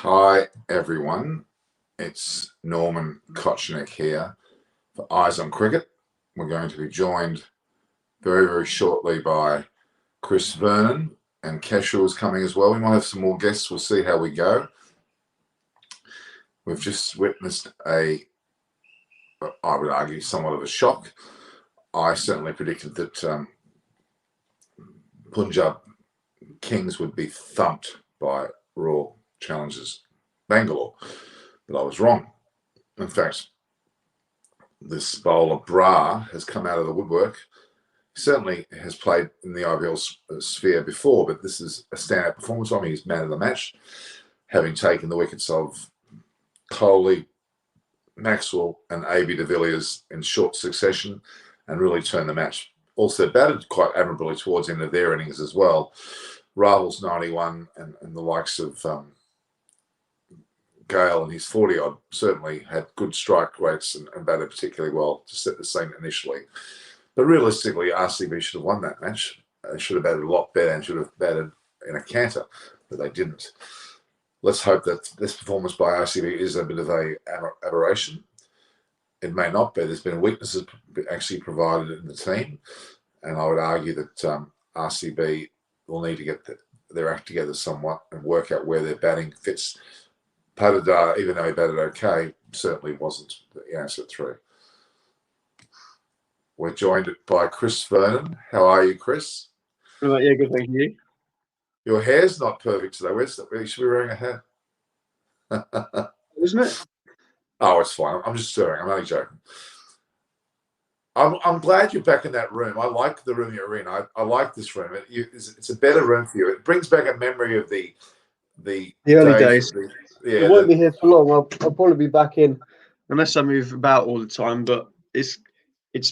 Hi everyone, it's Norman Kochnick here for Eyes on Cricket. We're going to be joined very, very shortly by Chris Vernon, and Keshaw is coming as well. We might have some more guests, we'll see how we go. We've just witnessed I would argue, somewhat of a shock. I certainly predicted that Punjab Kings would be thumped by Royal Challengers Bangalore, but I was wrong. In fact, this bowler Bra has come out of the woodwork. He certainly has played in the IPL sphere before, but this is a standout performance on him. He's man of the match, having taken the wickets of Kohli, Maxwell and AB de Villiers in short succession and really turned the match. Also batted quite admirably towards the end of their innings as well. Rahul's 91 and the likes of Gale and his 40-odd certainly had good strike rates and batted particularly well to set the scene initially. But realistically, RCB should have won that match. They should have batted a lot better and should have batted in a canter, but they didn't. Let's hope that this performance by RCB is a bit of an aberration. It may not be. There's been weaknesses actually provided in the team, and I would argue that RCB will need to get their act together somewhat and work out where their batting fits. Patadar, even though he batted okay, certainly wasn't the answer at 3. We're joined by Chris Vernon. How are you, Chris? Yeah, good, thank you. Your hair's not perfect today. You should be wearing a hat. Isn't it? Oh, it's fine. I'm just stirring. I'm only joking. I'm glad you're back in that room. I like the room you're in. I like this room. It's a better room for you. It brings back a memory of the early days. It won't be here for long. I'll probably be back in unless I move about all the time. But it's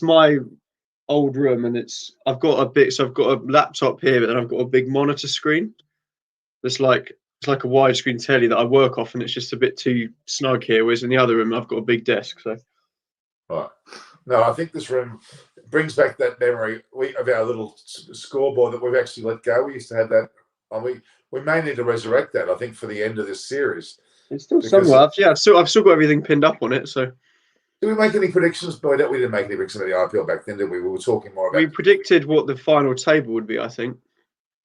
my old room, and I've got a laptop here, but then I've got a big monitor screen. It's like a widescreen telly that I work off, and it's just a bit too snug here. Whereas in the other room, I've got a big desk. So, right. No, I think this room brings back that memory of our little scoreboard that we've actually let go. We used to have that. We may need to resurrect that, I think, for the end of this series. It's still somewhere. I've still got everything pinned up on it. So, did we make any predictions? But we didn't make any predictions about the IPL back then, did we? We were talking more about. We predicted what the final table would be, I think.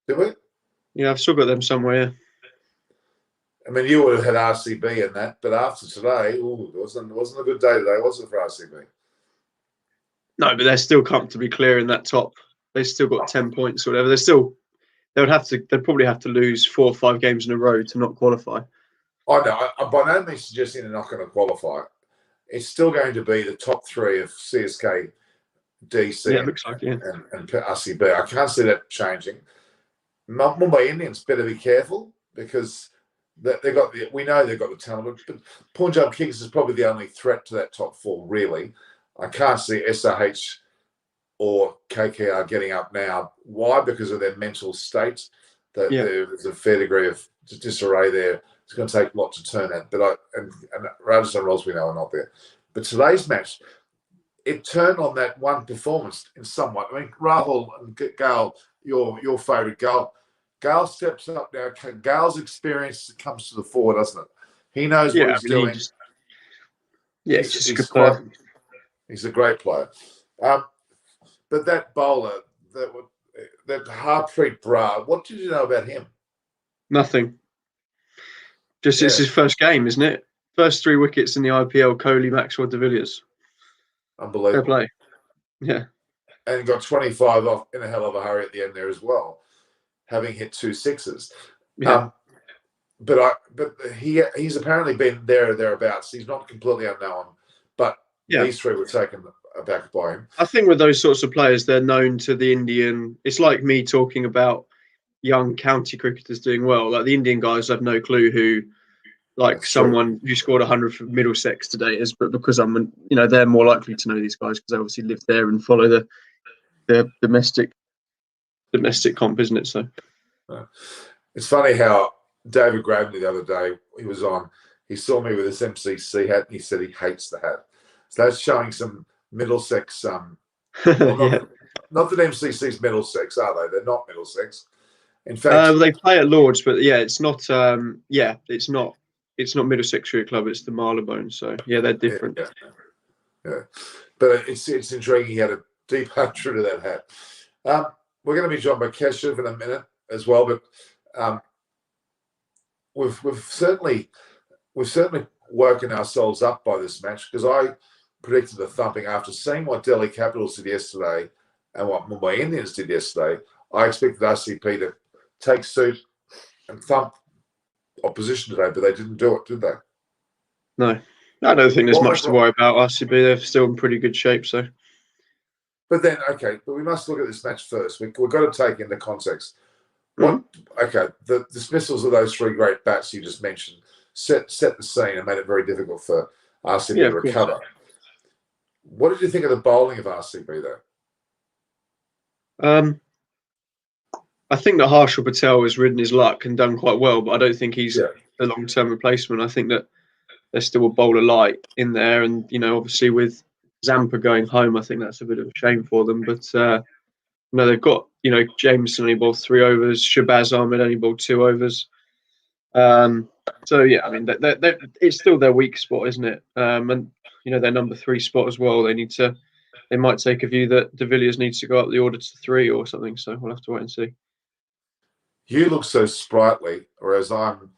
Did we? Yeah, I've still got them somewhere. Yeah. I mean, you would have had RCB in that, but after today, it wasn't a good day today, was it, for RCB? No, but they're still comfortably clear in that top. They've still got 10 points or whatever. They'd probably have to lose 4 or 5 games in a row to not qualify. I know. I'm by no means suggesting they're not going to qualify. It's still going to be the top 3 of CSK, DC, yeah, it looks like, yeah. and RCB. I can't see that changing. Mumbai Indians better be careful because we know they've got the talent, but Punjab Kings is probably the only threat to that top 4, really. I can't see SRH or KKR getting up now. Why? Because of their mental state. There's a fair degree of disarray there. It's going to take a lot to turn that. But Rajasthan Royals, we know, are not there. But today's match, it turned on that one performance in somewhat. I mean, Rahul and Gale, your favourite Gale. Gale steps up now. Gale's experience comes to the fore, doesn't it? He knows what he's doing. He's a great player. But that bowler, that Harpreet Brar, what did you know about him? Nothing. It's his first game, isn't it? First 3 wickets in the IPL, Kohli, Maxwell, de Villiers. Unbelievable. Fair play. Yeah. And got 25 off in a hell of a hurry at the end there as well, having hit 2 sixes. Yeah. But he's apparently been there or thereabouts. He's not completely unknown, but these 3 were taken aback by him. I think with those sorts of players, they're known to the Indian. It's like me talking about young county cricketers doing well. Like the Indian guys have no clue who, like That's someone true. Who scored 100 for Middlesex today is, but because they're more likely to know these guys because they obviously live there and follow the domestic comp, isn't it? So it's funny how David Gravely the other day, he saw me with this MCC hat and he said he hates the hat. So that's showing some Middlesex. Not that MCC's Middlesex, are they? They're not Middlesex. In fact, they play at Lords, but it's not. It's not it's not Middlesex Cricket Club, it's the Marylebone. So yeah, they're different. Yeah. But it's intriguing. He had a deep hatred of that hat. We're going to be joined by Keshav in a minute as well, but we've certainly woken ourselves up by this match, because I predicted a thumping after seeing what Delhi Capitals did yesterday and what Mumbai Indians did yesterday. I expected RCB to take suit and thump opposition today, but they didn't do it, did they? No, I don't think there's much to worry about. RCB, they're still in pretty good shape. So, but then but we must look at this match first. We've got to take into context the dismissals of those three great bats you just mentioned set the scene and made it very difficult for RCB to recover. What did you think of the bowling of RCB though? I think that Harshal Patel has ridden his luck and done quite well, but I don't think he's a long-term replacement. I think that there's still a bowler light in there, and obviously with Zampa going home, I think that's a bit of a shame for them. But they've got Jameson only bowled 3 overs, Shabazz Ahmed only bowled 2 overs. So yeah, I mean it's still their weak spot, isn't it? And their number 3 spot as well. They might take a view that De Villiers needs to go up the order to 3 or something. So we'll have to wait and see. You look so sprightly, whereas I'm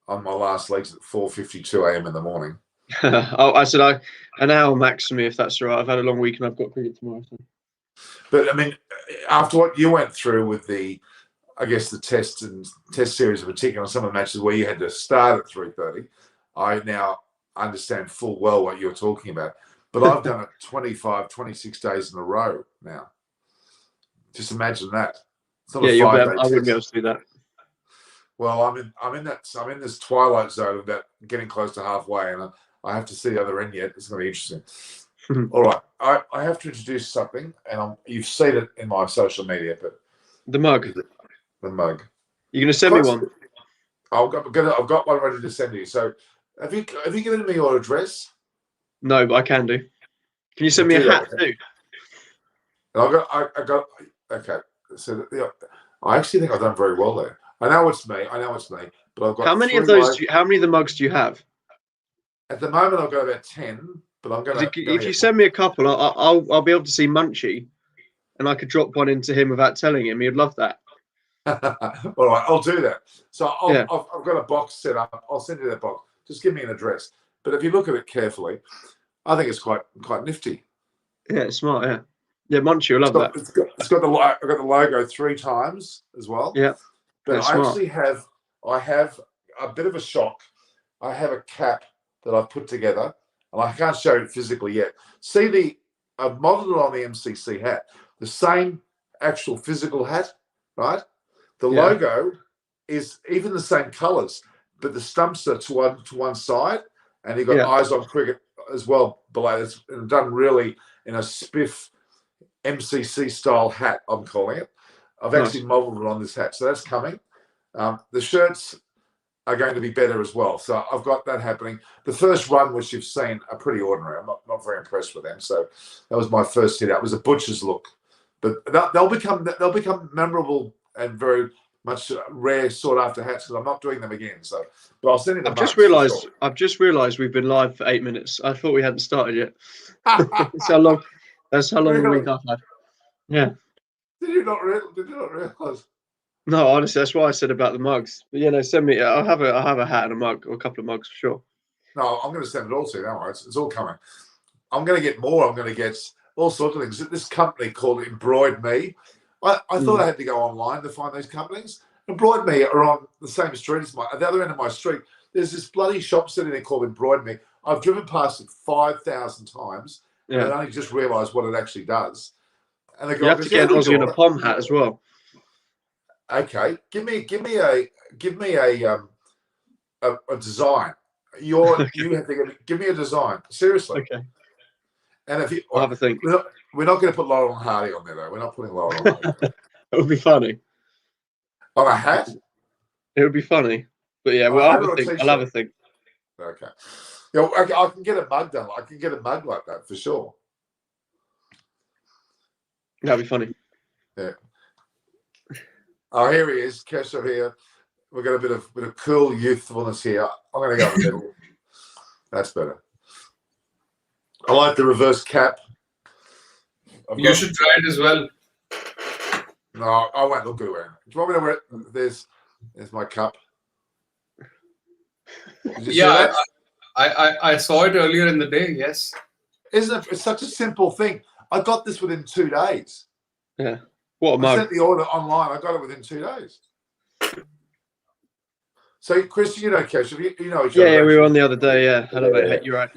on my last legs at 4:52 a.m. in the morning. I said an hour max for me, if that's all right. I've had a long week and I've got cricket tomorrow. So. But I mean, after what you went through with the test series in particular, some of the matches where you had to start at 3:30, I now understand full well what you're talking about. But I've done it 25, 26 days in a row now. Just imagine that. It's not a 5-day test. I wouldn't be able to do that. Well, I'm in this twilight zone about getting close to halfway, and I have to see the other end yet. It's going to be interesting. All right, I have to introduce something, and you've seen it in my social media, but the mug. The mug. You're going to send me one? I've got one ready to send you. So, have you given me your address? No, but I can do. Can you send me a hat too? I got. Okay, so I actually think I've done very well there. I know it's me, but I've got. How many of those? How many of the mugs do you have? At the moment, I've got about 10, but I'm going to. If you send me a couple, I'll be able to see Munchie, and I could drop one into him without telling him. He'd love that. All right, I'll do that. So I've got a box set up. I'll send you that box. Just give me an address. But if you look at it carefully, I think it's quite nifty. Yeah, it's smart. Yeah, yeah, Munchie will love that. I've got the logo 3 times as well. Yeah, but I have a bit of a shock. I have a cap that I've put together, and I can't show it physically yet. I've modeled it on the MCC hat, the same actual physical hat, right? The logo is even the same colours, but the stumps are to one side, and you've got eyes on cricket as well below. It's done really in a spiff MCC style hat, I'm calling it. I've actually modelled it on this hat, so that's coming. The shirts are going to be better as well, so I've got that happening. The first run, which you've seen, are pretty ordinary. I'm not very impressed with them. So that was my first hit out. It was a butcher's look, but they'll become memorable and very much rare sought after hats, because I'm not doing them again. So, but I'll send you the. I've just realised we've been live for 8 minutes. I thought we hadn't started yet. That's how long the week I've had. Yeah. Did you not realise? No, honestly, that's why I said about the mugs. But send me. I'll have a hat and a mug, or a couple of mugs for sure. No, I'm going to send it all to you. Don't worry, it's all coming. I'm going to get more. I'm going to get all sorts of things. This company called Embroid Me. I thought I had to go online to find these companies. Embroid Me are on the same street as at the other end of my street. There's this bloody shop sitting there called Embroid Me. I've driven past it 5,000 times, and I only just realised what it actually does. And the guy, you have to get an Aussie and a Pom hat as well. Okay, give me a design. You have to give me a design. Seriously. Okay. And if I'll have a think. We're not going to put Laurel and Hardy on there, though. We're not putting Laurel and Hardy. It would be funny. On a hat? It would be funny. But yeah, I'll have a think. Okay. I can get a mug done. I can get a mug like that for sure. That'd be funny. Yeah. Oh, here he is. Keshav here. we've got a bit of cool youthfulness here. I'm going to go in the middle. That's better. I like the reverse cap. You should try it as well. No, I won't look good wearing it. Do you want me to wear it? There's my cup. Did you see that? I saw it earlier in the day. Yes. Isn't it? It's such a simple thing. I got this within 2 days. Yeah. What a mug. I sent the order online. I got it within 2 days. So, Chris, you know Cash. You know each other. Yeah, we were on the other day. Yeah. Hello, mate. You're right.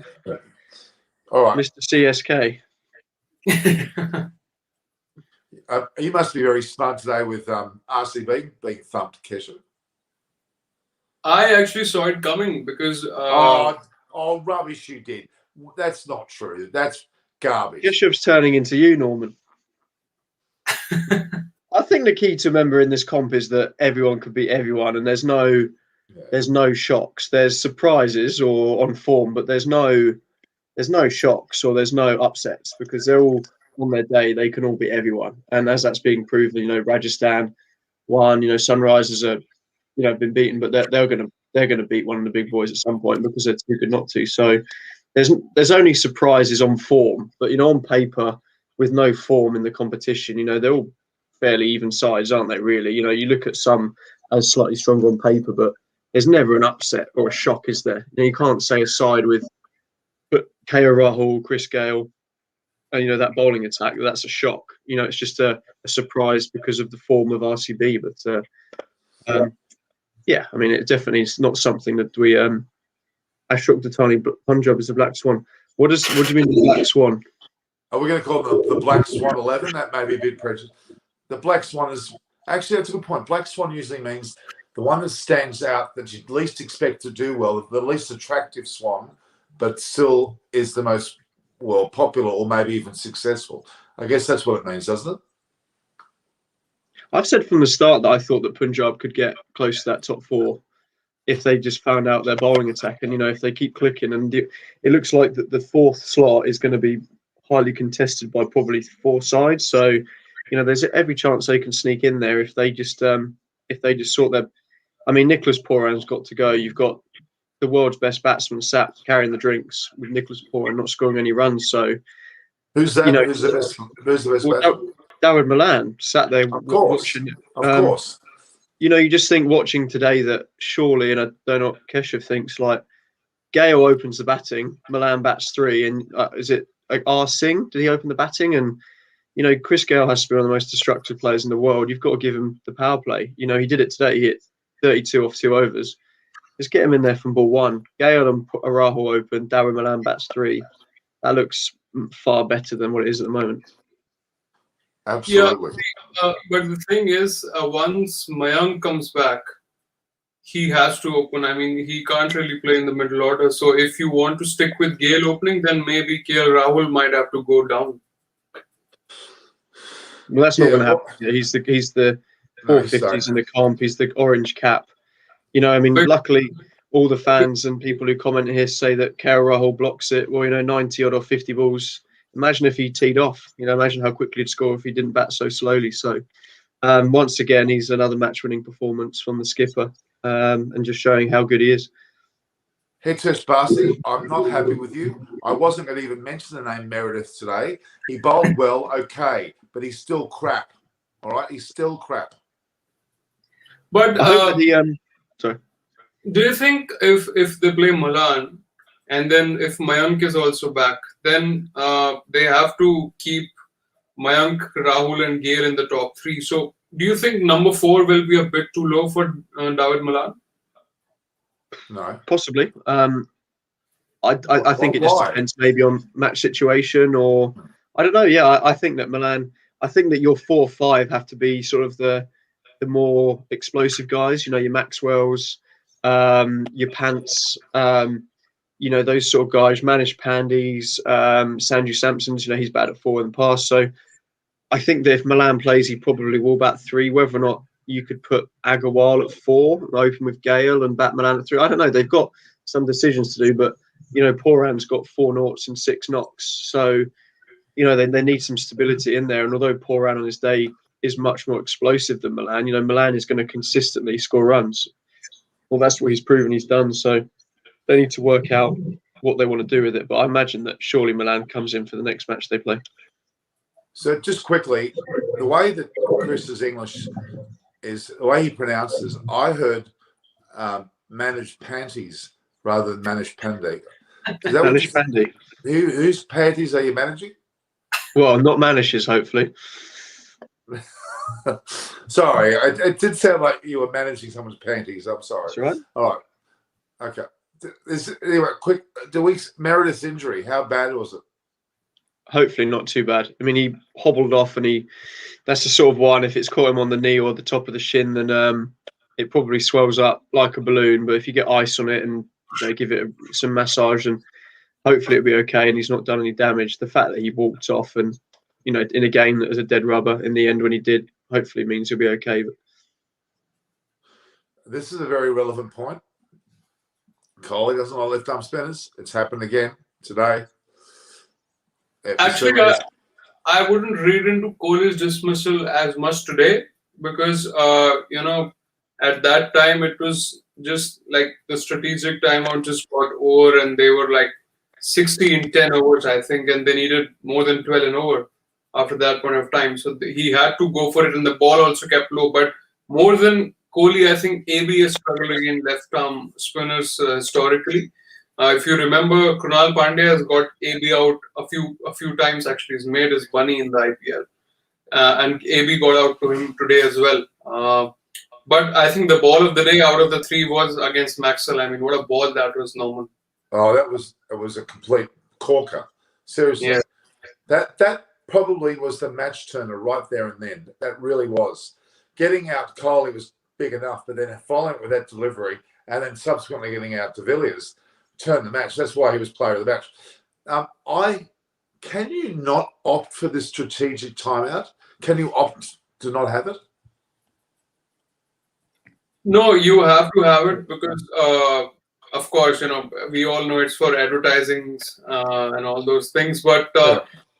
All right. Mr. CSK. You must be very smart today with RCB being thumped, Kesha. I actually saw it coming because... oh, rubbish you did. That's not true. That's garbage. Keshav's turning into you, Norman. I think the key to remember in this comp is that everyone could beat everyone, and there's no shocks. There's surprises or on form, but there's no shocks or there's no upsets because they're all on their day. They can all beat everyone, and as that's being proven, Rajasthan won. Sunrisers are been beaten, but they're gonna beat one of the big boys at some point because they're too good not to. So there's only surprises on form, but on paper with no form in the competition, they're all fairly even size, aren't they? Really, you look at some as slightly stronger on paper, but there's never an upset or a shock, is there? You can't say a side with KO Rahul, Chris Gale, and that bowling attack, that's a shock. It's just a surprise because of the form of RCB. But yeah, I mean, it definitely is not something that we Ashok Datani, but Punjab is the black swan. What do you mean the black swan? Are we going to call it the Black Swan 11? That may be a bit prejudiced. The Black Swan is actually, that's a good point. Black Swan usually means the one that stands out that you least expect to do well, the least attractive swan, but still is the most popular or maybe even successful. I guess that's what it means, doesn't it? I've said from the start that I thought that Punjab could get close to that top 4 if they just found out their bowling attack, and if they keep clicking. And it looks like that the 4th slot is going to be highly contested by probably 4 sides. So there's every chance they can sneak in there if they just sort their. I mean, Nicholas Pooran's got to go. You've got the world's best batsman sat carrying the drinks with Nicholas Pooran not scoring any runs. So who's that? Who's the best batsman? Dawood Malan sat there watching. Of course. You just think watching today that surely, and I don't know what Keshav thinks, like Gale opens the batting, Malan bats 3, and is it R. Singh? Did he open the batting? And Chris Gale has to be one of the most destructive players in the world. You've got to give him the power play. He did it today. He hit 32 off 2 overs. Just get him in there from ball 1. Gale and Rahul open, Dawood Malan bats 3. That looks far better than what it is at the moment. Absolutely. Yeah, but the thing is, once Mayank comes back, he has to open. I mean, he can't really play in the middle order. So if you want to stick with Gale opening, then maybe KL Rahul might have to go down. Well, that's not going to happen. He's the 450s in the comp. He's the orange cap. Luckily, all the fans and people who comment here say that KL Rahul blocks it. Well, 90 odd or 50 balls. Imagine if he teed off. Imagine how quickly he'd score if he didn't bat so slowly. So, once again, he's another match-winning performance from the skipper, and just showing how good he is. Hitesh Basi, I'm not happy with you. I wasn't going to even mention the name Meredith today. He bowled well, okay, but he's still crap. All right, he's still crap. But sorry. Do you think if they play Malan, and then if Mayank is also back, then they have to keep Mayank, Rahul, and Gale in the top 3? So, do you think number 4 will be a bit too low for Dawood Malan? No, possibly. I think it just depends maybe on match situation, or I don't know. Yeah, I think that Malan. I think that your 4 or 5 have to be sort of the more explosive guys. Your Maxwells, your Pants. Those sort of guys, Manish Pandys, Sanju Samson's, he's batted at 4 in the past. So I think that if Malan plays, he probably will bat 3. Whether or not you could put Agarwal at 4, open with Gale and bat Malan at 3, I don't know. They've got some decisions to do, but Pooran's got 4 noughts and 6 knocks. So, they need some stability in there. And although Pooran on his day is much more explosive than Malan, Malan is going to consistently score runs. well, that's what he's proven he's done. So they need to work out what they want to do with it. But I imagine that surely Milan comes in for the next match they play. So just quickly, the way that Chris's English is, the way he pronounces, I heard managed panties rather than managed pandy. Is that managed pandy? Whose panties are you managing? Well, not Manish's, hopefully. Sorry, it did sound like you were managing someone's panties. I'm sorry. That's right. All right. Okay. Anyway, quick. Meredith's injury, how bad was it? Hopefully not too bad. I mean, he hobbled off, and that's the sort of one, if it's caught him on the knee or the top of the shin, then it probably swells up like a balloon. But if you get ice on it and give it some massage, and hopefully it'll be okay, and he's not done any damage. The fact that he walked off and, in a game that was a dead rubber in the end when he did, hopefully means he'll be okay. But this is a very relevant point. Kohli doesn't like left arm spinners. It's happened again today. Actually, I wouldn't read into Kohli's dismissal as much today because, at that time it was just like the strategic timeout just got over and they were like 60 in 10 overs, I think, and they needed more than 12 in over after that point of time. So he had to go for it, and the ball also kept low. But more than Kohli, I think AB is struggling in left-arm spinners historically. If you remember, Krunal Pandya has got AB out a few times. Actually, he's made his money in the IPL, and AB got out to him today as well. But I think the ball of the day out of the three was against Maxwell. I mean, what a ball that was, Norman. Oh, it was a complete corker. Seriously, yeah. That probably was the match turner right there and then. That really was. Getting out Kohli was big enough, but then following it with that delivery and then subsequently getting out de Villiers turned the match. That's why he was player of the match. Can you not opt for this strategic timeout? Can you opt to not have it? No, you have to have it because, of course, we all know it's for advertising and all those things. But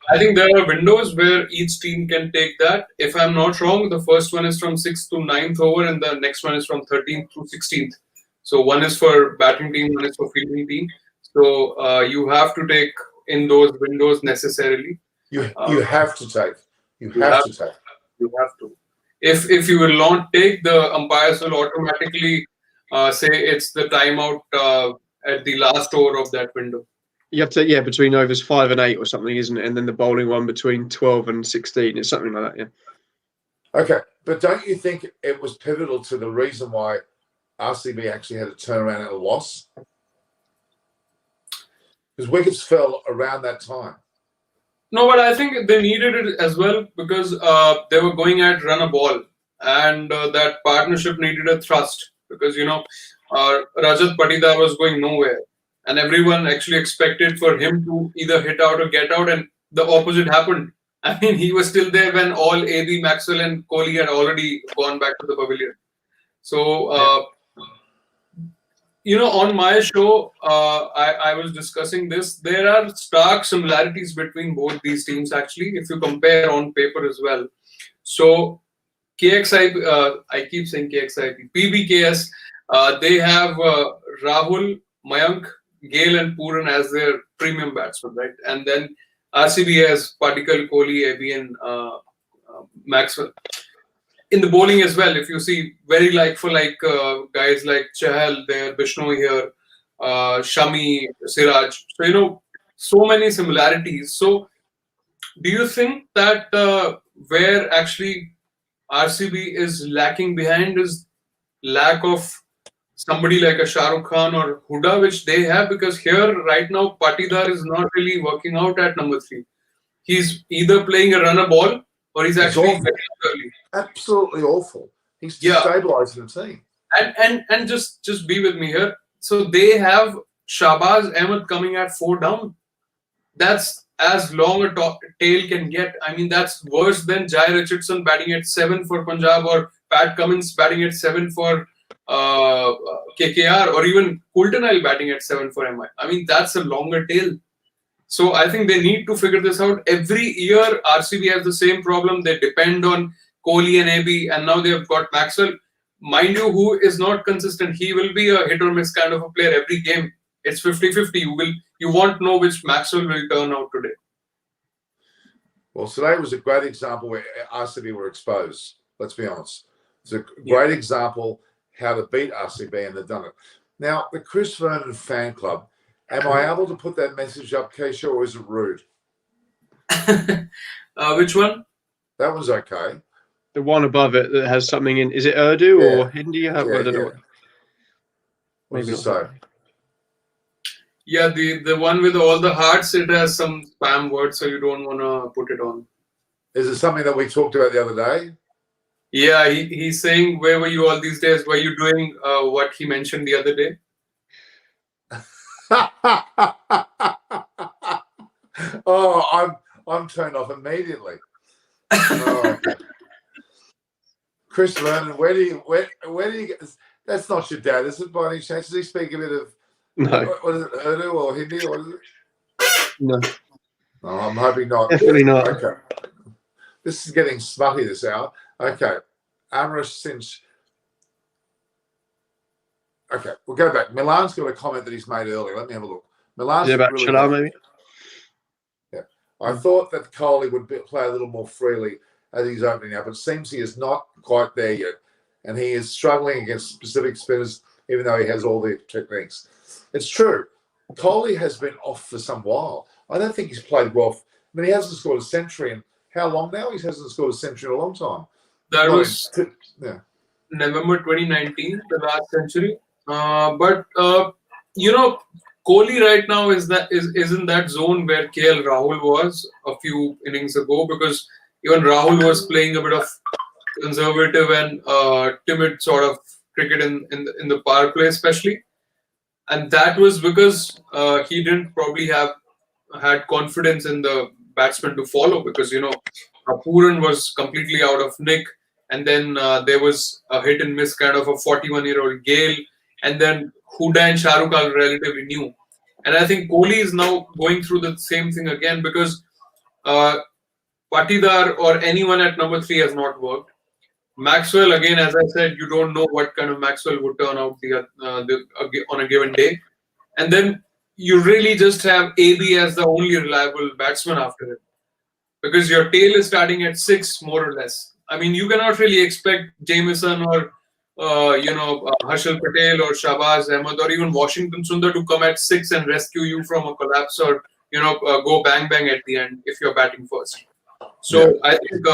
I think there are windows where each team can take that. If I'm not wrong, the first one is from 6th to 9th over, and the next one is from 13th to 16th. So one is for batting team, one is for fielding team. So you have to take in those windows necessarily. You have to take. You have to take. You have to. If you will not take, the umpires will automatically say it's the timeout at the last over of that window. You have to, between overs 5 and 8 or something, isn't it? And then the bowling one between 12 and 16. It's something like that, yeah. Okay, but don't you think it was pivotal to the reason why RCB actually had to turn around at a loss? Because wickets fell around that time. No, but I think they needed it as well because they were going at run a ball, and that partnership needed a thrust because, Rajat Patidar was going nowhere, and everyone actually expected for him to either hit out or get out, and the opposite happened. I mean, he was still there when all AB, Maxwell and Kohli had already gone back to the pavilion. So, on my show, I was discussing this. There are stark similarities between both these teams, actually, if you compare on paper as well. So, KXIP, I keep saying KXIP, PBKS, they have Rahul, Mayank, Gale and Pooran as their premium batsmen, right? And then RCB has Padikkal, Kohli, AB and Maxwell. In the bowling as well, if you see very like for like guys like Chahal there, Bishnoi here, Shami, Siraj. So, so many similarities. So, do you think that where actually RCB is lacking behind is lack of somebody like a Shah Rukh Khan or Huda, which they have? Because here right now, Patidar is not really working out at number 3. He's either playing a runner ball or he's actually very early. Absolutely awful. He's destabilizing the team. And just be with me here. So they have Shahbaz Ahmed coming at 4 down. That's as long a tail can get. I mean, that's worse than Jai Richardson batting at 7 for Punjab or Pat Cummins batting at 7 for KKR or even Coulter-Nile batting at 7 for MI. I mean, that's a longer tail. So I think they need to figure this out. Every year, RCB has the same problem. They depend on Kohli and AB, and now they've got Maxwell. mind you, who is not consistent. He will be a hit or miss kind of a player every game. It's 50-50. You won't know which Maxwell will turn out today. Well, today was a great example where RCB were exposed. Let's be honest. It's a great example how to beat RCB, and they've done it. Now, the Chris Vernon fan club, am I able to put that message up, Keisha, or is it rude? Which one? That one's okay. The one above it that has something in, is it Urdu or Hindi? I don't know. What does it say? Yeah, the one with all the hearts, it has some spam words, so you don't want to put it on. Is it something that we talked about the other day? Yeah, he's saying, where were you all these days? Were you doing what he mentioned the other day? Oh, I'm turned off immediately. Oh, okay. Chris Vernon, where do you get this? That's not your dad, is it, by any chance? Does he speak a bit of what is it, Urdu or Hindi, or what is it? No. Oh, I'm hoping not. Definitely not. Okay. This is getting smutty this hour. Okay. Amrish Sinch. Okay, we'll go back. Milan's got a comment that he's made earlier. Let me have a look. Milan's about really Chala, maybe? Yeah. I thought that Kohli would play a little more freely as he's opening up. It seems he is not quite there yet. And he is struggling against specific spinners, even though he has all the techniques. It's true. Kohli has been off for some while. I don't think he's played well. I mean, he hasn't scored a century in how long now? He hasn't scored a century in a long time. That was November 2019, the last century. But Kohli right now is in that zone where KL Rahul was a few innings ago, because even Rahul was playing a bit of conservative and timid sort of cricket in the power play, especially, and that was because he didn't probably had confidence in the batsman to follow, because Pooran was completely out of nick, and then there was a hit and miss kind of a 41-year-old Gale, and then Huda and Shahrukh are relatively new, and I think Kohli is now going through the same thing again, because Patidar or anyone at number 3 has not worked. Maxwell, again, as I said, you don't know what kind of Maxwell would turn out on a given day. And then you really just have AB as the only reliable batsman after it, because your tail is starting at 6, more or less. I mean, you cannot really expect Jamieson or Harshal Patel or Shahbaz Ahmed or even Washington Sundar to come at 6 and rescue you from a collapse, or go bang bang at the end if you're batting first. So I think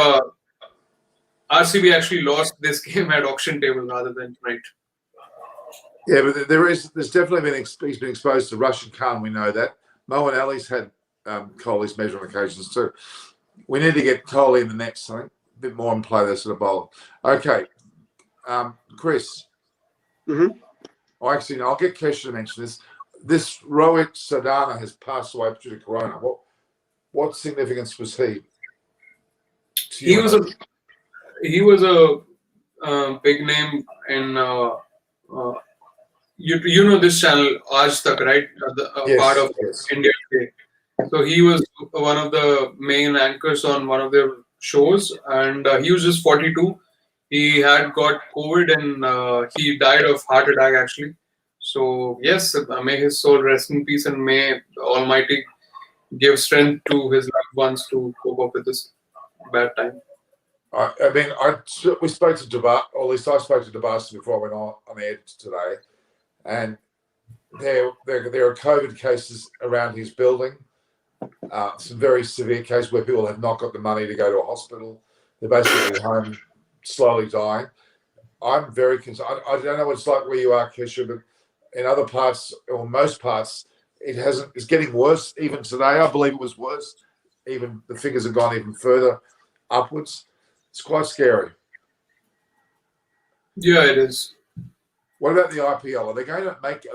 RCB actually lost this game at auction table rather than tonight. Yeah, but there's definitely he's been exposed to Russian Khan. We know that. Moeen Ali's had Kohli's measure on occasions too. We need to get Kohli in the next, I think, a bit more and play this at a bowl. Okay, Chris. Mm-hmm. I'll get Kesha to mention this. This Rohit Sadhana has passed away due to corona. What significance was he? He was a big name in this channel Aaj Tak, right? Part of India Today. So he was one of the main anchors on one of their shows, and he was just 42. He had got COVID and he died of heart attack actually. So yes, may his soul rest in peace, and may the Almighty give strength to his loved ones to cope up with this bad time. We spoke to Debas, or at least I spoke to Debas before I went on air today, and there are COVID cases around his building. Some very severe cases where people have not got the money to go to a hospital. They're basically at home, slowly dying. I'm very concerned. I don't know what it's like where you are, Kesha, but in other parts, or most parts, it's getting worse. Even today, I believe it was worse. Even the figures have gone even further upwards. It's quite scary. Yeah, it is. What about the IPL? Are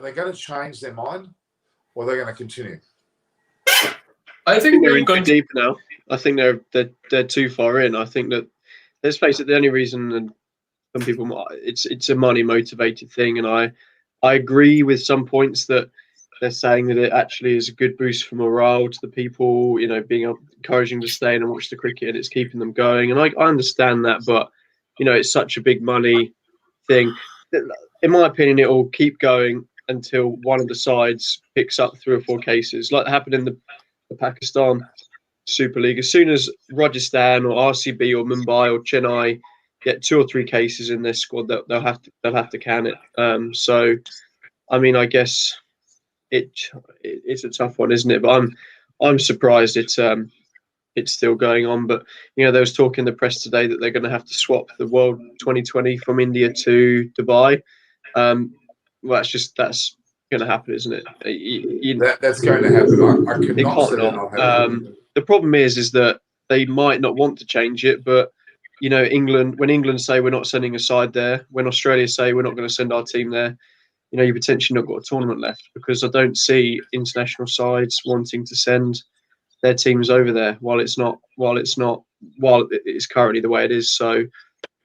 they going to change their mind, or are they going to continue? I think they're in too deep now. I think they're too far in. I think that, let's face it, the only reason, and some people, it's a money motivated thing, and I agree with some points that they're saying that it actually is a good boost for morale to the people, being encouraging to stay in and watch the cricket, and it's keeping them going. And I understand that, but it's such a big money thing. In my opinion, it will keep going until one of the sides picks up 3 or 4 cases, like happened in the Pakistan Super League. As soon as Rajasthan or RCB or Mumbai or Chennai get 2 or 3 cases in their squad, they'll have to can it. So, I mean, I guess it's a tough one, isn't it? But I'm surprised it's still going on. But there was talk in the press today that they're going to have to swap the World 2020 from India to Dubai. Well, that's going to happen, isn't it? That's going to happen. I cannot see that not happening. The problem is that they might not want to change it, but England, when England say we're not sending a side there, when Australia say we're not going to send our team there, you potentially not got a tournament left, because I don't see international sides wanting to send their teams over there while it's currently the way it is. So,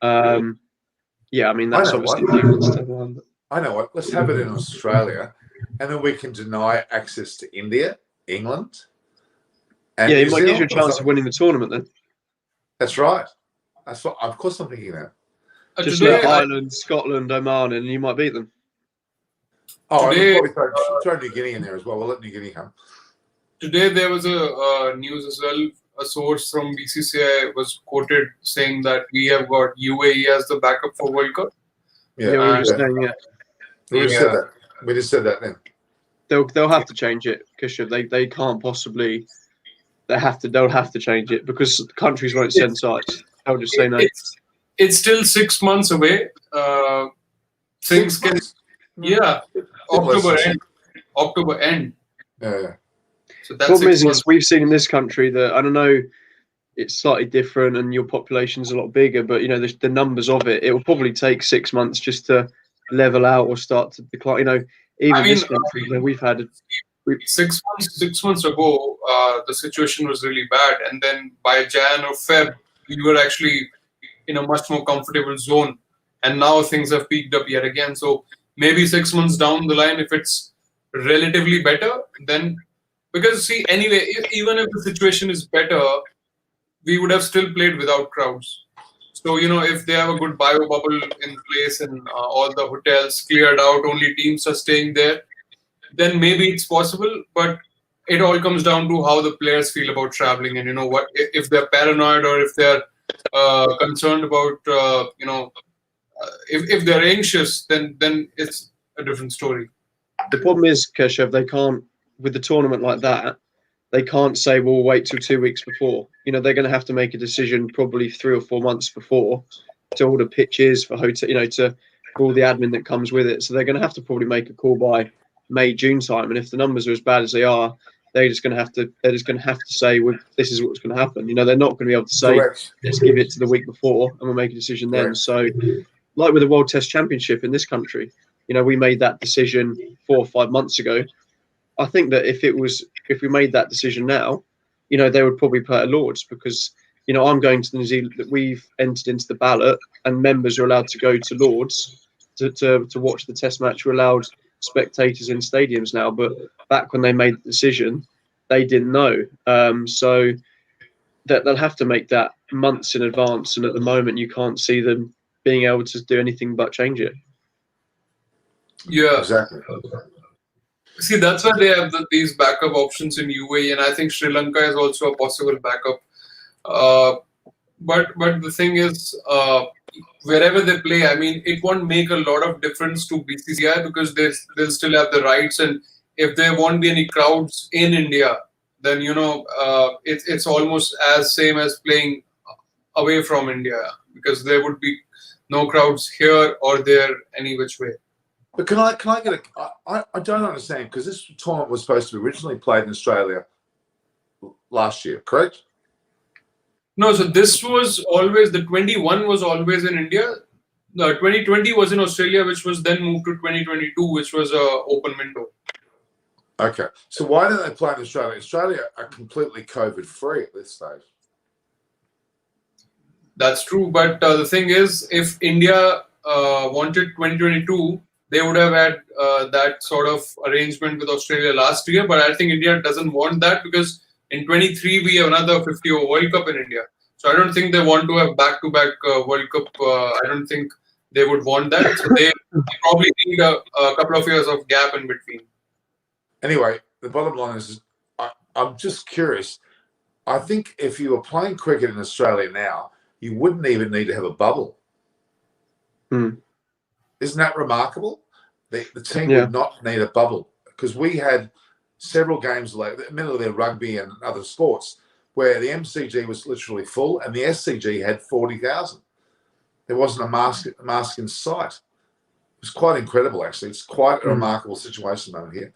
yeah, I mean that's obviously the I know what. Let's have it in Australia, and then we can deny access to India, England. And it might give you a chance of winning the tournament then. That's right. That's what. Of course, I'm thinking that. Just let Ireland, Scotland, Oman, and you might beat them. Oh, I'll probably throw New Guinea in there as well. We'll let New Guinea come. Today there was a news as well. A source from BCCI was quoted saying that we have got UAE as the backup for World Cup. Yeah, we just said that then. They'll have to change it, Kisha. They can't possibly. They'll have to change it, because countries won't send sides. They'll just say no. It's still 6 months away. Things can. Yeah, October end. Yeah. So that's problem is we've seen in this country that, I don't know, it's slightly different and your population's a lot bigger, but the numbers of it will probably take 6 months just to level out or start to decline. This country, we've had 6 months ago, the situation was really bad, and then by Jan or Feb, we were actually in a much more comfortable zone, and now things have peaked up yet again. So maybe 6 months down the line, if it's relatively better, then, because see, anyway, even if the situation is better, we would have still played without crowds. So, if they have a good bio bubble in place and all the hotels cleared out, only teams are staying there, then maybe it's possible. But it all comes down to how the players feel about traveling, and what, if they're paranoid or if they're concerned about, if they're anxious, then it's a different story. The problem is, Keshav, they can't, with the tournament like that, they can't say, well, we'll wait till 2 weeks before. They're going to have to make a decision probably 3 or 4 months before to order pitches for hotel, for all the admin that comes with it. So they're going to have to probably make a call by May, June time. And if the numbers are as bad as they are, they're just going to have to say, well, this is what's going to happen. They're not going to be able to say, let's give it to the week before and we'll make a decision then. Correct. So, like with the World Test Championship in this country, we made that decision 4 or 5 months ago. I think that if we made that decision now, they would probably play at Lords, because, I'm going to New Zealand, that we've entered into the ballot and members are allowed to go to Lords to watch the Test match. We're allowed spectators in stadiums now, but back when they made the decision, they didn't know. So that they'll have to make that months in advance, and at the moment you can't see them being able to do anything but change it. Yeah, exactly. See, that's why they have these backup options in UAE, and I think Sri Lanka is also a possible backup. But the thing is, wherever they play, I mean, it won't make a lot of difference to BCCI, because they'll still have the rights, and if there won't be any crowds in India, then it's almost as same as playing away from India, because there would be no crowds here or there any which way. But can I get I don't understand, because this tournament was supposed to be originally played in Australia last year, correct? No, so this was always, the 21 was always in India. The 2020 was in Australia, which was then moved to 2022, which was a open window. Okay, so why don't they play in Australia? Australia are completely COVID-free at this stage. That's true, but the thing is, if India wanted 2022, they would have had that sort of arrangement with Australia last year. But I think India doesn't want that, because in 23 we have another 50 over World Cup in India. So I don't think they want to have back-to-back World Cup. I don't think they would want that. So they probably need a couple of years of gap in between. Anyway, the bottom line is, I'm just curious. I think if you were playing cricket in Australia now, you wouldn't even need to have a bubble. Isn't that remarkable? The team would not need a bubble, because we had several games, like admittedly rugby and other sports, where the MCG was literally full and the SCG had 40,000. There wasn't a mask in sight. It was quite incredible, actually. It's quite a remarkable situation over here.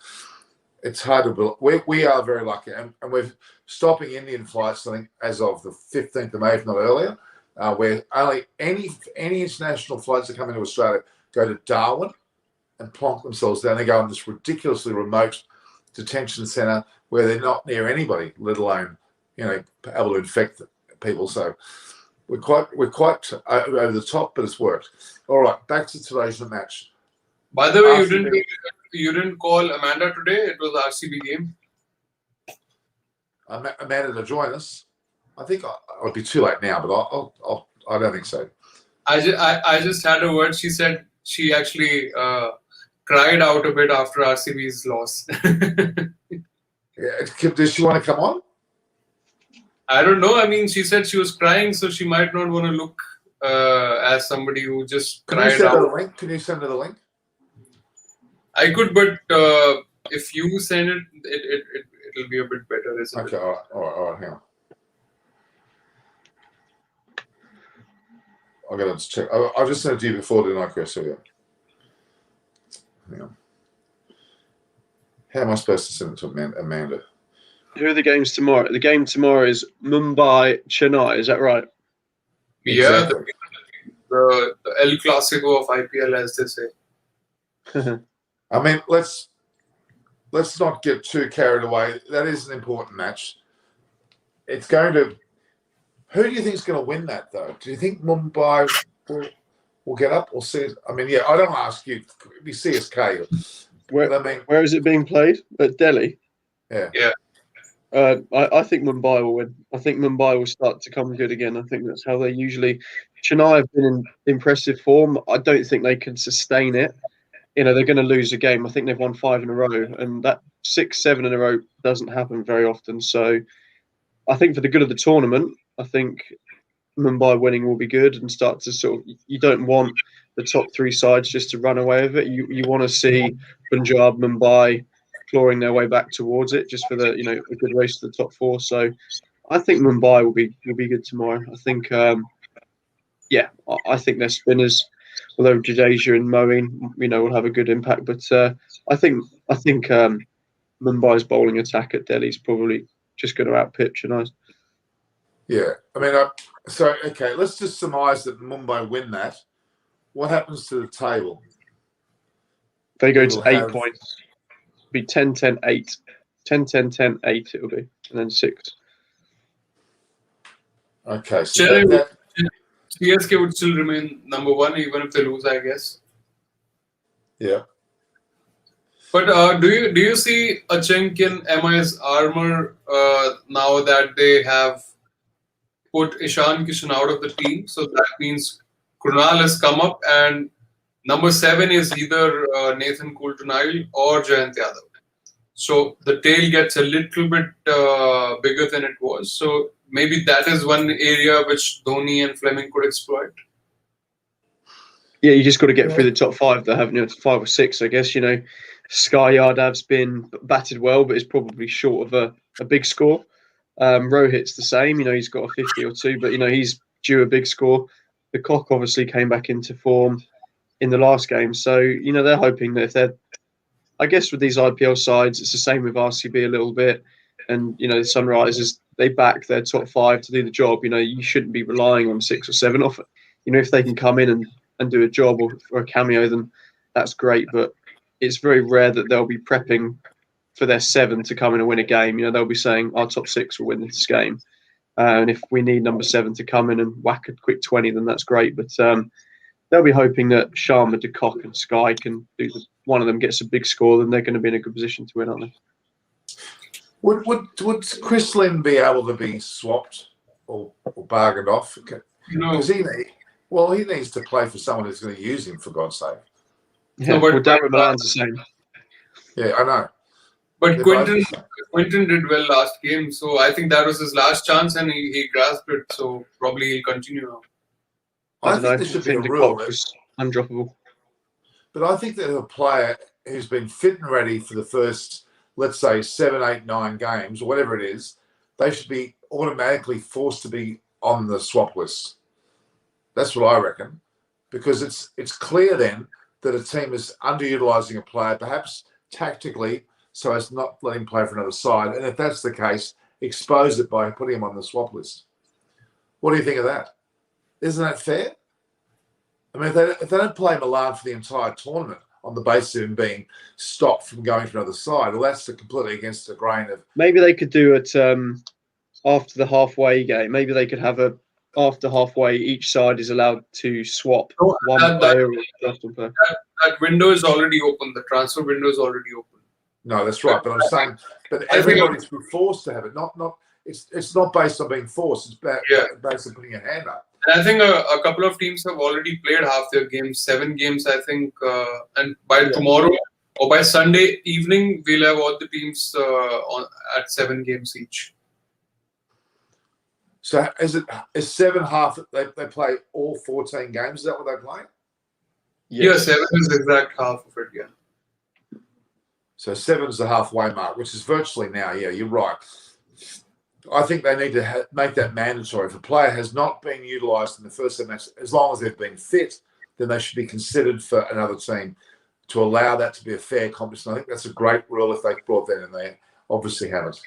It's hard to believe. We are very lucky, and we're stopping Indian flights, I think, as of the 15th of May, if not earlier, where only any international flights that come into Australia go to Darwin and plonk themselves down. They go in this ridiculously remote detention centre where they're not near anybody, let alone, able to infect people. So we're quite over the top, but it's worked. All right, back to today's match. By the way, you didn't call Amanda today. It was RCB game. Amanda to join us. I think I'll be too late now, but I don't think so. I just had a word. She said she actually cried out a bit after RCB's loss. Does she want to come on? I don't know. I mean, she said she was crying, so she might not want to look as somebody who just cried out. Can you send her the link? I could, but if you send it, it'll be a bit better, isn't it? Okay, all right, hang on. I've got to check. I've just sent it to you before, didn't I, Chris? Hang on. How am I supposed to send it to Amanda? Who are the games tomorrow? The game tomorrow is Mumbai, Chennai. Is that right? Yeah, Exactly. the El Clasico of IPL, as they say. I mean, let's not get too carried away. That is an important match. It's going to. Who do you think is going to win that, though? Do you think Mumbai will get up or see? I mean, yeah, I don't ask you. It'd be CSK. Where is it being played? At Delhi. Yeah. Yeah. I think Mumbai will win. I think Mumbai will start to come good again. I think that's how they usually. Chennai have been in impressive form. I don't think they can sustain it. They're going to lose a game. I think they've won 5 in a row, and that 6, 7 in a row doesn't happen very often. So I think for the good of the tournament, I think Mumbai winning will be good and start to sort of. You don't want the top 3 sides just to run away with it. You want to see Punjab, Mumbai clawing their way back towards it, just for the a good race to the top 4. So I think Mumbai will be good tomorrow. I think I think their spinners, although Jadeja and Moeen, will have a good impact. But I think Mumbai's bowling attack at Delhi is probably just going to outpitch Chennai's. Yeah, I mean, okay, let's just surmise that Mumbai win that. What happens to the table? They go to 8 points. It'll be 10, 10, 8. 10, 10, 10, 8 it'll be. And then 6. Okay, so CSK would still remain number 1 even if they lose, I guess. Yeah. But do you see a chink in MI's armor now that they have put Ishan Kishan out of the team? So that means Krunal has come up, and number 7 is either Nathan Coulter-Nile or Jayant Yadav. So the tail gets a little bit bigger than it was. So maybe that is one area which Dhoni and Fleming could exploit. Yeah, you just got to get through the top 5, though, haven't you? 5 or 6, I guess. Sky Yadav's been batted well, but is probably short of a big score. Rohit's the same. He's got a 50 or 2, but he's due a big score. The Cock obviously came back into form in the last game, so they're hoping that if they're, I guess with these IPL sides, it's the same with RCB a little bit, and the Sunrisers, they back their top 5 to do the job. You shouldn't be relying on 6 or 7 off. If they can come in and do a job or a cameo, then that's great. But it's very rare that they'll be prepping for their 7 to come in and win a game. They'll be saying our top 6 will win this game. And if we need number 7 to come in and whack a quick 20, then that's great. But they'll be hoping that Sharma, De Kock and Sky can do one of them gets a big score, then they're going to be in a good position to win, aren't they? Would Chris Lynn be able to be swapped or bargained off? Because Well, he needs to play for someone who's going to use him, for God's sake. Yeah, well, Darren Milan's the same. Yeah, I know. But Quinton did well last game, so I think that was his last chance, and he grasped it. So probably he'll continue now. I think there should be a rule. Undroppable. But I think that a player who's been fit and ready for the first, let's say, 7, 8, 9 games, or whatever it is, they should be automatically forced to be on the swap list. That's what I reckon, because it's clear then that a team is underutilising a player, perhaps tactically, so as not let him play for another side. And if that's the case, expose it by putting him on the swap list. What do you think of that? Isn't that fair? I mean, if they don't play Milan for the entire tournament on the basis of him being stopped from going to another side, well, that's completely against the grain of... Maybe they could do it after the halfway game. Maybe they could have after halfway, each side is allowed to swap one player or just one player. That window is already open. The transfer window is already open. No, that's right. But I'm saying, but everybody's been forced to have it. It's not based on being forced. It's based on putting your hand up. And I think a couple of teams have already played half their games, 7 games, I think. And by tomorrow or by Sunday evening, we'll have all the teams at 7 games each. So is 7 half? They play all 14 games? Is that what they play? Yeah, 7 is the exact half of it. Yeah. So 7 is the halfway mark, which is virtually now. Yeah, you're right. I think they need to make that mandatory. If a player has not been utilised in the first 7 matches, as long as they've been fit, then they should be considered for another team to allow that to be a fair competition. I think that's a great rule if they brought that in there. Obviously haven't.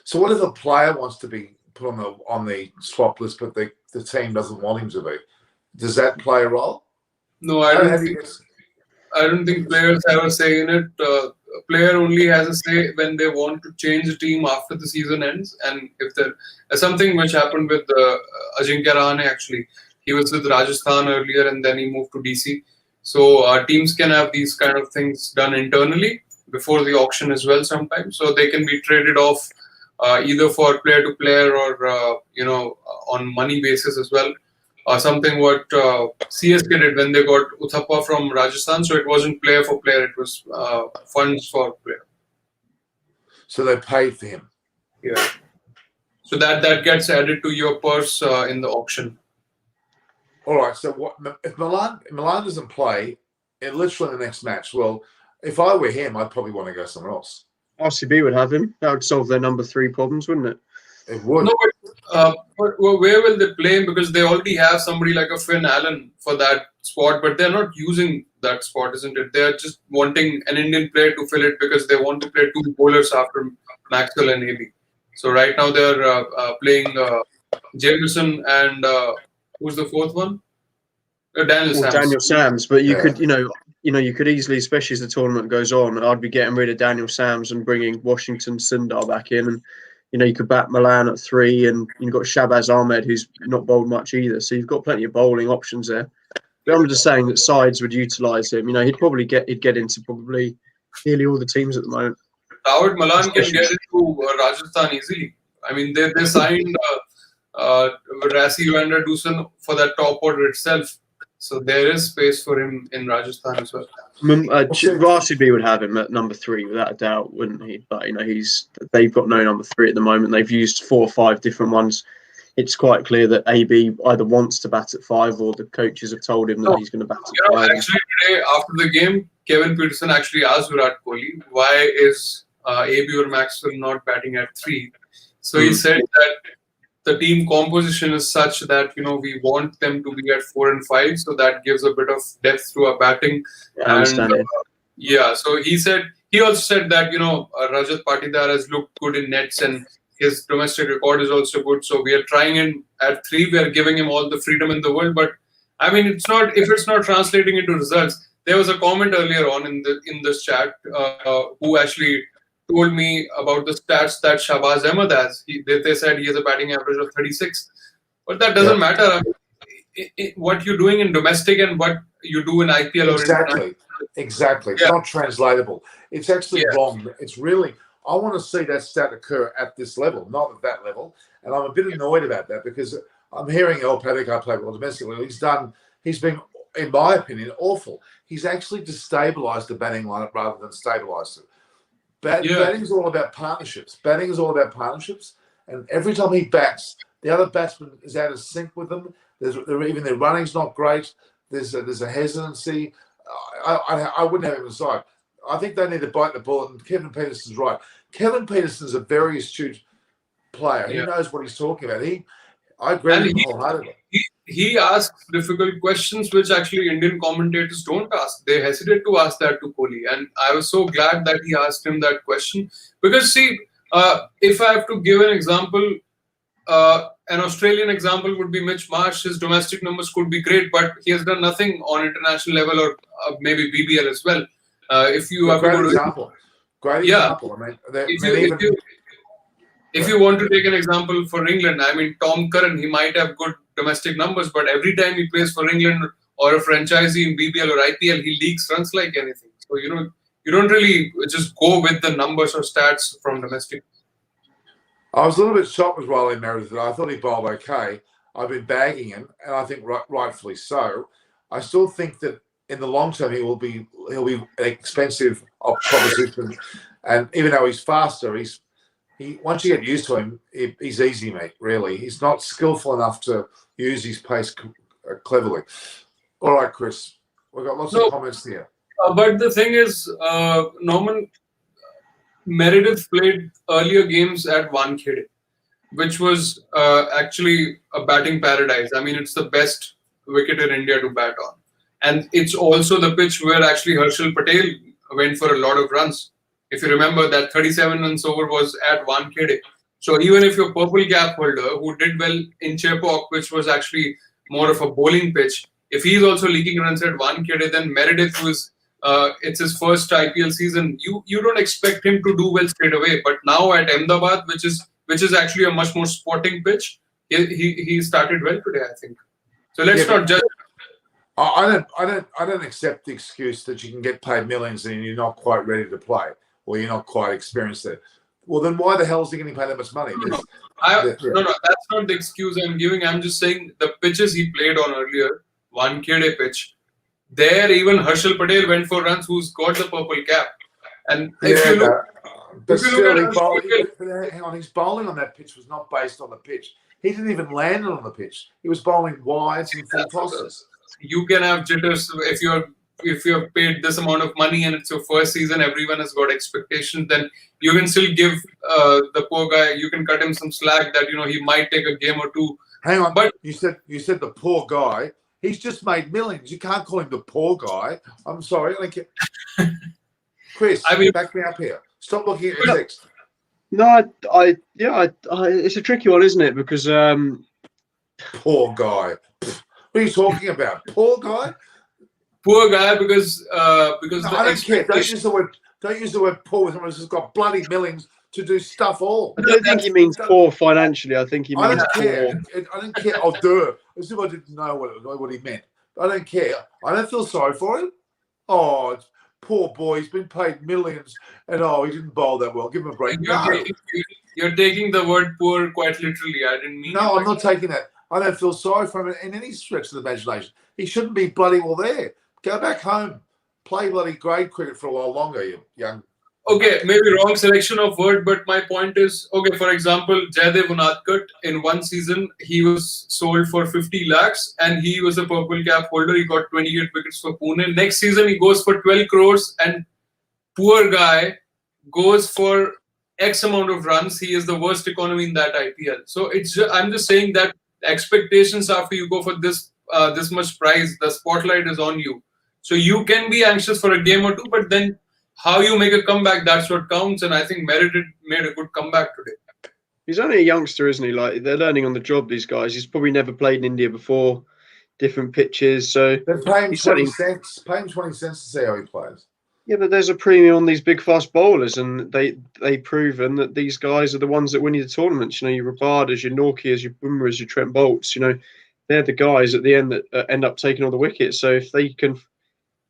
So what if a player wants to be put on the swap list, but the team doesn't want him to be? Does that play a role? No, I don't think players have a say in it. A player only has a say when they want to change the team after the season ends. And if there something which happened with Ajinkya Rahane, actually, he was with Rajasthan earlier and then he moved to DC. So teams can have these kind of things done internally before the auction as well sometimes. So they can be traded off either for player to player or on money basis as well. Something what CSK did when they got Uthappa from Rajasthan. So it wasn't player for player; it was funds for player. So they paid for him. Yeah. So that gets added to your purse in the auction. All right. So what if Milan doesn't play literally in the next match? Well, if I were him, I'd probably want to go somewhere else. RCB would have him. That would solve their number 3 problems, wouldn't it? It would. No, but where will they play? Because they already have somebody like a Finn Allen for that spot, but they're not using that spot, isn't it? They're just wanting an Indian player to fill it because they want to play 2 bowlers after Maxwell and AB. So right now they're playing Jameson and who's the 4th one? Daniel Sams. But you could, you could easily, especially as the tournament goes on, I'd be getting rid of Daniel Sams and bringing Washington Sundar back in, and you could bat Milan at 3, and you've got Shabazz Ahmed, who's not bowled much either. So you've got plenty of bowling options there. But I'm just saying that sides would utilise him. He'd get into probably nearly all the teams at the moment. Howard Malan can get into Rajasthan easily. I mean, they signed Rassi Vander Dusen for that top order itself. So there is space for him in Rajasthan as well. RCB would have him at number 3 without a doubt, wouldn't he? But they've got no number 3 at the moment. They've used 4 or 5 different ones. It's quite clear that AB either wants to bat at 5 or the coaches have told him that he's going to bat at 5. Actually, today after the game, Kevin Peterson actually asked Virat Kohli, why is AB or Maxwell not batting at 3? So he said that the team composition is such that we want them to be at 4 and 5, so that gives a bit of depth to our batting. So he also said that Rajat Patidar has looked good in nets and his domestic record is also good. So we are trying him at 3. We are giving him all the freedom in the world, but I mean, if it's not translating into results. There was a comment earlier on in this chat who actually told me about the stats that Shahbaz Ahmed has. They said he has a batting average of 36. But that doesn't matter. I mean, what you're doing in domestic and what you do in IPL or Exactly. It's not translatable. It's actually wrong. It's really, I want to see that stat occur at this level, not at that level. And I'm a bit annoyed about that because I'm hearing El Pedico play well domestically. He's been, in my opinion, awful. He's actually destabilised the batting lineup rather than stabilised it. Batting is all about partnerships. Batting is all about partnerships. And every time he bats, the other batsman is out of sync with them. Even their running's not great. There's a hesitancy. I wouldn't have him aside. I think they need to bite the bullet. And Kevin Peterson's right. Kevin Peterson's a very astute player. He knows what he's talking about. I agree with him wholeheartedly. He asks difficult questions which actually Indian commentators don't ask. They hesitate to ask that to Kohli. And I was so glad that he asked him that question. Because, see, if I have to give an example, an Australian example would be Mitch Marsh. His domestic numbers could be great, but he has done nothing on international level or maybe BBL as well. If you have great to example. Great example. I mean, if you want to take an example for England, I mean, Tom Curran, he might have good domestic numbers, but every time he plays for England or a franchisee in BBL or IPL, he leaks runs like anything. So, you don't really just go with the numbers or stats from domestic. I was a little bit shocked with Riley Meredith. I thought he bowled okay. I've been bagging him, and I think rightfully so. I still think that in the long term he'll be an expensive proposition, and even though he's faster, once you get used to him, he's easy, mate. Really, he's not skillful enough to use his pace cleverly. All right, Chris, we've got lots of comments here. But the thing is, Norman, Meredith played earlier games at Wankhede, which was actually a batting paradise. I mean, it's the best wicket in India to bat on. And it's also the pitch where actually Harshal Patel went for a lot of runs. If you remember, that 37 runs over was at Wankhede. So even if your purple cap holder, who did well in Chepauk, which was actually more of a bowling pitch, if he's also leaking runs at Wankhede, then Meredith, who's it's his first IPL season, you don't expect him to do well straight away. But now at Ahmedabad, which is actually a much more sporting pitch, he started well today, I think. So let's not judge. I don't accept the excuse that you can get paid millions and you're not quite ready to play or you're not quite experienced there. Well, then why the hell is he getting paid that much money? No, that's not the excuse I'm giving. I'm just saying the pitches he played on earlier, Wankhede pitch, there even Harshal Patel went for runs, who's got the purple cap. And if you look, hang on, his bowling on that pitch was not based on the pitch. He didn't even land it on the pitch. He was bowling wides and full tosses. You can have jitters if you're paid this amount of money and it's your first season, everyone has got expectations, then you can still give the poor guy, you can cut him some slack that he might take a game or two. Hang on, but you said the poor guy. He's just made millions. You can't call him the poor guy. I'm sorry. Chris, back me up here. Stop looking at your text. No, it's a tricky one, isn't it? Because poor guy. What are you talking about? Poor guy? Poor guy because I don't care. Don't use the word poor. Someone who's got bloody millions to do stuff all. I don't think he means poor financially. I think he means poor. I don't care. Oh, duh. As if I didn't know what he meant. I don't care. I don't feel sorry for him. Oh, poor boy. He's been paid millions, and he didn't bowl that well. Give him a break. You're taking the word poor quite literally. I didn't mean. No, I'm not taking that. I don't feel sorry for him in any stretch of the imagination. He shouldn't be bloody well there. Go back home. Play bloody grade cricket for a while longer, you young. Okay, maybe wrong selection of word, but my point is, okay, for example, Jaydev Unadkat, in one season, he was sold for 50 lakhs and he was a purple cap holder. He got 28 wickets for Pune. Next season, he goes for 12 crores and poor guy goes for X amount of runs. He is the worst economy in that IPL. So I'm just saying that expectations after you go for this much price, the spotlight is on you. So you can be anxious for a game or two, but then how you make a comeback, that's what counts. And I think Meredith made a good comeback today. He's only a youngster, isn't he? Like, they're learning on the job, these guys. He's probably never played in India before, different pitches. So they're paying 20 cents. Paying 20 cents to see how he plays. Yeah, but there's a premium on these big fast bowlers, and they've proven that these guys are the ones that win you the tournaments. Your Rabadas, your Norkias, your Bumrahs, your Trent Bolts. They're the guys at the end that end up taking all the wickets. So if they can,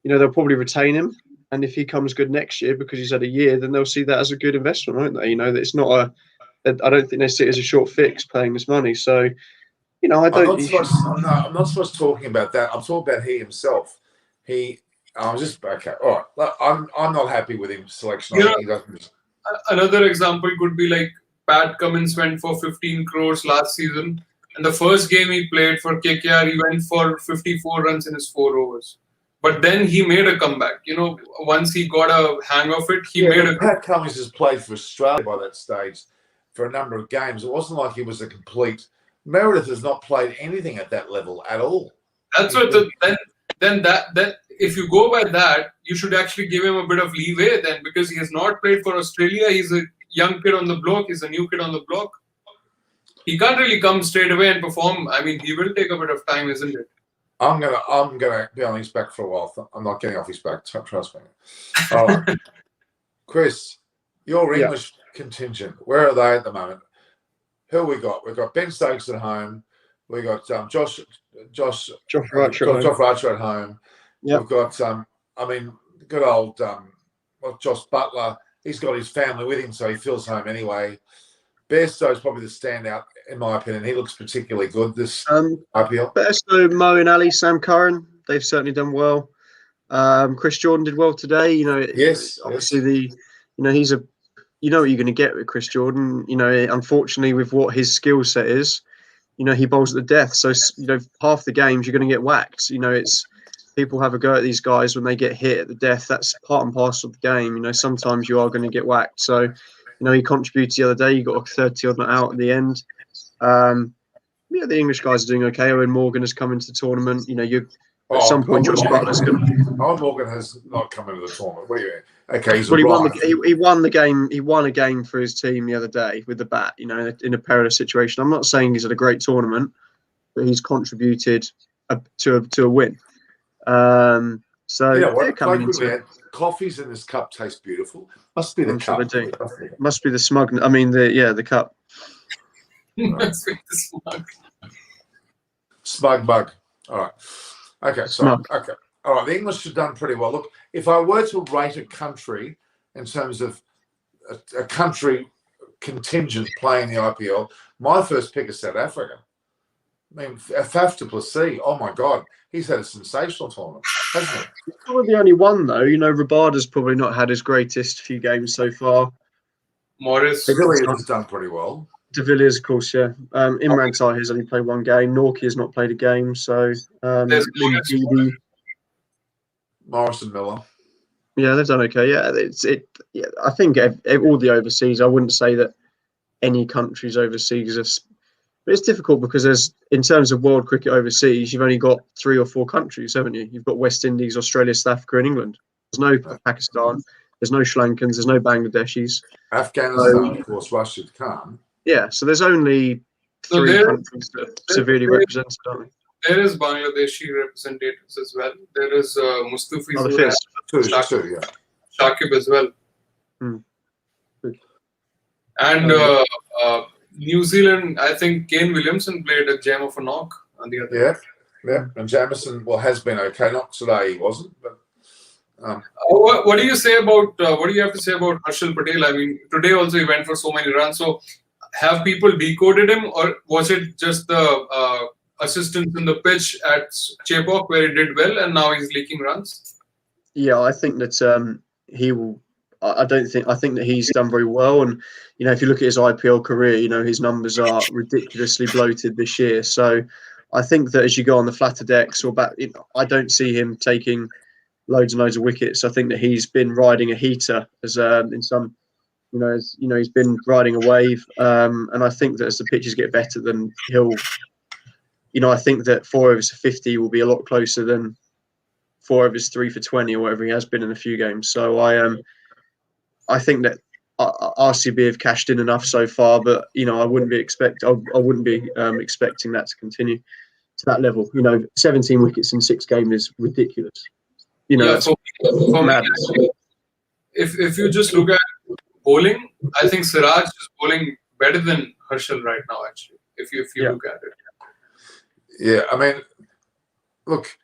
they'll probably retain him. And if he comes good next year because he's had a year, then they'll see that as a good investment, won't they? That it's not I don't think they see it as a short fix paying this money. So You know, I don't. I'm not supposed to talking about that. I'm talking about he himself. I'm just okay. All right. I'm not happy with his selection. He doesn't. Another example could be like Pat Cummins went for 15 crores last season, and the first game he played for KKR, he went for 54 runs in his 4 overs. But then he made a comeback. You know, once he got a hang of it, he made a. Pat Cummins has played for Australia by that stage for a number of games. It wasn't like he was a complete. Meredith has not played anything at that level at all. That's what. Then if you go by that, you should actually give him a bit of leeway then, because he has not played for Australia. He's a young kid on the block. He's a new kid on the block. He can't really come straight away and perform. I mean, he will take a bit of time, isn't it? I'm gonna be on his back for a while. I'm not getting off his back. Trust me. All right, Chris, your English contingent. Where are they at the moment? Who we got? We've got Ben Stokes at home. We got Josh Archer at home. Yep. We've got good old Josh Butler. He's got his family with him, so he feels home anyway. Bairstow's probably the standout, in my opinion. He looks particularly good this IPL. Bairstow, Mo and Ali, Sam Curran, they've certainly done well. Chris Jordan did well today. You know, obviously he's a. You know what you're going to get with Chris Jordan. You know, unfortunately, with what his skill set is, you know, he bowls at the death. So, you know, half the games you're going to get whacked. You know, it's people have a go at these guys when they get hit at the death. That's part and parcel of the game. You know, sometimes you are going to get whacked. So, you know, he contributed the other day. He got a 30-odd not out at the end. Yeah, the English guys are doing okay. Owen Morgan has come into the tournament. You know, at some point, Josh Butler's going to. Owen Morgan has not come into the tournament. What do you mean? Okay, he won the game. He won a game for his team the other day with the bat. You know, in a perilous situation. I'm not saying he's had a great tournament, but he's contributed to a win. So you know what? coming into coffees in this cup taste beautiful. Must be the cup. Must be the smug. I mean, the cup. Must be the smug. Smug bug. All right. Okay. So okay. All right. The English have done pretty well. Look, if I were to rate a country in terms of a country contingent playing the IPL, my first pick is South Africa. I mean, Faf du Plessis, oh my God, he's had a sensational tournament, hasn't he? He's probably the only one, though. You know, Rabada's probably not had his greatest few games so far. Morris. De Villiers has done pretty well. De Villiers, of course, yeah. Imran Tahir's only played one game. Norkie has not played a game, so Morris and Miller. Yeah, they've done okay. Yeah, I think all the overseas. I wouldn't say that any countries overseas are. But it's difficult because in terms of world cricket overseas, you've only got 3 or 4 countries, haven't you? You've got West Indies, Australia, South Africa, and England. There's no Pakistan. There's no Sri Lankans. There's no Bangladeshis. Afghanistan, of course, Rashid Khan. Yeah, so there's only 3 countries that are severely represented, aren't they? There is Bangladeshi representatives as well. There is Mustafi Shakib as well. And New Zealand, I think Kane Williamson played a gem of a knock on the other. Yeah. And Jamison, has been okay. Not today, he wasn't. But what do you say about? What do you have to say about Harshal Patel? I mean, today also he went for so many runs. So, have people decoded him, or was it just the assistance in the pitch at Chepauk where he did well, and now he's leaking runs? Yeah, I think that he will. I think that he's done very well, and you know, if you look at his IPL career, you know, his numbers are ridiculously bloated this year. So, I think that as you go on the flatter decks or back, I don't see him taking loads and loads of wickets. I think that he's been riding a heater as in some, he's been riding a wave, and I think that as the pitches get better, then he'll, I think that 4 overs for 50 will be a lot closer than 4 overs 3 for 20 or whatever he has been in a few games. So I think that RCB have cashed in enough so far, but I wouldn't be expecting that to continue to that level. 17 wickets in 6 games is ridiculous. That's madness. If you just look at bowling, I think Siraj is bowling better than Harshal right now. Actually, if you look at it. Yeah, I mean, look,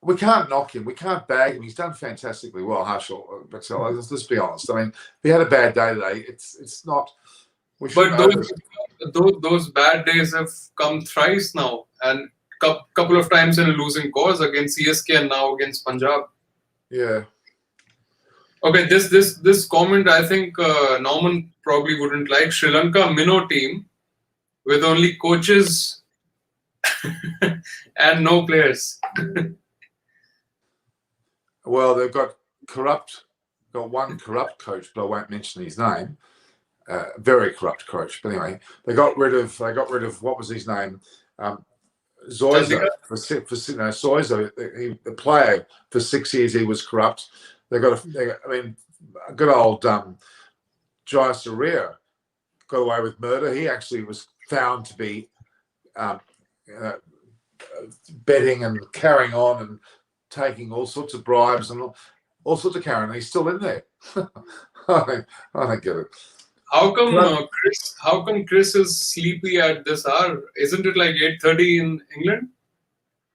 we can't knock him. We can't bag him. He's done fantastically well, Harshal Patel. Let's be honest. I mean, if he had a bad day today, it's not. But those bad days have come thrice now, and couple of times in a losing cause against CSK and now against Punjab. Yeah. Okay, this comment I think Norman probably wouldn't like. Sri Lanka minnow team with only coaches and no players. Well, they've got one corrupt coach, but I won't mention his name. Very corrupt coach. But anyway, they got rid of what was his name? Zoizo Soizo, the player for 6 years. He was corrupt. Good old Jai Surya got away with murder. He actually was found to be betting and carrying on and taking all sorts of bribes and all sorts of carrying. He's still in there. I don't get it. How come Chris is sleepy at this hour? Isn't it like 8:30 in England?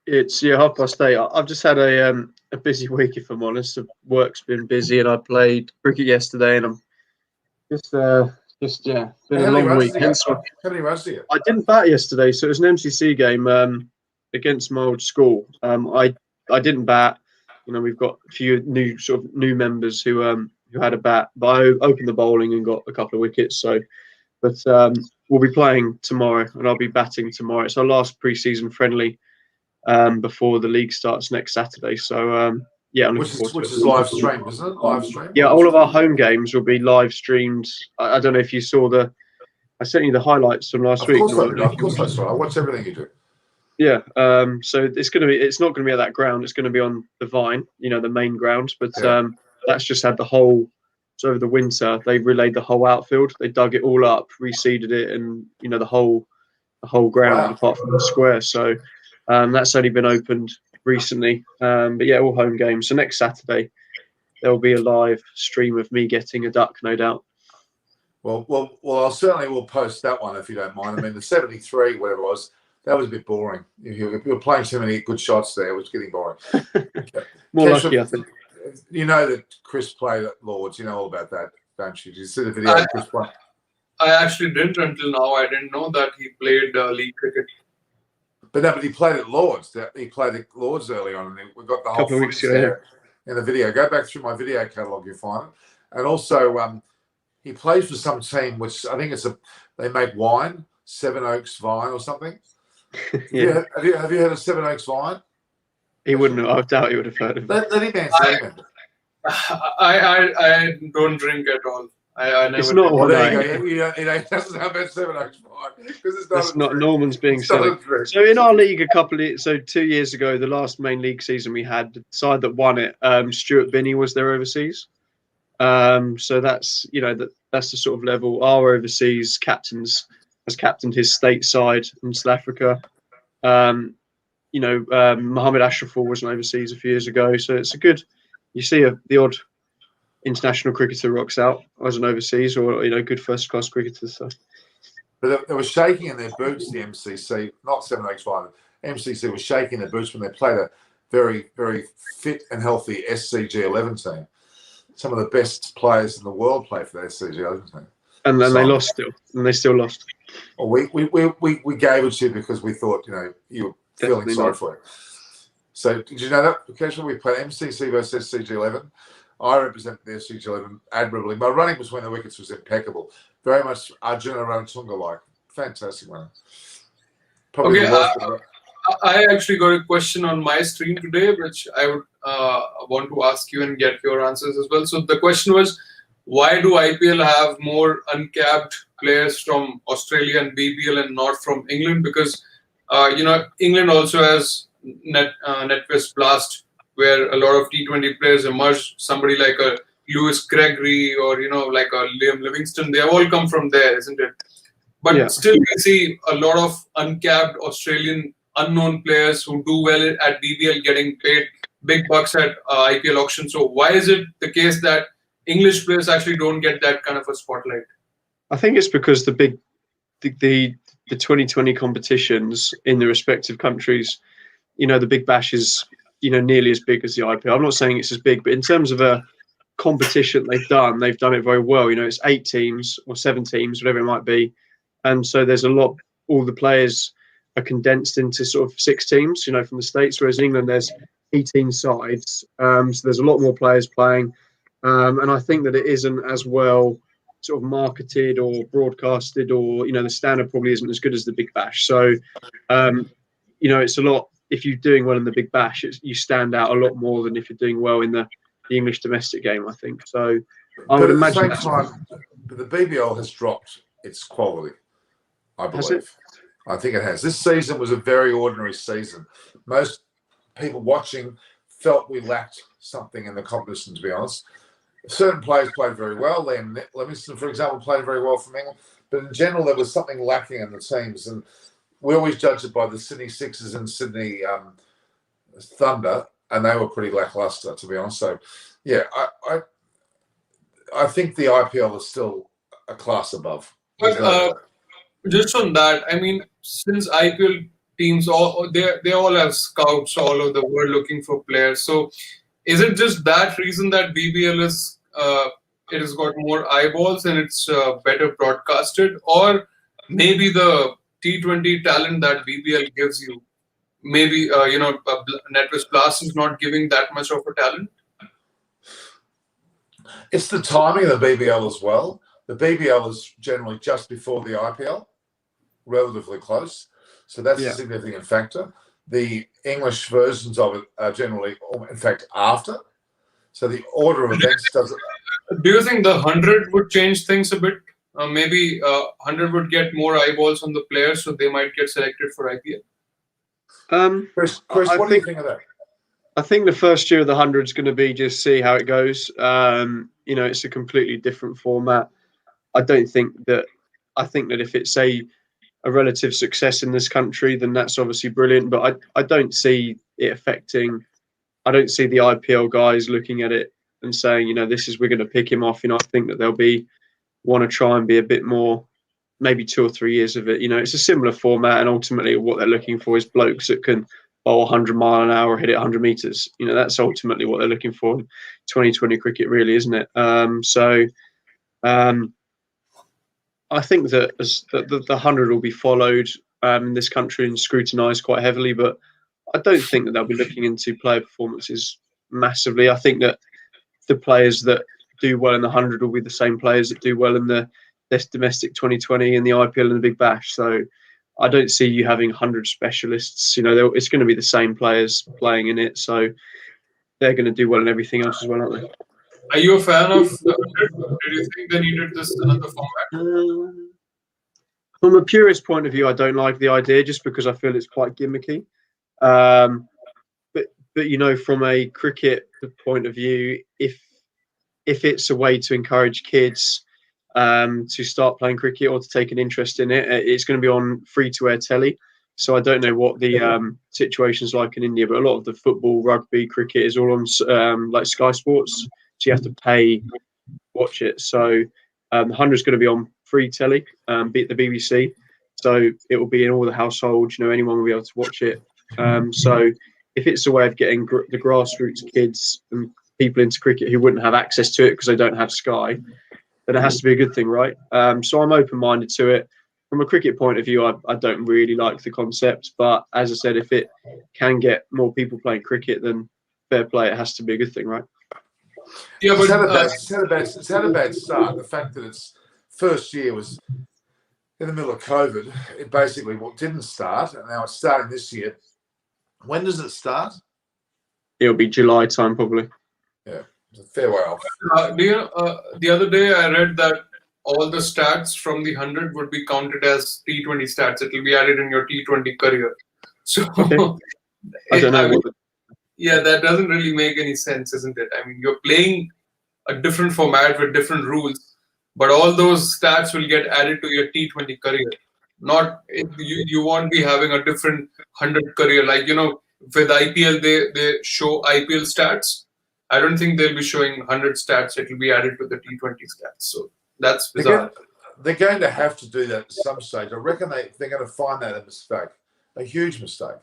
It's 8:30. I've just had a busy week, if I'm honest. The work's been busy, and I played cricket yesterday, and I'm just been a long week. How many runs do you get? I didn't bat yesterday, so it was an MCC game against my old school. I didn't bat. We've got a few new members who had a bat, but I opened the bowling and got a couple of wickets. But we'll be playing tomorrow, and I'll be batting tomorrow. It's our last pre-season friendly before the league starts next Saturday. So I'm looking forward to it. Which is live streamed, isn't it? Live streamed. Yeah, all of our home games will be live streamed. I don't know if you saw I sent you the highlights from last week. Of course I saw. I watch everything you do. Yeah. So it's not going to be at that ground. It's going to be on the Vine, the main ground. But that's just had the whole. So over the winter, they relayed the whole outfield. They dug it all up, reseeded it, and the whole ground apart from the square. So that's only been opened recently. But yeah, all home games. So next Saturday there will be a live stream of me getting a duck, no doubt. Well, I certainly will post that one if you don't mind. I mean, the 73, whatever it was, that was a bit boring. You were playing too many good shots there. It was getting boring. More lucky, I think. You know that Chris played at Lords. You know all about that, don't you? Did you see the video of Chris play? I actually didn't until now. I didn't know that he played league cricket. But he played at Lords. He played at Lords early on, and we got the whole footage there in the video. Go back through my video catalogue, you'll find it. And also, he plays for some team which I think they make wine, Seven Oaks Vine or something. Yeah. Have you heard of Seven Oaks Vine? He wouldn't have. I doubt he would have heard of it. Let him answer. I don't drink at all. I never. It's not drink. one. He doesn't have that 7 Oaks Vine because it's not. That's not Norman's being silly. So in our league, 2 years ago, the last main league season we had, the side that won it, Stuart Binney was there overseas. So that's that's the sort of level. Our overseas captains has captained his state side in South Africa. Mohammed Ashraful was overseas a few years ago, so it's a good. You see the odd international cricketer rocks out as an overseas, or good first class cricketer. So. But they were shaking in their boots. The MCC, not 7 Oaks Vine. MCC was shaking their boots when they played a very, very fit and healthy SCG 11 team. Some of the best players in the world play for the SCG 11 team. And then they lost still, and they still lost. Well, we gave it to you because we thought you were feeling sorry for it. So did you know that occasionally we played MCC versus SCG 11? I represent the SCG 11 admirably. My running between the wickets was impeccable. Very much Arjuna Ranatunga like. Fantastic running. Probably I actually got a question on my stream today, which I would want to ask you and get your answers as well. So the question was, why do IPL have more uncapped players from Australia and BBL and not from England? Because England also has NetWest Blast, where a lot of T20 players emerge. Somebody like a Lewis Gregory or like a Liam Livingston, they have all come from there, isn't it? But still, we see a lot of uncapped Australian unknown players who do well at BBL getting paid big bucks at IPL auction. So why is it the case that English players actually don't get that kind of a spotlight? I think it's because the 2020 competitions in the respective countries, the Big Bash is nearly as big as the IPL. I'm not saying it's as big, but in terms of a competition they've done it very well. You know, it's 8 teams or 7 teams, whatever it might be, and so there's a lot. All the players are condensed into sort of 6 teams, you know, from the States, whereas in England there's 18 sides, so there's a lot more players playing, and I think that it isn't as well sort of marketed or broadcasted, or, you know, the standard probably isn't as good as the Big Bash. So, you know, it's a lot. If you're doing well in the Big Bash, you stand out a lot more than if you're doing well in the English domestic game, I think. So I would imagine. At the same time, the BBL has dropped its quality, I believe. I think it has. This season was a very ordinary season. Most people watching felt we lacked something in the competition, to be honest. Certain players played very well. Liam Livingston, for example, played very well from England. But in general, there was something lacking in the teams. And we always judge it by the Sydney Sixers and Sydney Thunder, and they were pretty lackluster, to be honest. So, yeah, I think the IPL is still a class above. But just on that, I mean, since IPL teams they all have scouts all over the world looking for players. So, is it just that reason that BBL is it has got more eyeballs and it's better broadcasted, or maybe the T20 talent that BBL gives you, maybe you know, NetWest Plus is not giving that much of a talent? It's the timing of the BBL as well. The BBL is generally just before the IPL, relatively close. So that's a significant factor. The English versions of it are generally, in fact, after. So the order of events doesn't. Do you think the 100 would change things a bit? Maybe 100 would get more eyeballs on the players, so they might get selected for IPL. Chris, what do you think of that? I think the first year of the 100 is going to be just see how it goes. You know, it's a completely different format. I think that if it's a relative success in this country, then that's obviously brilliant. But I don't see it affecting. I don't see the IPL guys looking at it and saying, you know, we're going to pick him off. You know, I think that they'll want to try and be a bit more, maybe 2 or 3 years of it. You know, it's a similar format, and ultimately what they're looking for is blokes that can bowl 100 mile an hour, hit it 100 meters. You know, that's ultimately what they're looking for in 2020 cricket, really, isn't it? I think that the 100 will be followed in this country and scrutinised quite heavily, but I don't think that they'll be looking into player performances massively. I think that the players that do well in the 100 will be the same players that do well in this domestic 2020 and the IPL and the Big Bash. So I don't see you having 100 specialists. You know, it's going to be the same players playing in it, so they're going to do well in everything else as well, aren't they? Are you a fan of the 100? Did you think they needed this another format? From a purist point of view, I don't like the idea, just because I feel it's quite gimmicky. But you know, from a cricket point of view, if it's a way to encourage kids to start playing cricket or to take an interest in it, it's going to be on free-to-air telly. So I don't know what the situation's like in India, but a lot of the football, rugby, cricket is all on like Sky Sports. So you have to pay to watch it. So the 100 is going to be on free telly, beat the BBC. So it will be in all the households. You know, anyone will be able to watch it. So if it's a way of getting the grassroots kids and people into cricket who wouldn't have access to it because they don't have Sky, then it has to be a good thing, right? So I'm open-minded to it. From a cricket point of view, I don't really like the concept. But as I said, if it can get more people playing cricket, then fair play. It has to be a good thing, right? Yeah, but it's had a bad start. The fact that its first year was in the middle of COVID, it basically didn't start, and now it's starting this year. When does it start? It'll be July time, probably. Yeah, it's a fair way off. The other day I read that all the stats from the 100 would be counted as T20 stats. It will be added in your T20 career. So okay. I don't know. Yeah, that doesn't really make any sense, isn't it? I mean, you're playing a different format with different rules, but all those stats will get added to your T20 career. Not you won't be having a different 100 career. Like, you know, with IPL, they show IPL stats. I don't think they'll be showing 100 stats. It will be added to the T20 stats. So that's bizarre. They're going to have to do that at some stage. I reckon they're going to find that a mistake, a huge mistake,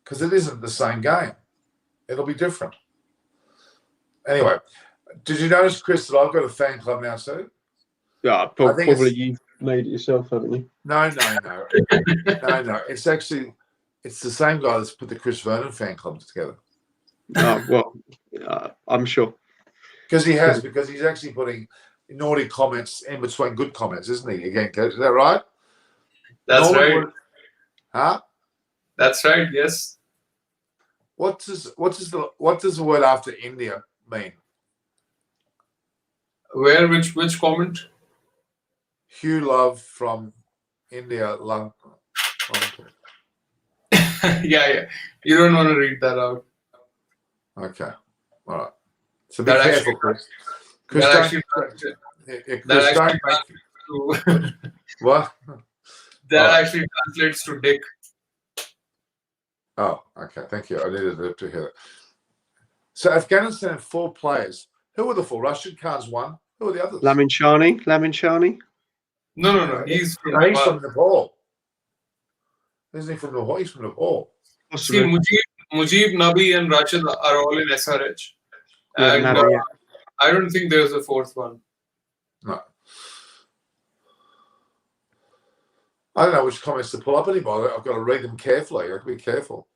because it isn't the same game. It'll be different. Anyway, Did you notice, Chris, that I've got a fan club now too? Yeah, probably you've made it yourself, haven't you? No. No. It's actually the same guy that's put the Chris Vernon fan club together. Oh, well, I'm sure. Because he's actually putting naughty comments in between good comments, isn't he? Again, is that right? That's right. Huh? That's right. Yes. What does the word after India mean? Where? Which comment? Hugh Love from India. Love. Yeah. You don't want to read that out. Okay. All right. So be careful, Chris. Chris, what? That actually translates to dick. Oh, okay. Thank you. I needed to hear that. So Afghanistan had 4 players. Who were the 4? Rashid Khan's one. Who were the others? Lamin Shani. No. He's from Nepal. Isn't he from Nepal? He's from Nepal. See, Mujib, Nabi, and Rashid are all in SRH. Yeah, and Nabi, yeah. I don't think there's a 4th one. No. I don't know which comments to pull up anymore. I've got to read them carefully. I have to be careful.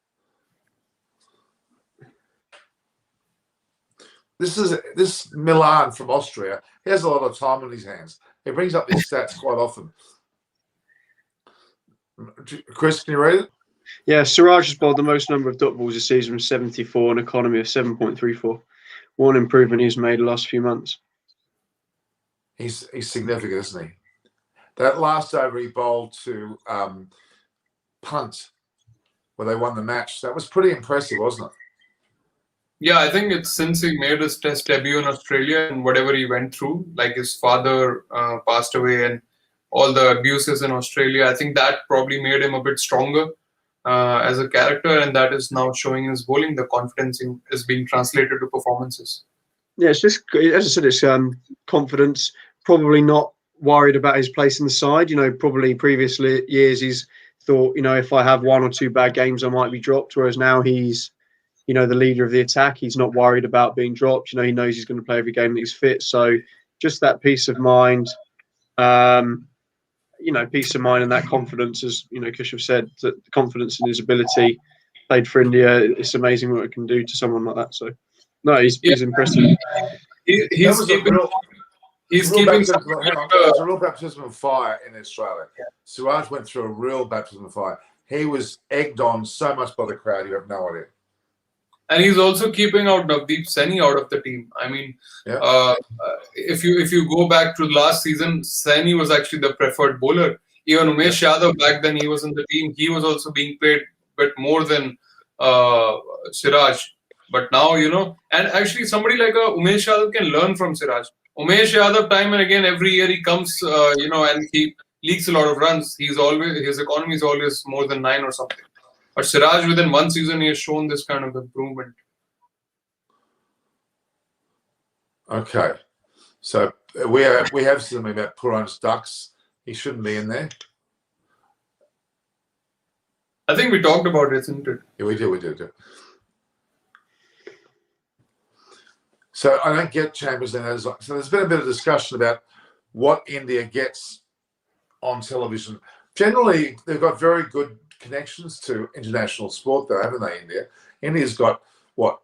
This Milan from Austria. He has a lot of time on his hands. He brings up these stats quite often. Chris, can you read it? Yeah, Siraj has bowled the most number of dot balls this season with 74, an economy of 7.34. One improvement he's made the last few months. He's significant, isn't he? That last over he bowled to punt, where they won the match. That was pretty impressive, wasn't it? Yeah, I think it's since he made his Test debut in Australia and whatever he went through, like his father passed away and all the abuses in Australia, I think that probably made him a bit stronger as a character, and that is now showing his bowling. The confidence is being translated to performances. Yeah, it's just, as I said, it's confidence, probably not worried about his place in the side. Probably previous years he's thought, if I have 1 or 2 bad games, I might be dropped, whereas now he's the leader of the attack. He's not worried about being dropped. He knows he's going to play every game that he's fit. So just that peace of mind, peace of mind and that confidence, as Kushav said, that confidence in his ability. Played for India. It's amazing what it can do to someone like that. So no, he's impressive. He's keeping. There's a real baptism of fire in Australia. Yeah. Siraj went through a real baptism of fire. He was egged on so much by the crowd, you have no idea. And he's also keeping out Navdeep Saini out of the team. I mean, if you go back to last season, Saini was actually the preferred bowler. Even Umesh Yadav, back then he was in the team. He was also being played a bit more than Siraj. But now, and actually somebody like Umesh Yadav can learn from Siraj. Umesh Yadav, time and again, every year he comes, and he leaks a lot of runs. His economy is always more than 9 or something. But Siraj, within 1 season, he has shown this kind of improvement. Okay, so we have something about Puran's Ducks. He shouldn't be in there. I think we talked about it, isn't it? Yeah, we did. So I don't get Chambers in as so. There's been a bit of discussion about what India gets on television. Generally, they've got very good connections to international sport, though, haven't they? India's got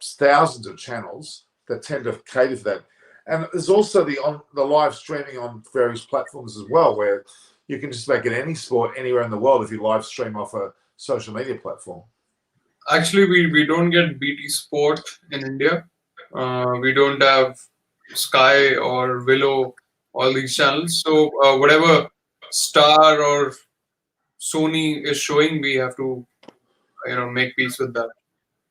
thousands of channels that tend to cater for that, and there's also the live streaming on various platforms as well, where you can just make it any sport anywhere in the world if you live stream off a social media platform. Actually, we don't get BT Sport in India. We don't have Sky or Willow, all these channels. So whatever Star or Sony is showing, we have to, make peace with that.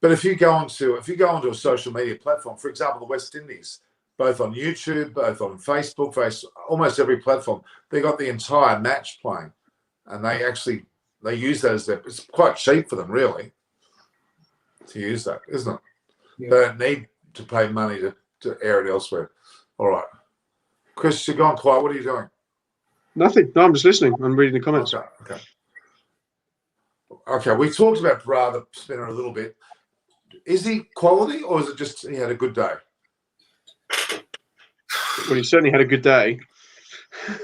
But if you go onto a social media platform, for example, the West Indies, both on YouTube, both on Facebook, almost every platform, they got the entire match playing, and they use that as it's quite cheap for them, really, to use that, isn't it? Yeah. They don't need to pay money to air it elsewhere. All right, Chris, you're gone quiet. What are you doing? Nothing. No, I'm just listening. I'm reading the comments. Okay. We talked about Brother Spinner a little bit. Is he quality, or is it just he had a good day? Well, he certainly had a good day.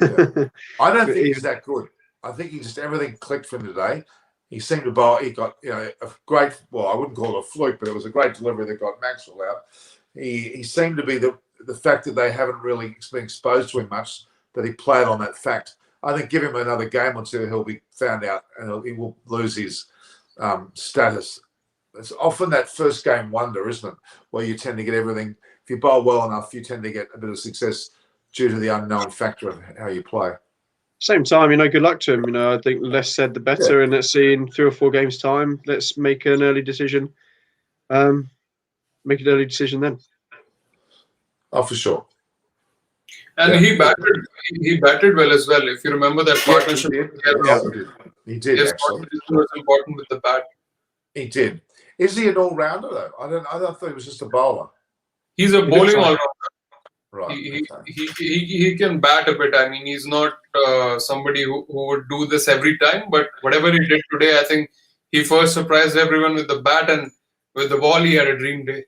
Yeah. I don't think he's that good. I think everything clicked for him today. He seemed to bowl. He got a great. Well, I wouldn't call it a fluke, but it was a great delivery that got Maxwell out. He seemed to be the fact that they haven't really been exposed to him much. That he played on that fact. I think give him another game or two, he'll be found out, and he will lose his status. It's often that first game wonder, isn't it? Where you tend to get everything. If you bowl well enough, you tend to get a bit of success due to the unknown factor of how you play. Same time, good luck to him. I think less said the better, and let's see in 3 or 4 games' time. Let's make an early decision. Make an early decision then. Oh, for sure. And he batted well as well. If you remember that partnership, he did. His Actually, was important with the bat. He did. Is he an all-rounder though? I thought he was just a bowler. He's a bowling all-rounder. Right. He can bat a bit. I mean, he's not somebody who would do this every time. But whatever he did today, I think he first surprised everyone with the bat, and with the ball, he had a dream day.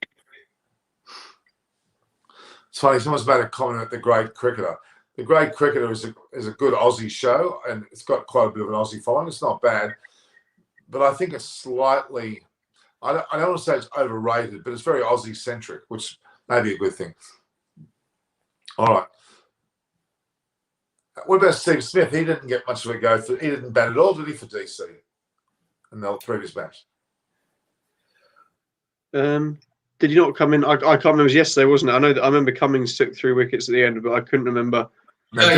It's funny. Someone's made a comment at The Great Cricketer. The Great Cricketer is a good Aussie show, and it's got quite a bit of an Aussie following. It's not bad, but I think it's slightly. I don't want to say it's overrated, but it's very Aussie-centric, which may be a good thing. All right. What about Steve Smith? He didn't get much of a go. He didn't bat at all, did he, for DC in the previous match? Did he not come in? I can't remember. It was yesterday, wasn't it? I remember Cummings took 3 wickets at the end, but I couldn't remember. No,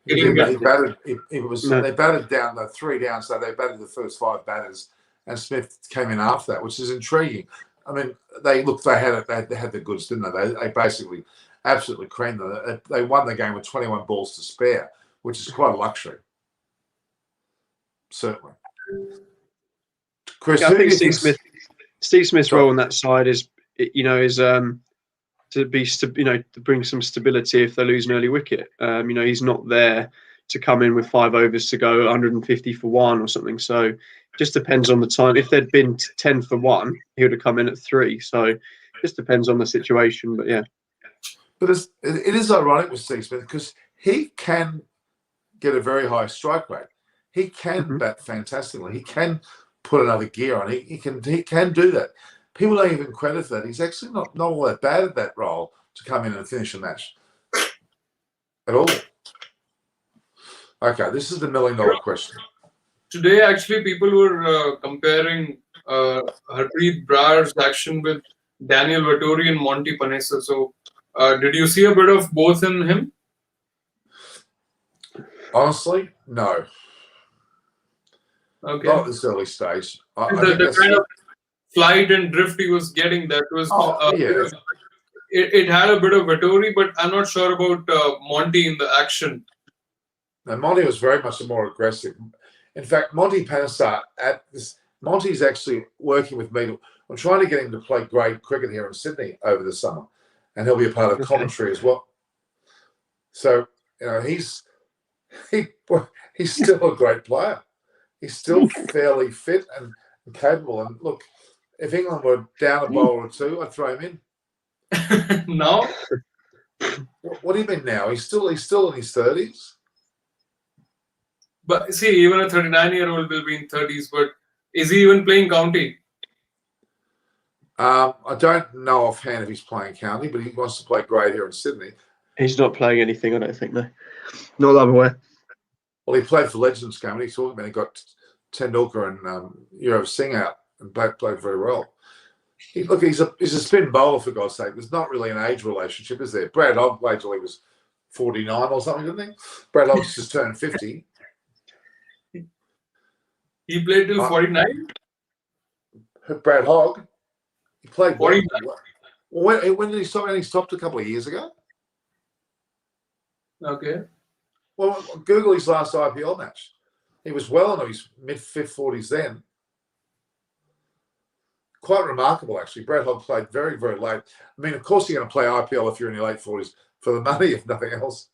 he batted. They batted down 3 down, so they batted the first 5 batters, and Smith came in after that, which is intriguing. I mean, they had the goods, didn't they? They basically absolutely creamed them. They won the game with 21 balls to spare, which is quite a luxury. Certainly. Chris, I think Steve Smith's role on that side is to bring some stability if they lose an early wicket. He's not there to come in with 5 overs to go 150 for 1 or something. So it just depends on the time. If there'd been 10 for 1, he would have come in at 3. So it just depends on the situation. But yeah. But it is ironic with Steve Smith because he can get a very high strike rate. He can bat fantastically. He can put another gear on. He can do that. People don't even credit that. He's actually not all that bad at that role to come in and finish a match at all. Okay, this is the $1 million question. Today, actually, people were comparing Harpreet Brar's action with Daniel Vettori and Monty Panessa. So, did you see a bit of both in him? Honestly, no. Okay. Not at this early stage. The kind of flight and drift he was getting, that was it had a bit of Vettori, but I'm not sure about Monty in the action. And Monty was very much more aggressive. In fact, Monty Panessa Monty's actually working with me. I'm trying to get him to play grade cricket here in Sydney over the summer, and he'll be a part of commentary as well. So he's still a great player. He's still fairly fit and capable. And look, if England were down a bowler or 2, I'd throw him in. No. What do you mean now? He's still in his 30s. But see, even a 39-year-old will be in 30s. But is he even playing county? I don't know offhand if he's playing county, but he wants to play grade here in Sydney. He's not playing anything, I don't think, no. Not that I'm aware. Well, he played for Legends game, and he's talking about he got Tendulkar and Yuvraj Singh out and played very well. He's a spin bowler, for God's sake. There's not really an age relationship, is there? Brad Hogg played till he was 49 or something, didn't he? Brad Hogg's just turned 50. He played till 49? Brad Hogg? He played 49. When did he stop? He stopped a couple of years ago. Okay. Well, Google his last IPL match. He was well into his mid-40s then. Quite remarkable, actually. Brad Hogg played very, very late. I mean, of course you're going to play IPL if you're in your late 40s for the money, if nothing else.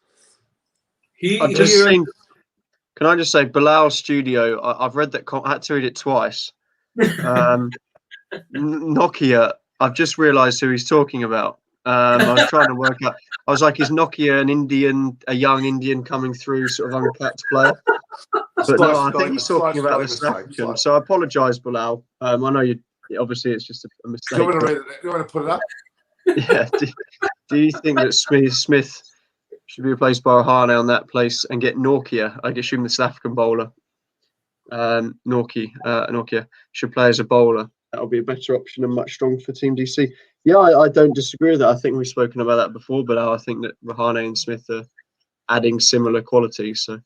Can I just say, Bilal Studio, I've read that, I had to read it twice. Nokia, I've just realised who he's talking about. I was trying to work out. I was like, is Nokia a young Indian coming through, sort of uncapped player? But no, I think he's talking about the South African. So I apologise, Bilal. I know you. Obviously, it's just a mistake. Do you want to put it up? Yeah. Do you think that Smith should be replaced by Rahane on that place and get Nokia? I assume the South African bowler, Nokia should play as a bowler. That'll be a better option and much stronger for Team DC. Yeah, I don't disagree with that. I think we've spoken about that before, but I think that Rahane and Smith are adding similar qualities. So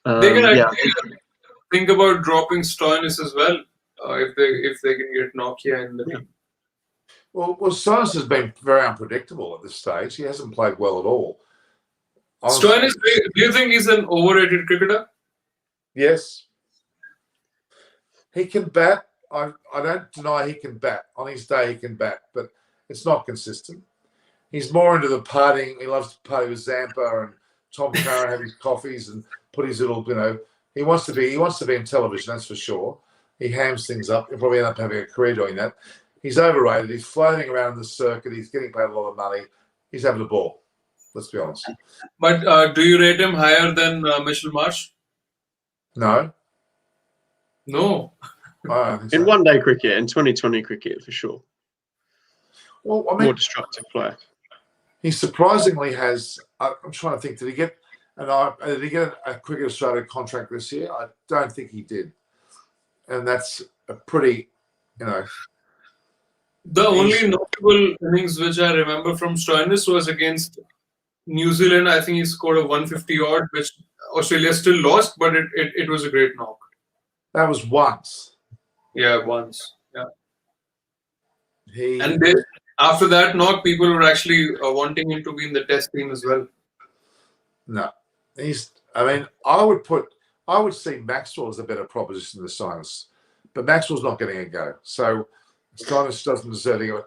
they can actually think about dropping Stoinis as well if they can get Nokia in the team. Well, Stoinis has been very unpredictable at this stage. He hasn't played well at all. Stoinis, do you think he's an overrated cricketer? Yes. He can bat. I don't deny he can bat. On his day, he can bat, but it's not consistent. He's more into the partying. He loves to party with Zampa and Tom Curran, have his coffees and put his little, he wants to be in television, that's for sure. He hams things up. He'll probably end up having a career doing that. He's overrated. He's floating around the circuit. He's getting paid a lot of money. He's having the ball. Let's be honest. But do you rate him higher than Mitchell Marsh? No. No. I don't think in so. one-day cricket, in 2020 cricket, for sure. Well, I mean, more destructive player. He surprisingly has. I'm trying to think. Did he get a Cricket Australia contract this year? I don't think he did. And that's a pretty, The only notable innings which I remember from Stoinis was against New Zealand. I think he scored a 150 odd, which Australia still lost, but it was a great knock. That was once. Yeah, once. Yeah. After that knock, people were actually wanting him to be in the Test team as well. No, I would see Maxwell as a better proposition than Stoinis, but Maxwell's not getting a go. So Stoinis doesn't deserve to go.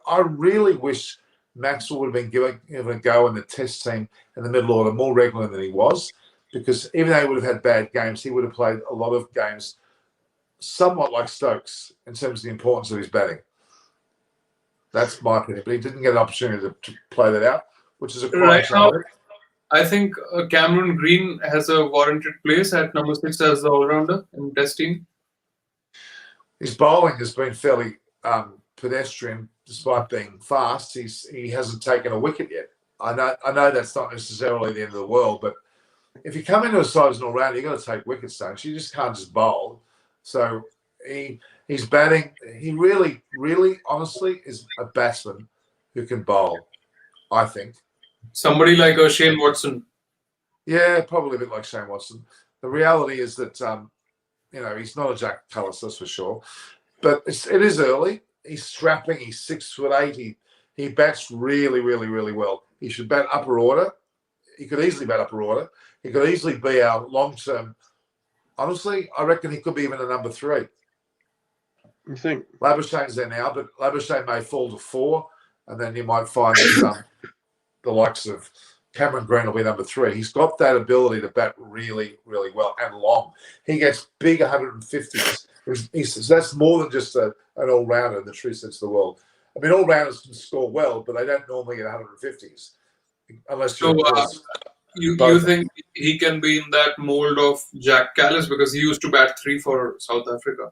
I really wish Maxwell would have been given a go in the Test team in the middle order more regularly than he was, because even though he would have had bad games, he would have played a lot of games somewhat like Stokes in terms of the importance of his batting. That's my opinion, but he didn't get an opportunity to play that out, which is a right now. I think Cameron Green has a warranted place at number 6 as the all-rounder in Test team. His bowling has been fairly pedestrian, despite being fast. He hasn't taken a wicket yet. I know that's not necessarily the end of the world, but if you come into a side as an all-rounder, you've got to take wickets, don't you? You just can't just bowl. So he's batting. He really, really, honestly is a batsman who can bowl, I think. Somebody like Shane Watson. Yeah, probably a bit like Shane Watson. The reality is that, he's not a Jack Cullis, that's for sure. But it is early. He's strapping. He's 6'8". He bats really, really, really well. He should bat upper order. He could easily bat upper order. He could easily be our long-term. Honestly, I reckon he could be even a number 3. You think? Labuschagne's there now, but Labuschagne may fall to 4, and then you might find that the likes of Cameron Green will be number 3. He's got that ability to bat really, really well and long. He gets big 150s. That's more than just an all-rounder in the true sense of the word. I mean, all-rounders can score well, but they don't normally get 150s. Unless you're you think he can be in that mold of Jack Callis, because he used to bat 3 for South Africa?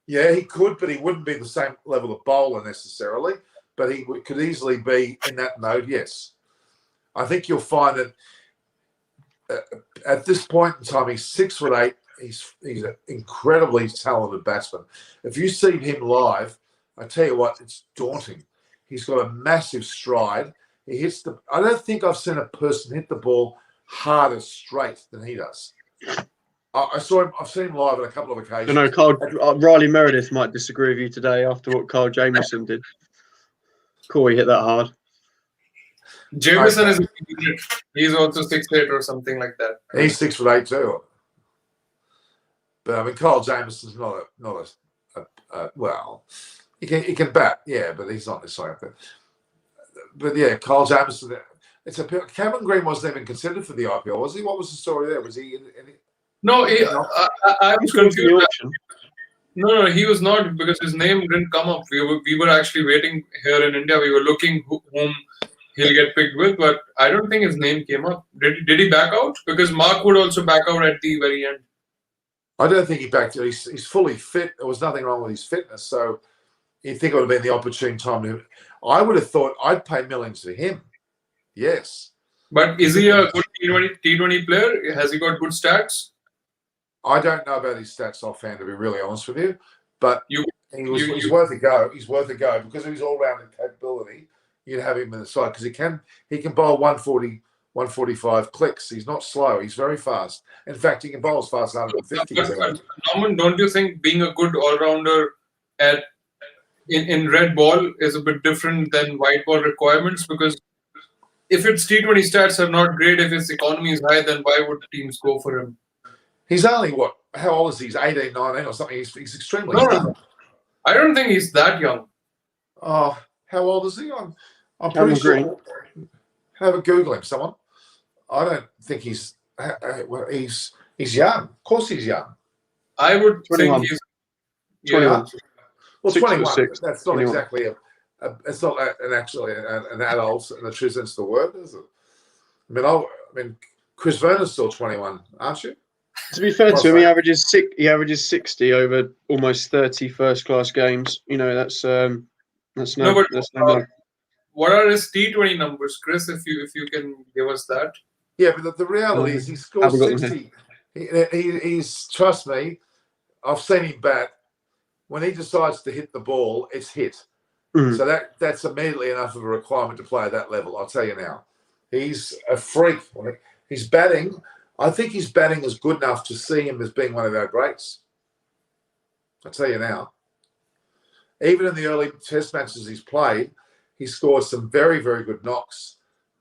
Yeah, he could, but he wouldn't be the same level of bowler necessarily. But he could easily be in that mode, yes. I think you'll find that at this point in time, he's 6'8". He's an incredibly talented batsman. If you see him live, I tell you what, it's daunting. He's got a massive stride. He hits I don't think I've seen a person hit the ball harder straight than he does. I've seen him live on a couple of occasions. I don't know, Riley Meredith might disagree with you today after what Carl Jamieson did. Corey hit that hard. Jamieson is he's also 6'8" or something like that. He's 6'8" too. But I mean, Carl Jamieson's not a well. He can bat, yeah, but he's not this like that. But yeah, Carl Jamieson. Cameron Green wasn't even considered for the IPL, was he? What was the story there? Was he in No, I'm confused. No, he was not, because his name didn't come up. We were actually waiting here in India. We were looking whom he'll get picked with, but I don't think his name came up. Did he back out? Because Mark would also back out at the very end. I don't think he backed out. He's fully fit. There was nothing wrong with his fitness. So you think it would have been the opportune time to. I would have thought I'd pay millions for him. Yes. But is he a good T20 player? Has he got good stats? I don't know about his stats offhand, to be really honest with you. But he's worth a go. He's worth a go because of his all-round capability. You'd have him in the side because he can bowl 140, 145 clicks. He's not slow. He's very fast. In fact, he can bowl as fast as 150. But Norman, don't you think being a good all-rounder in red ball is a bit different than white ball requirements? Because if its T20 stats are not great, if his economy is high, then why would teams go for him? He's only what? How old is he? He's 18, 19 or something. He's extremely young. No. I don't think he's that young. Oh, how old is he? I'm pretty sure. Have a Google him, someone. I don't think he's young. Of course he's young. I would 21. think he's 21. Well, 21. 6. That's not 21. exactly it's not an adult in the true sense of the word, is it? I mean, Chris Verner's still 21, aren't you? To be fair to him, he averages 60 over almost 30 first-class games. You know, that's no. What are his T20 numbers, Chris? If you can give us that. Yeah, but the reality is he scores 60. He's trust me, I've seen him bat. When he decides to hit the ball, it's hit. Mm. So that's immediately enough of a requirement to play at that level. I'll tell you now. He's a freak. He's batting. I think his batting is good enough to see him as being one of our greats. I'll tell you now. Even in the early test matches he's played, he scored some very, very good knocks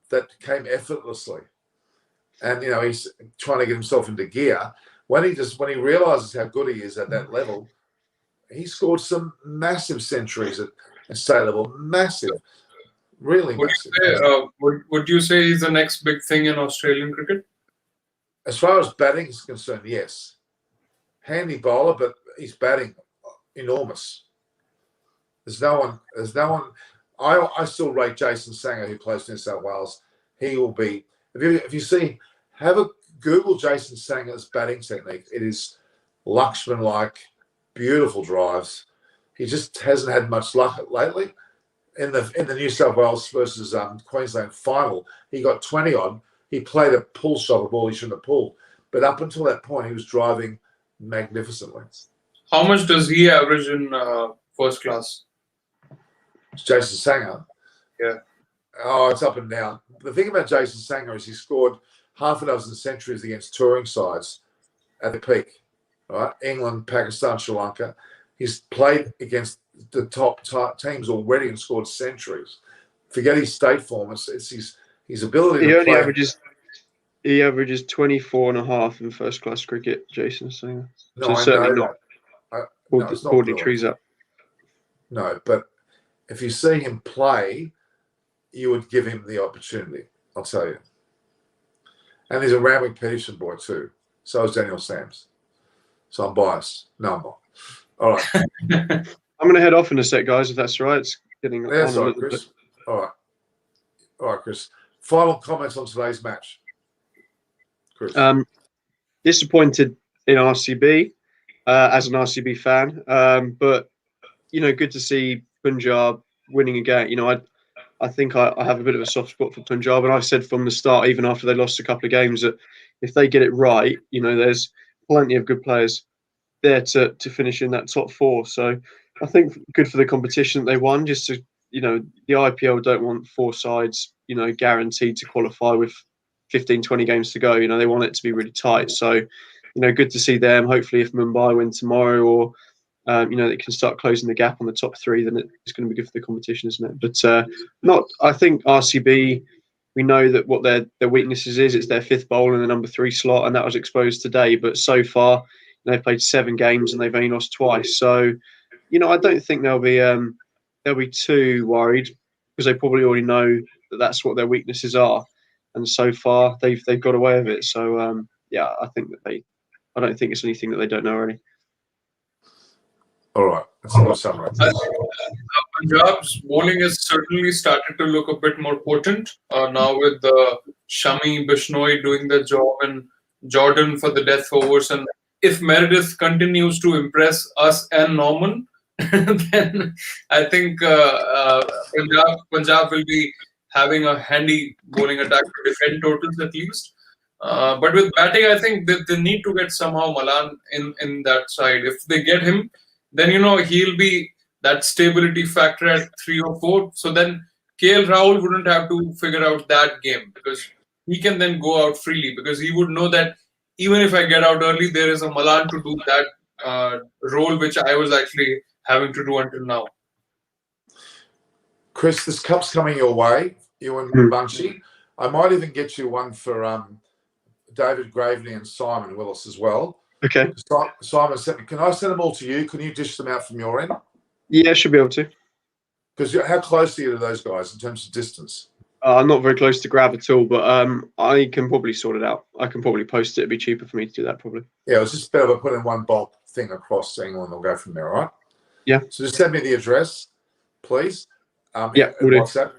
that came effortlessly. And, he's trying to get himself into gear. When he realises how good he is at that level, he scored some massive centuries at state level. Massive. Really massive. Would you say he's the next big thing in Australian cricket? As far as batting is concerned, yes. Handy bowler, but he's batting enormous. There's no one. I still rate Jason Sangha, who plays for New South Wales. He will be. If you see, have a Google Jason Sanga's batting technique. It is Lakshman-like, beautiful drives. He just hasn't had much luck lately. In the New South Wales versus Queensland final, he got 20 on. He played a pull shot, a ball he shouldn't have pulled. But up until that point, he was driving magnificently. How much does he average in first class? Jason Sangha? Yeah. Oh, it's up and down. The thing about Jason Sangha is he scored half a dozen centuries against touring sides at the peak. Right? England, Pakistan, Sri Lanka. He's played against the top teams already and scored centuries. Forget his state form. It's his ability to play. He averages 24.5 in first class cricket, Jason Sangha. No, so I certainly know not. It's not holding trees up. No, but if you see him play, you would give him the opportunity, I'll tell you. And he's a rambling Peterson boy too. So is Daniel Sams. So I'm biased. No, I'm not. All right. I'm going to head off in a sec, guys, if that's all right. It's getting that's all right, Chris. All right, Chris. Final comments on today's match. Chris. Disappointed in RCB as an RCB fan, but good to see Punjab winning again. I think I have a bit of a soft spot for Punjab, and I've said from the start, even after they lost a couple of games, that if they get it right, there's plenty of good players there to finish in that top four. So I think good for the competition that they won. Just to the IPL don't want four sides guaranteed to qualify with 15, 20 games to go. They want it to be really tight. So good to see them. Hopefully, if Mumbai win tomorrow, or they can start closing the gap on the top three, then it's going to be good for the competition, isn't it? But I think RCB, we know that what their weaknesses is. It's their fifth bowler in the number 3 slot, and that was exposed today. But so far, they've played 7 games and they've only lost twice. So, I don't think they'll be too worried, because they probably already know that that's what their weaknesses are. And so far, they've got away with it. So, I think that I don't think it's anything that they don't know already. All right, that's a good summary. Punjab's bowling has certainly started to look a bit more potent now with Shami, Bishnoi doing their job and Jordan for the death overs. And if Meredith continues to impress us and Norman, then I think Punjab will be having a handy bowling attack to defend totals at least. But with batting, I think they need to get somehow Malan in that side. If they get him, then he'll be that stability factor at 3 or 4. So then KL Rahul wouldn't have to figure out that game because he can then go out freely because he would know that even if I get out early, there is a Malan to do that role which I was actually having to do until now. Chris, this cup's coming your way, you and Bunchy. I might even get you one for David Graveney and Simon Willis as well. Okay. Simon sent me. Can I send them all to you? Can you dish them out from your end? Yeah, should be able to. Because how close are you to those guys in terms of distance? I'm not very close to Grav at all, but I can probably sort it out. I can probably post it. It'd be cheaper for me to do that, probably. Yeah, it's just better to put in one bulk thing across England and they'll go from there, all right? Yeah. So just send me the address, please. Yeah, we'll do. WhatsApp.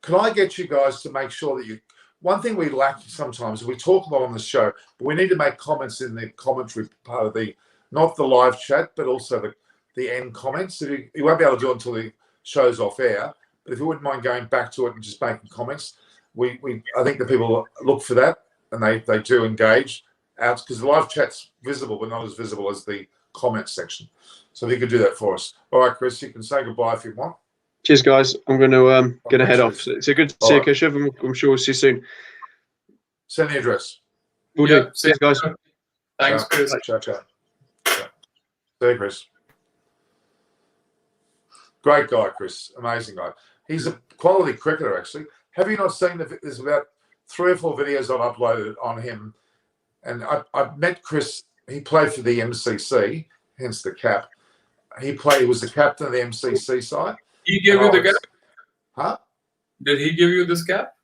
Can I get you guys to make sure that you... One thing we lack sometimes, we talk a lot on the show, but we need to make comments in the commentary part of the... Not the live chat, but also the end comments. So you won't be able to do it until the show's off air. But if you wouldn't mind going back to it and just making comments, I think the people look for that and they do engage out because the live chat's visible, but not as visible as the comment section. So if you could do that for us. All right, Chris, you can say goodbye if you want. Cheers, guys. I'm going to head off. So good to see you, Keshav, and I'm sure we'll see you soon. Send the address. We'll do. Cheers, guys. Thanks, Chris. Ciao. See you, Chris. Great guy, Chris. Amazing guy. He's a quality cricketer, actually. Have you not seen there's about 3 or 4 videos I've uploaded on him. And I met Chris. He played for the MCC, hence the cap. He was the captain of the MCC side. He gave you the cap? Huh? Did he give you this cap?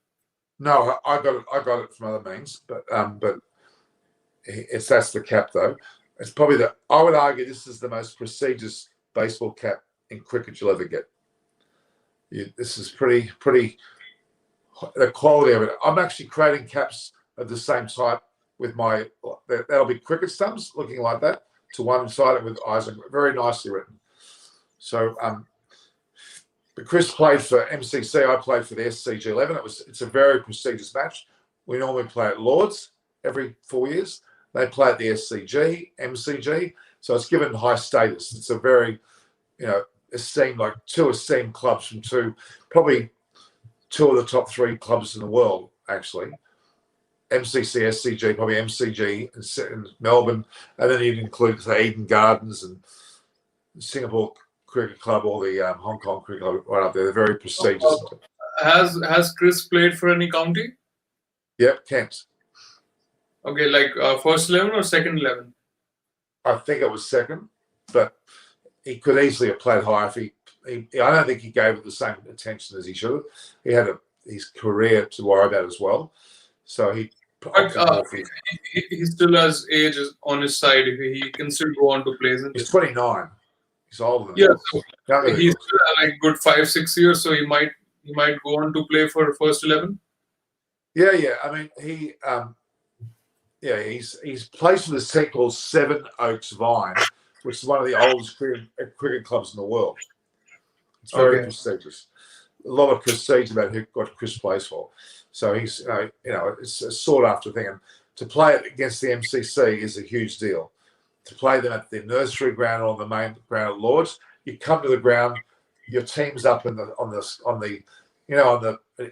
No, I got it from other means, but that's the cap though. It's probably I would argue this is the most prestigious baseball cap in cricket you'll ever get. This is pretty the quality of it. I'm actually creating caps of the same type with that'll be cricket stumps looking like that to one side with eyes very nicely written. So but Chris played for MCC. I played for the SCG11. It's a very prestigious match. We normally play at Lords every 4 years. They play at the SCG, MCG. So it's given high status. It's a very, esteemed, like 2 esteemed clubs from probably 2 of the top 3 clubs in the world, actually. MCC, SCG, probably MCG in Melbourne. And then you'd include Eden Gardens and Singapore Cricket Club or the Hong Kong Cricket Club right up there. They're very prestigious. Has Chris played for any county? Yep, Kent. Okay, like first 11 or second 11? I think it was second, but he could easily have played high if I don't think he gave it the same attention as he should have. He had his career to worry about as well. So he still has age on his side. He can still go on to play. He's 29. He's older than that. He's still like good 5-6 years, so he might go on to play for first 11. Yeah. I mean, he's played for this team called Seven Oaks Vine, which is one of the oldest cricket clubs in the world. It's very prestigious. A lot of prestige about what Chris plays for. So he's, it's a sought after thing. And to play it against the MCC is a huge deal. To play them at the nursery ground or on the main ground at Lords, you come to the ground, your team's up on the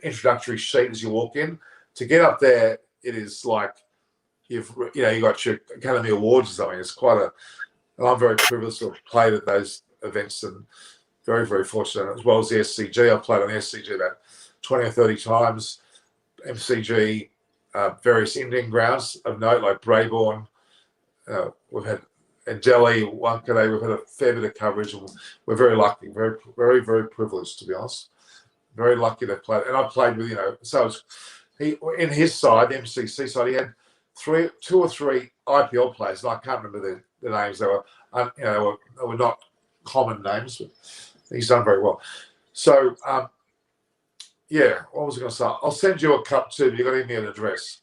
introductory sheet as you walk in. To get up there, it is like you got your Academy Awards or something. It's and I'm very privileged to have played at those events and very, very fortunate, as well as the SCG. I've played on the SCG about 20 or 30 times. MCG, various Indian grounds of note like Brabourne. We've had in Delhi, Wankhede, we've had a fair bit of coverage. And we're very lucky, very, very, very privileged, to be honest. Very lucky to play. And I played with, in his side, the MCC side, he had 2 or 3 IPL players, and I can't remember the names. They were not common names, but he's done very well. So, yeah, what was I going to say? I'll send you a cup too. You got to give me an address.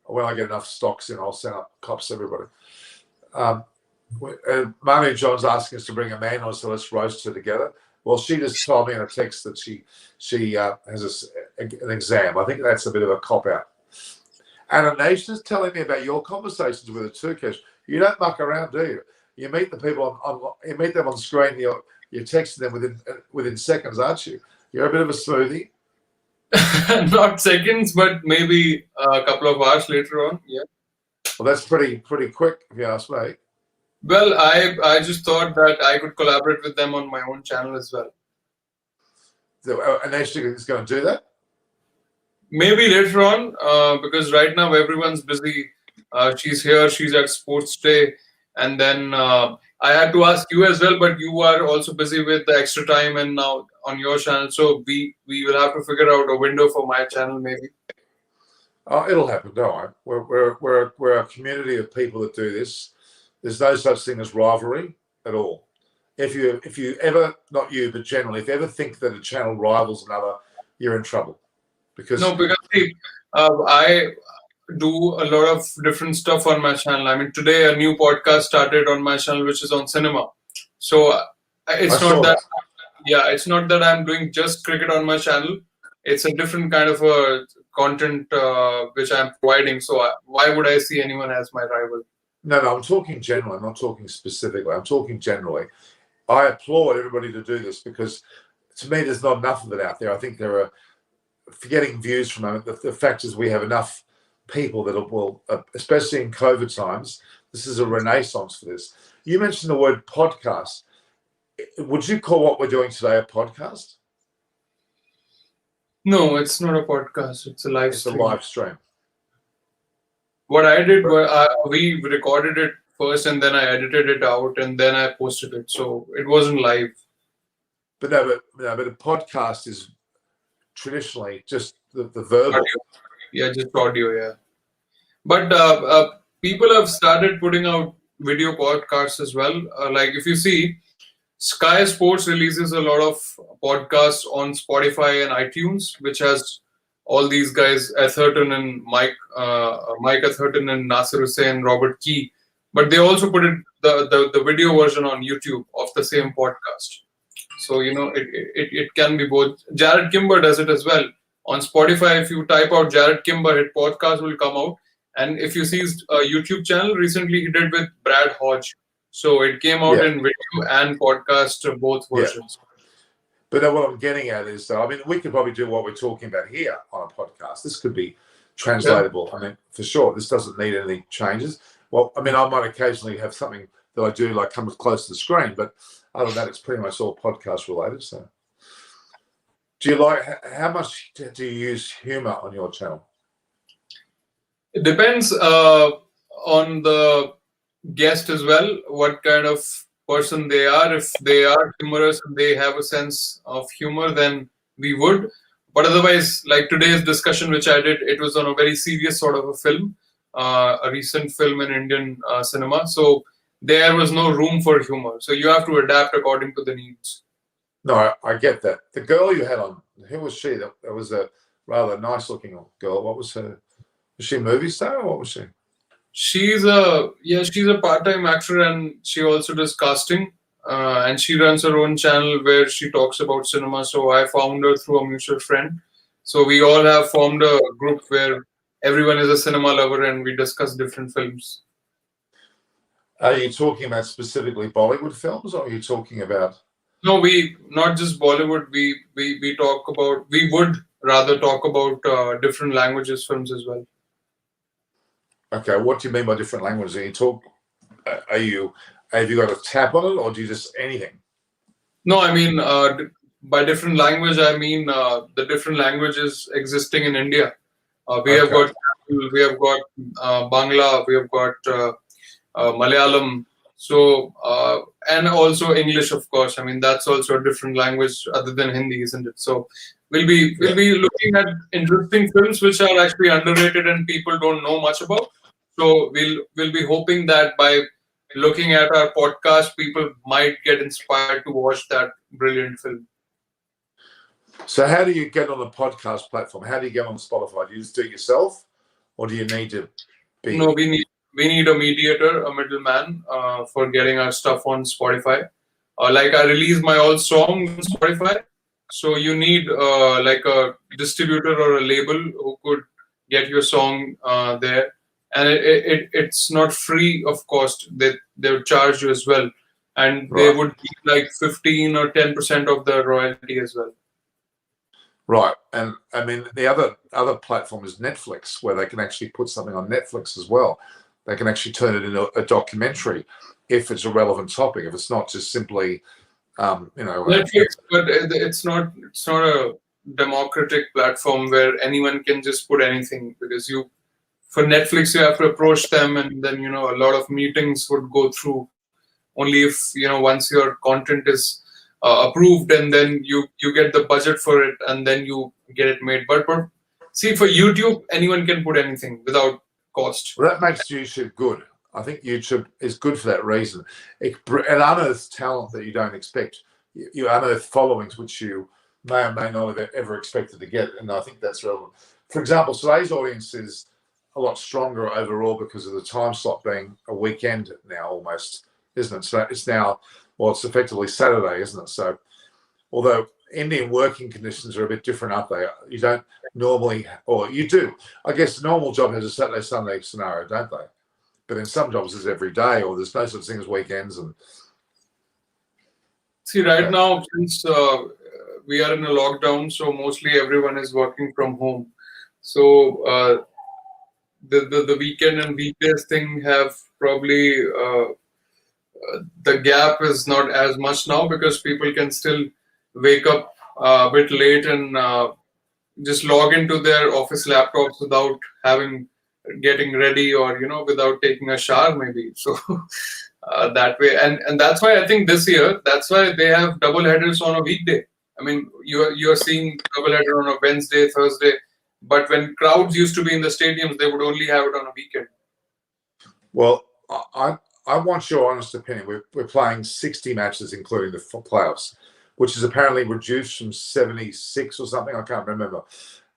When I get enough stocks in, I'll send up cups to everybody. Marnie John's asking us to bring a man on, so let's roast her together. Well, she just told me in a text that she has an exam. I think that's a bit of a cop-out. And Anisha's telling me about your conversations with her too, Kesh. You don't muck around, do you? You meet the people you meet them on screen. You're texting them within seconds, aren't you? You're a bit of a smoothie. Not seconds, but maybe a couple of hours later on. Yeah. Well, that's pretty quick, if you ask me. Well, I just thought that I could collaborate with them on my own channel as well. So, Anisha is going to do that? Maybe later on, because right now everyone's busy. She's here, she's at Sports Day. And then I had to ask you as well, but you are also busy with the extra time and now on your channel. So we will have to figure out a window for my channel maybe. It'll happen, don't worry. We're a community of people that do this. There's no such thing as rivalry at all. If you ever, not you, but generally, if you ever think that a channel rivals another, you're in trouble. Because I do a lot of different stuff on my channel. I mean, today a new podcast started on my channel, which is on cinema. So it's not that I'm doing just cricket on my channel. It's a different kind of a content which I'm providing. So why would I see anyone as my rival? No, I'm talking generally. I'm not talking specifically. I'm talking generally. I applaud everybody to do this because, to me, there's not enough of it out there. I think there are, forgetting views from it, the fact is we have enough people that will, especially in COVID times, this is a renaissance for this. You mentioned the word podcast. Would you call what we're doing today a podcast? No, it's not a podcast. It's a live stream. It's a live stream. What I did was we recorded it first and then I edited it out and then I posted it. So it wasn't live. But a podcast is traditionally just the verbal. Audio. Yeah, just audio, yeah. But people have started putting out video podcasts as well. Like if you see, Sky Sports releases a lot of podcasts on Spotify and iTunes, which has all these guys, Atherton and Mike Atherton and Nasir Hussain, Robert Key. But they also put the video version on YouTube of the same podcast. So, it can be both. Jared Kimber does it as well. On Spotify, if you type out Jared Kimber, his podcast will come out. And if you see his YouTube channel, recently he did with Brad Hodge. So it came out in video and podcast, both versions. Yeah. But what I'm getting at is, we could probably do what we're talking about here on a podcast. This could be translatable. Yeah. I mean, for sure, this doesn't need any changes. Well, I might occasionally have something that I do, like come close to the screen, but other than that, it's pretty much all podcast related. So, how much do you use humor on your channel? It depends on the guest as well, what kind of person they are. If they are humorous and they have a sense of humor, then we would. But otherwise, like today's discussion, which I did, it was on a very serious sort of a film, a recent film in Indian cinema. So there was no room for humor. So you have to adapt according to the needs. No, I get that. The girl you had on, who was she? That was a rather nice looking girl. What was her? Was she a movie star or what was she? She's a part-time actor and she also does casting. And she runs her own channel where she talks about cinema. So I found her through a mutual friend. So we all have formed a group where everyone is a cinema lover and we discuss different films. Are you talking about specifically Bollywood films, or are you talking about? No, we not just Bollywood. We talk about. We would rather talk about different languages films as well. Okay, what do you mean by different languages? Have you got a tap on it, or do you just anything? No, I mean by different language, I mean the different languages existing in India. We have got Bangla, we have got Malayalam, so and also English, of course. I mean that's also a different language other than Hindi, isn't it? So we'll be looking at interesting films which are actually underrated and people don't know much about. So we'll be hoping that by looking at our podcast, people might get inspired to watch that brilliant film. So how do you get on the podcast platform? How do you get on Spotify? Do you just do it yourself, or do you need to be? No, we need a mediator, a middleman, for getting our stuff on Spotify. Like I release my all songs on Spotify, so you need like a distributor or a label who could get your song there, and it's not free of cost. They would charge you as well, and they would be like 15 or 10% of the royalty as well. Right, and I mean the other platform is Netflix, where they can actually put something on Netflix as well. They can actually turn it into a documentary if it's a relevant topic. If it's not just simply, Netflix, but it's not a democratic platform where anyone can just put anything, because for Netflix you have to approach them, and then a lot of meetings would go through. Only if once your content is approved, and then you get the budget for it, and then you get it made. But see, for YouTube, anyone can put anything without cost. Well, that makes YouTube good. I think YouTube is good for that reason. It unearths talent that you don't expect. You unearth followings which you may or may not have ever expected to get, and I think that's relevant. For example, today's audience is a lot stronger overall because of the time slot being a weekend now almost, isn't it? So it's now, well, it's effectively Saturday, isn't it? So although Indian working conditions are a bit different, aren't they? You don't normally, or you do. I guess the normal job has a Saturday, Sunday scenario, don't they? But in some jobs it's every day, or there's no such thing as weekends. And see, right now, since we are in a lockdown, so mostly everyone is working from home. So the weekend and weekdays thing have probably the gap is not as much now, because people can still wake up a bit late and just log into their office laptops without getting ready, or without taking a shower maybe. So that way, and that's why I think this year, that's why they have double headers on a weekday. I mean, you're seeing double header on a Wednesday, Thursday, but when crowds used to be in the stadiums, they would only have it on a weekend. Well, I want your honest opinion. We're playing 60 matches, including the playoffs, which is apparently reduced from 76 or something. I can't remember.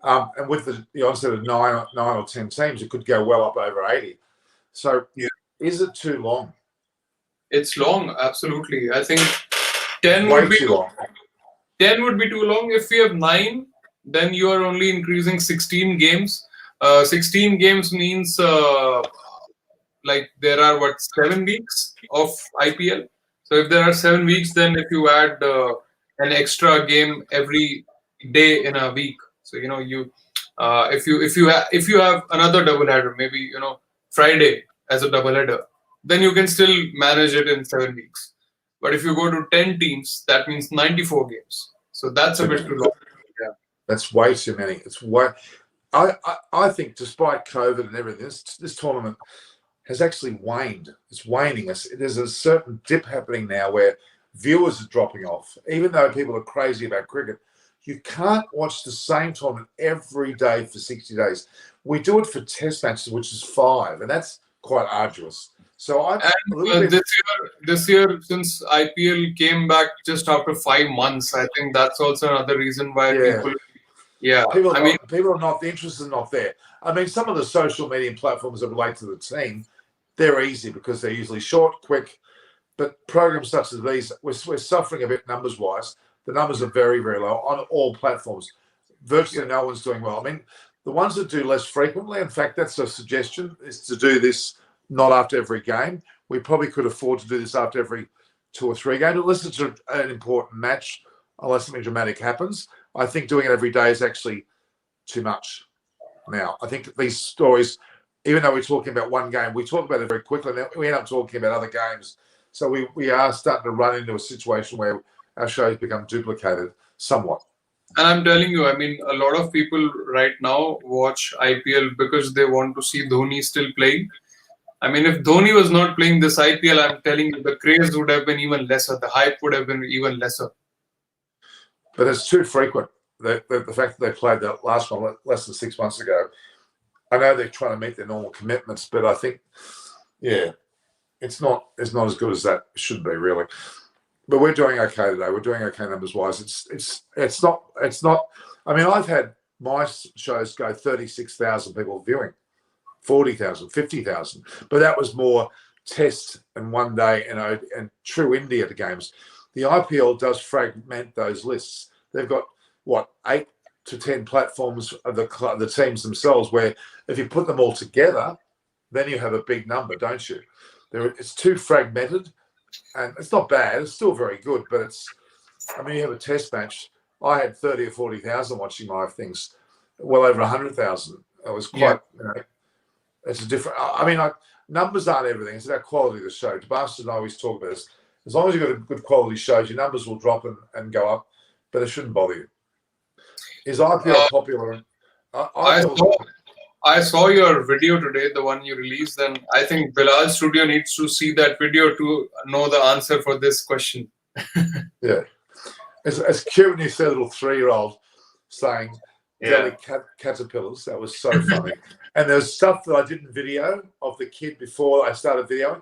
And with the onset of 9 or 10 teams, it could go well up over 80. So, is it too long? It's long, absolutely. I think 10 would be too long. 10 would be too long. If we have 9, then you are only increasing 16 games. 16 games means like there are 7 weeks of IPL. So if there are 7 weeks, then if you add an extra game every day in a week, so if you have another doubleheader, maybe Friday as a doubleheader, then you can still manage it in 7 weeks. But if you go to 10 teams, that means 94 games. So that's a bit too long. Yeah, that's way too many. It's way. I think, despite COVID and everything, this tournament has actually waned. It's waning. There's a certain dip happening now where viewers are dropping off. Even though people are crazy about cricket, you can't watch the same tournament every day for 60 days. We do it for test matches, which is 5, and that's quite arduous. So this year, since IPL came back just after 5 months, I think that's also another reason why people. Yeah, people are not, the interest is not there. I mean, some of the social media platforms that relate to the team, they're easy because they're usually short, quick. But programs such as these, we're suffering a bit numbers-wise. The numbers are very, very low on all platforms. Virtually no one's doing well. I mean, the ones that do less frequently, in fact, that's a suggestion, is to do this not after every game. We probably could afford to do this after every 2 or 3 games, unless it's an important match, unless something dramatic happens. I think doing it every day is actually too much now. I think these stories, even though we're talking about one game, we talk about it very quickly. Now we end up talking about other games. So we are starting to run into a situation where our shows become duplicated somewhat. And I'm telling you, I mean, a lot of people right now watch IPL because they want to see Dhoni still playing. I mean, if Dhoni was not playing this IPL, I'm telling you, the craze would have been even lesser. The hype would have been even lesser. But it's too frequent. The fact that they played that last one less than 6 months ago, I know they're trying to meet their normal commitments, but I think, it's not as good as that should be, really. But we're doing okay today. We're doing okay numbers wise. It's not. I mean, I've had my shows go 36,000 people viewing, 40,000, 50,000, but that was more test and one day and true India games. The IPL does fragment those lists. They've got what 8 to 10 platforms of the teams themselves, where if you put them all together, then you have a big number, don't you? It's too fragmented, and it's not bad. It's still very good, but I mean, you have a test match. I had 30 or 40,000 watching my things, well over 100,000. It was quite, it's a different. I mean, numbers aren't everything. It's about quality of the show. Bastard and I always talk about this. As long as you've got a good quality show, your numbers will drop and go up, but it shouldn't bother you. Is IPL popular? I saw your video today, the one you released, and I think Bilal Studio needs to see that video to know the answer for this question. Yeah. It's cute when you see a little 3-year-old saying jelly caterpillars. That was so funny. And there's stuff that I didn't video of the kid before I started videoing.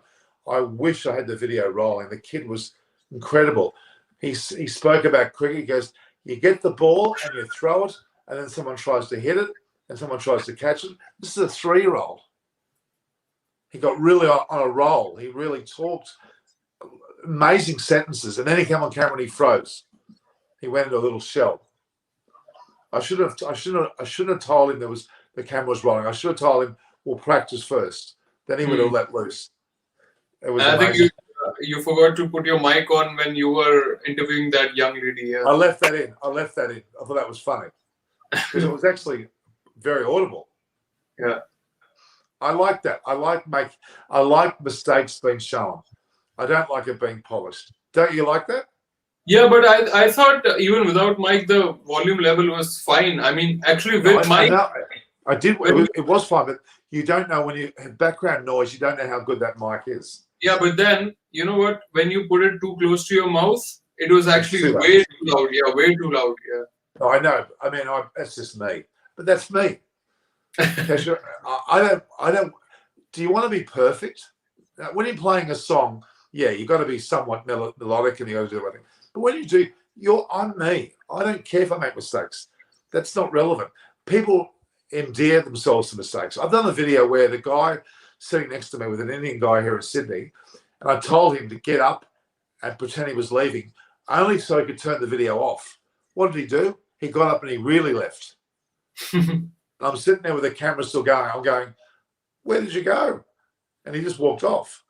I wish I had the video rolling. The kid was incredible. He spoke about cricket. He goes, you get the ball and you throw it, and then someone tries to hit it, and someone tries to catch it. This is a 3-year-old. He got really on a roll. He really talked amazing sentences, and then he came on camera and he froze. He went into a little shell. I should have told him the camera was rolling. I should have told him we'll practice first. Then he would have let loose. It was amazing. I think you forgot to put your mic on when you were interviewing that young lady. Yeah. I left that in. I thought that was funny because it was actually very audible. Yeah. I like that. I like mistakes being shown. I don't like it being polished. Don't you like that? Yeah, but I thought even without mic, the volume level was fine. I mean, actually with mic... I did. It was fine, but you don't know when you have background noise, you don't know how good that mic is. Yeah, but then, you know what? When you put it too close to your mouth, it was actually way too loud. Yeah, way too loud. Yeah. No, I know. I mean, that's just me. But that's me. I don't. Do you want to be perfect? When you're playing a song, yeah, you've got to be somewhat melodic and you got to do everything. But when you do, I'm me. I don't care if I make mistakes. That's not relevant. People endear themselves to mistakes. I've done a video where the guy sitting next to me with an Indian guy here in Sydney, and I told him to get up and pretend he was leaving, only so he could turn the video off. What did he do? He got up and he really left. I'm sitting there with the camera still going. I'm going, where did you go? And he just walked off.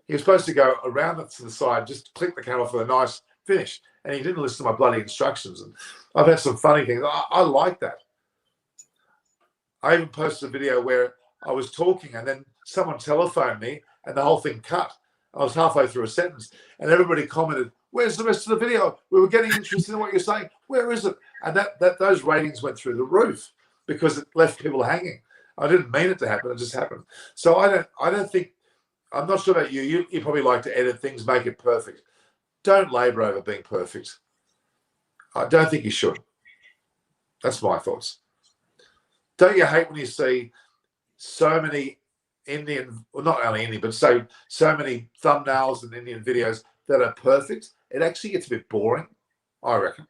He was supposed to go around it to the side, just click the camera for a nice finish. And he didn't listen to my bloody instructions. And I've had some funny things. I like that. I even posted a video where I was talking and then someone telephoned me and the whole thing cut. I was halfway through a sentence and everybody commented, where's the rest of the video? We were getting interested in what you're saying. Where is it? And those ratings went through the roof because it left people hanging. I didn't mean it to happen. It just happened. So I don't think, I'm not sure about you. You probably like to edit things, make it perfect. Don't labor over being perfect. I don't think you should. That's my thoughts. Don't you hate when you see so many Indian, well, not only Indian, but so many thumbnails and Indian videos that are perfect? It actually gets a bit boring, I reckon.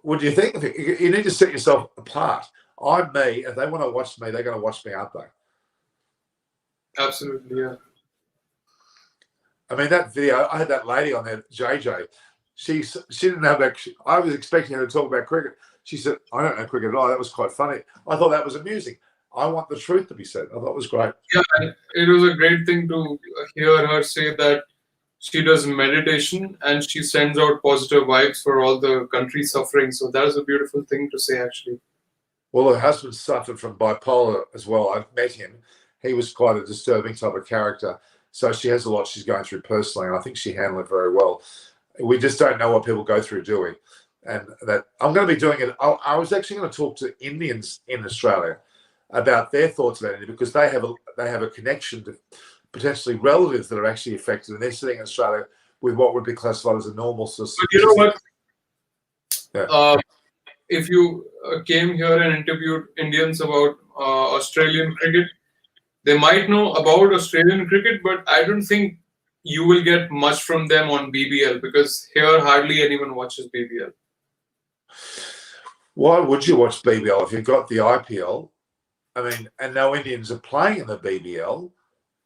What do you think? You need to set yourself apart. I'm me. If they want to watch me, they're going to watch me, aren't they? Absolutely, yeah. I mean, that video, I had that lady on there, JJ. She didn't know about, I was expecting her to talk about cricket. She said, I don't know cricket at all. That was quite funny. I thought that was amusing. I want the truth to be said. I thought it was great. Yeah, it was a great thing to hear her say that she does meditation and she sends out positive vibes for all the country suffering. So that was a beautiful thing to say, actually. Well, her husband suffered from bipolar as well. I've met him. He was quite a disturbing type of character. So she has a lot she's going through personally, and I think she handled it very well. We just don't know what people go through, do we? And that I'm going to be doing it. I was actually going to talk to Indians in Australia about their thoughts about it because they have a connection to potentially relatives that are actually affected, and they're sitting in Australia with what would be classified as a normal system. But you know what? Yeah. If you came here and interviewed Indians about Australian cricket, they might know about Australian cricket, but I don't think you will get much from them on BBL, because here hardly anyone watches BBL. Why would you watch BBL if you've got the IPL? I mean, and no Indians are playing in the BBL,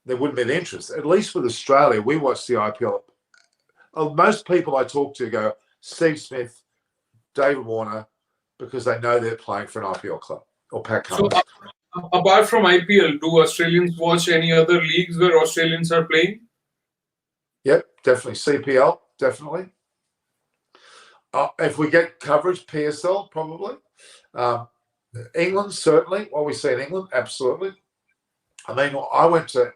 there wouldn't be the interest. At least with Australia, we watch the IPL. Most people I talk to go Steve Smith, David Warner, because they know they're playing for an IPL club or Pat Cummins. So, apart from IPL, do Australians watch any other leagues where Australians are playing? Yep, definitely. CPL, definitely. If we get coverage, PSL, probably. England, certainly. What we see in England, absolutely. I mean, I went to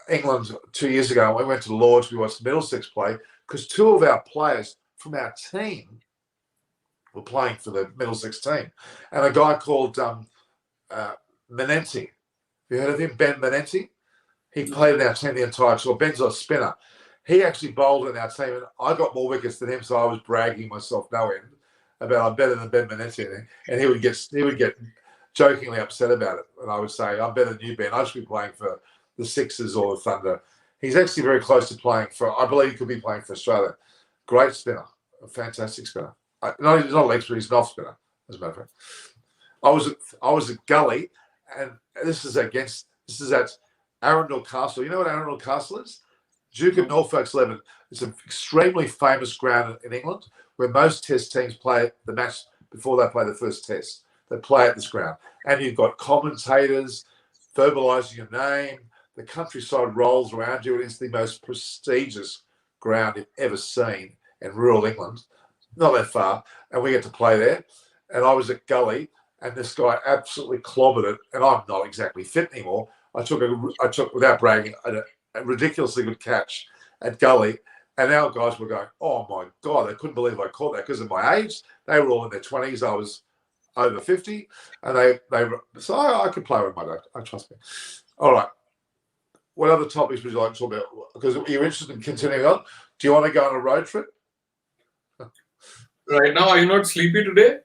England 2 years ago. We went to Lords. We watched Middlesex play because two of our players from our team were playing for the Middlesex team. And a guy called Menenti. Have you heard of him? Ben Menenti? He played in our team the entire tour. Ben's a spinner. He actually bowled in our team, and I got more wickets than him, so I was bragging myself no end about I'm better than Ben Menenti, and he would get jokingly upset about it, and I would say I'm better than you, Ben. I should be playing for the Sixers or the Thunder. He's actually very close to playing for. I believe he could be playing for Australia. Great spinner, a fantastic spinner. He's not a leg spinner. He's an off spinner, as a matter of fact. I was at Gully, and this is at Arundel Castle. You know what Arundel Castle is? Duke of Norfolk's 11. It's an extremely famous ground in England where most test teams play the match before they play the first test. They play at this ground. And you've got commentators verbalising your name. The countryside rolls around you, and it's the most prestigious ground you've ever seen in rural England. Not that far. And we get to play there. And I was at Gully, and this guy absolutely clobbered it. And I'm not exactly fit anymore. I took without bragging, a ridiculously good catch at Gully, and our guys were going, "Oh my God!" They couldn't believe I caught that because of my age. They were all in their 20s. I was over 50, and so I could play with my dad. I trust me. All right. What other topics would you like to talk about? Because you're interested in continuing on. Do you want to go on a road trip? Right now, are you not sleepy today?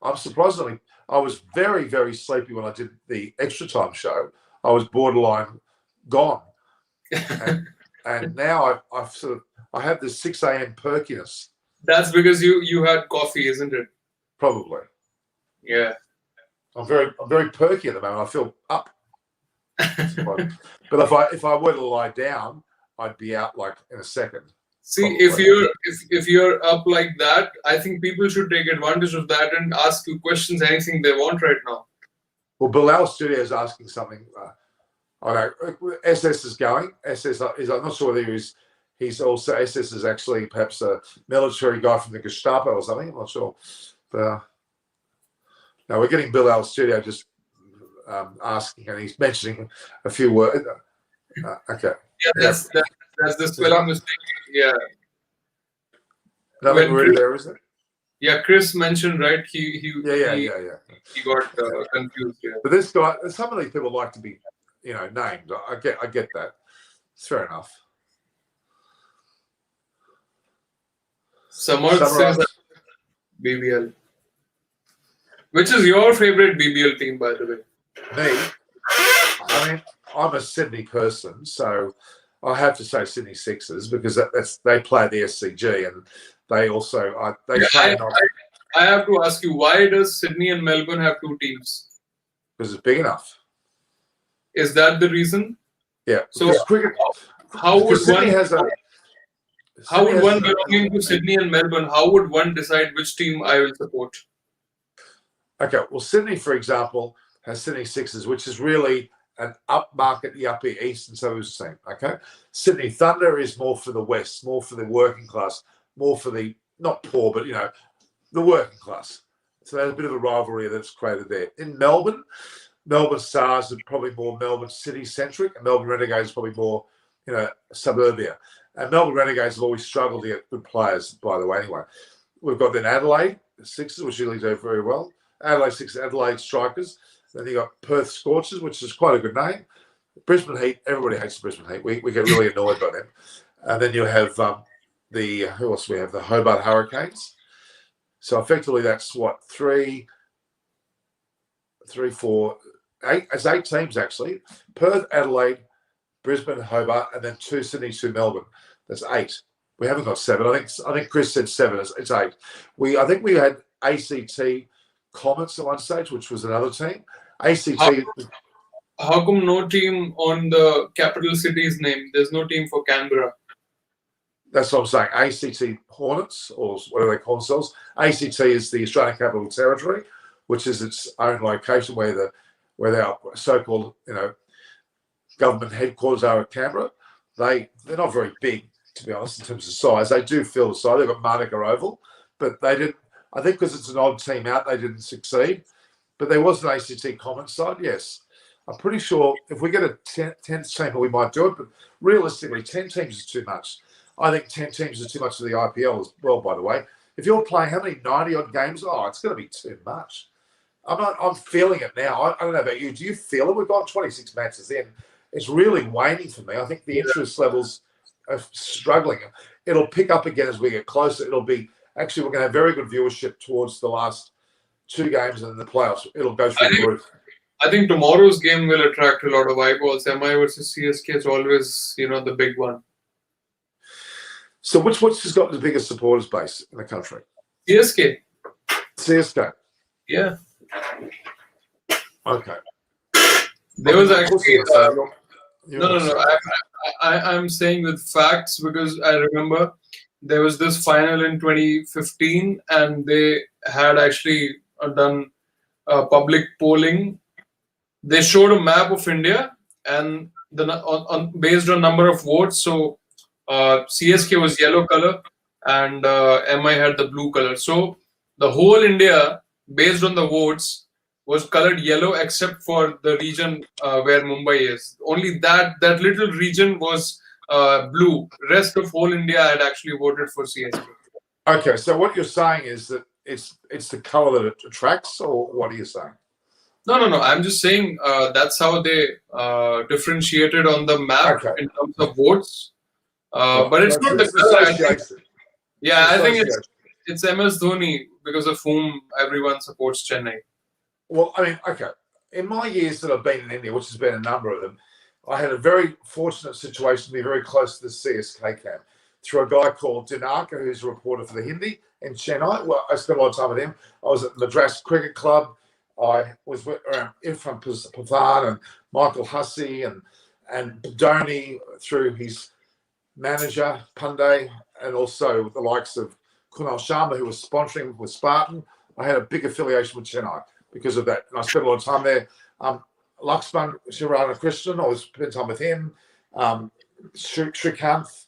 I'm surprisingly, I was very, very sleepy when I did the extra time show. I was borderline gone, and now I have this 6 a.m. perkiness. That's because you had coffee, isn't it? Probably. Yeah. I'm very perky at the moment. I feel up. But if I were to lie down, I'd be out like in a second. See, probably. if you're up like that, I think people should take advantage of that and ask you questions, anything they want right now. Well, Bilal Studio is asking something. I know SS is going. SS is. I'm not sure whether he's also SS is actually perhaps a military guy from the Gestapo or something. I'm not sure. But no, we're getting Bilal Studio just asking, and he's mentioning a few words. Okay. Yeah, that's the spelling mistake. Yeah. Nothing rude there, is it? Yeah, Chris mentioned, right? He got confused. Yeah. But this guy, some of these people like to be, named. I get that. It's fair enough. Samarth says BBL. Which is your favorite BBL team, by the way? Me? I mean, I'm a Sydney person, so I have to say Sydney Sixers because they play the SCG, and they also I have to ask you, why does Sydney and Melbourne have two teams? Because it's big enough. Is that the reason? Yeah. So cricket, how would one belonging to a Sydney and Melbourne, how would one decide which team I will support? Okay, well, Sydney, for example, has Sydney Sixers, which is really an upmarket, the upper eastern suburbs team. Okay, Sydney Thunder is more for the west, more for the working class, more for the not poor, but the working class. So there's a bit of a rivalry that's created there. In Melbourne Stars are probably more Melbourne City centric, and Melbourne Renegades are probably more suburbia. And Melbourne Renegades have always struggled to get good players, by the way. Anyway, we've got then Adelaide Sixers, which usually do very well. Adelaide Sixers, Adelaide Strikers. Then you got Perth Scorchers, which is quite a good name. Brisbane Heat, everybody hates the Brisbane Heat. We get really annoyed by them. And then you have who else we have? The Hobart Hurricanes. So effectively that's what, 3, 4, It's 8 teams actually. Perth, Adelaide, Brisbane, Hobart, and then 2 Sydney, 2 Melbourne. That's 8. We haven't got 7. I think Chris said 7. It's 8. I think we had ACT Comets at one stage, which was another team. ACT. How come no team on the capital city's name? There's no team for Canberra. That's what I'm saying. ACT Hornets, or whatever they call themselves. ACT is the Australian Capital Territory, which is its own location where their so-called government headquarters are at Canberra. They're not very big, to be honest, in terms of size. They do fill the side. They've got Manuka Oval, but they didn't. I think because it's an odd team out, they didn't succeed. But there was an ACT Common side, yes. I'm pretty sure if we get a 10th team, we might do it. But realistically, 10 teams is too much. I think 10 teams is too much for the IPL as well, by the way. If you're playing how many 90-odd games, it's going to be too much. I'm feeling it now. I don't know about you. Do you feel it? We've got 26 matches in. It's really waning for me. I think the interest levels are struggling. It'll pick up again as we get closer. It'll be actually we're going to have very good viewership towards the last 2 games and then the playoffs. It'll go through the roof. I think tomorrow's game will attract a lot of eyeballs. MI versus CSK is always, the big one. So which has got the biggest supporters base in the country? CSK. CSK. Yeah. Okay. There was actually no. I'm saying with facts because I remember there was this final in 2015 and they had actually done public polling. They showed a map of India and based on number of votes. So CSK was yellow color and MI had the blue color. So the whole India, based on the votes, was colored yellow except for the region where Mumbai is. Only that little region was blue. Rest of whole India had actually voted for CSK. Okay, so what you're saying is that it's the color that it attracts, or what are you saying? No. I'm just saying that's how they differentiated on the map in terms of votes. But it's not the color. Yeah, I think it's MS Dhoni because of whom everyone supports Chennai. Well, I mean, okay. In my years that I've been in India, which has been a number of them, I had a very fortunate situation to be very close to the CSK camp through a guy called Dinaka, who's a reporter for the Hindi in Chennai. Well, I spent a lot of time with him. I was at the Madras Cricket Club. I was with Irfan Pathan and Michael Hussey and Dhoni through his manager, Pandey, and also the likes of Kunal Sharma, who was sponsoring with Spartan. I had a big affiliation with Chennai because of that. And I spent a lot of time there. Laxman Shirana Christian, I spent time with him. Srikanth,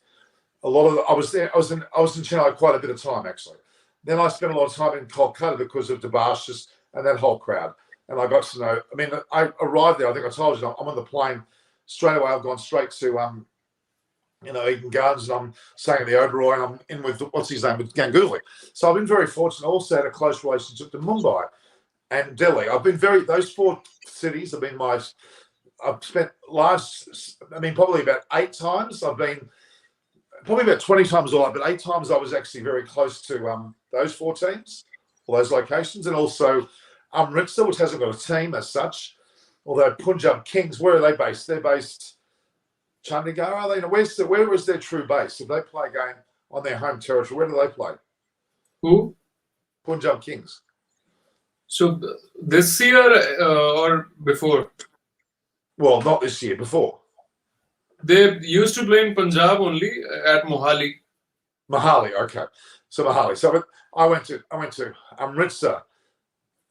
I was in Chennai quite a bit of time actually. Then I spent a lot of time in Kolkata because of Debashis and that whole crowd. And I got to know, I mean, I arrived there, I think I told you, I'm on the plane straight away. I've gone straight to Eden Gardens, and I'm staying at the Oberoi, and I'm in with, what's his name, with Ganguly. So I've been very fortunate. I also had a close relationship to Mumbai and Delhi. Those 4 cities have been I've spent probably about 8 times. I've been probably about 20 times all up, but 8 times I was actually very close to those 4 teams, or those locations, and also Amritsar, which hasn't got a team as such, although Punjab Kings, where are they based? They're based Chandigarh, are they? Where is their true base? If they play a game on their home territory, where do they play? Who? Punjab Kings. So this year or before? Well, not this year, before. They used to play in Punjab only at Mohali. Mohali, okay. So Mohali. So I went to Amritsar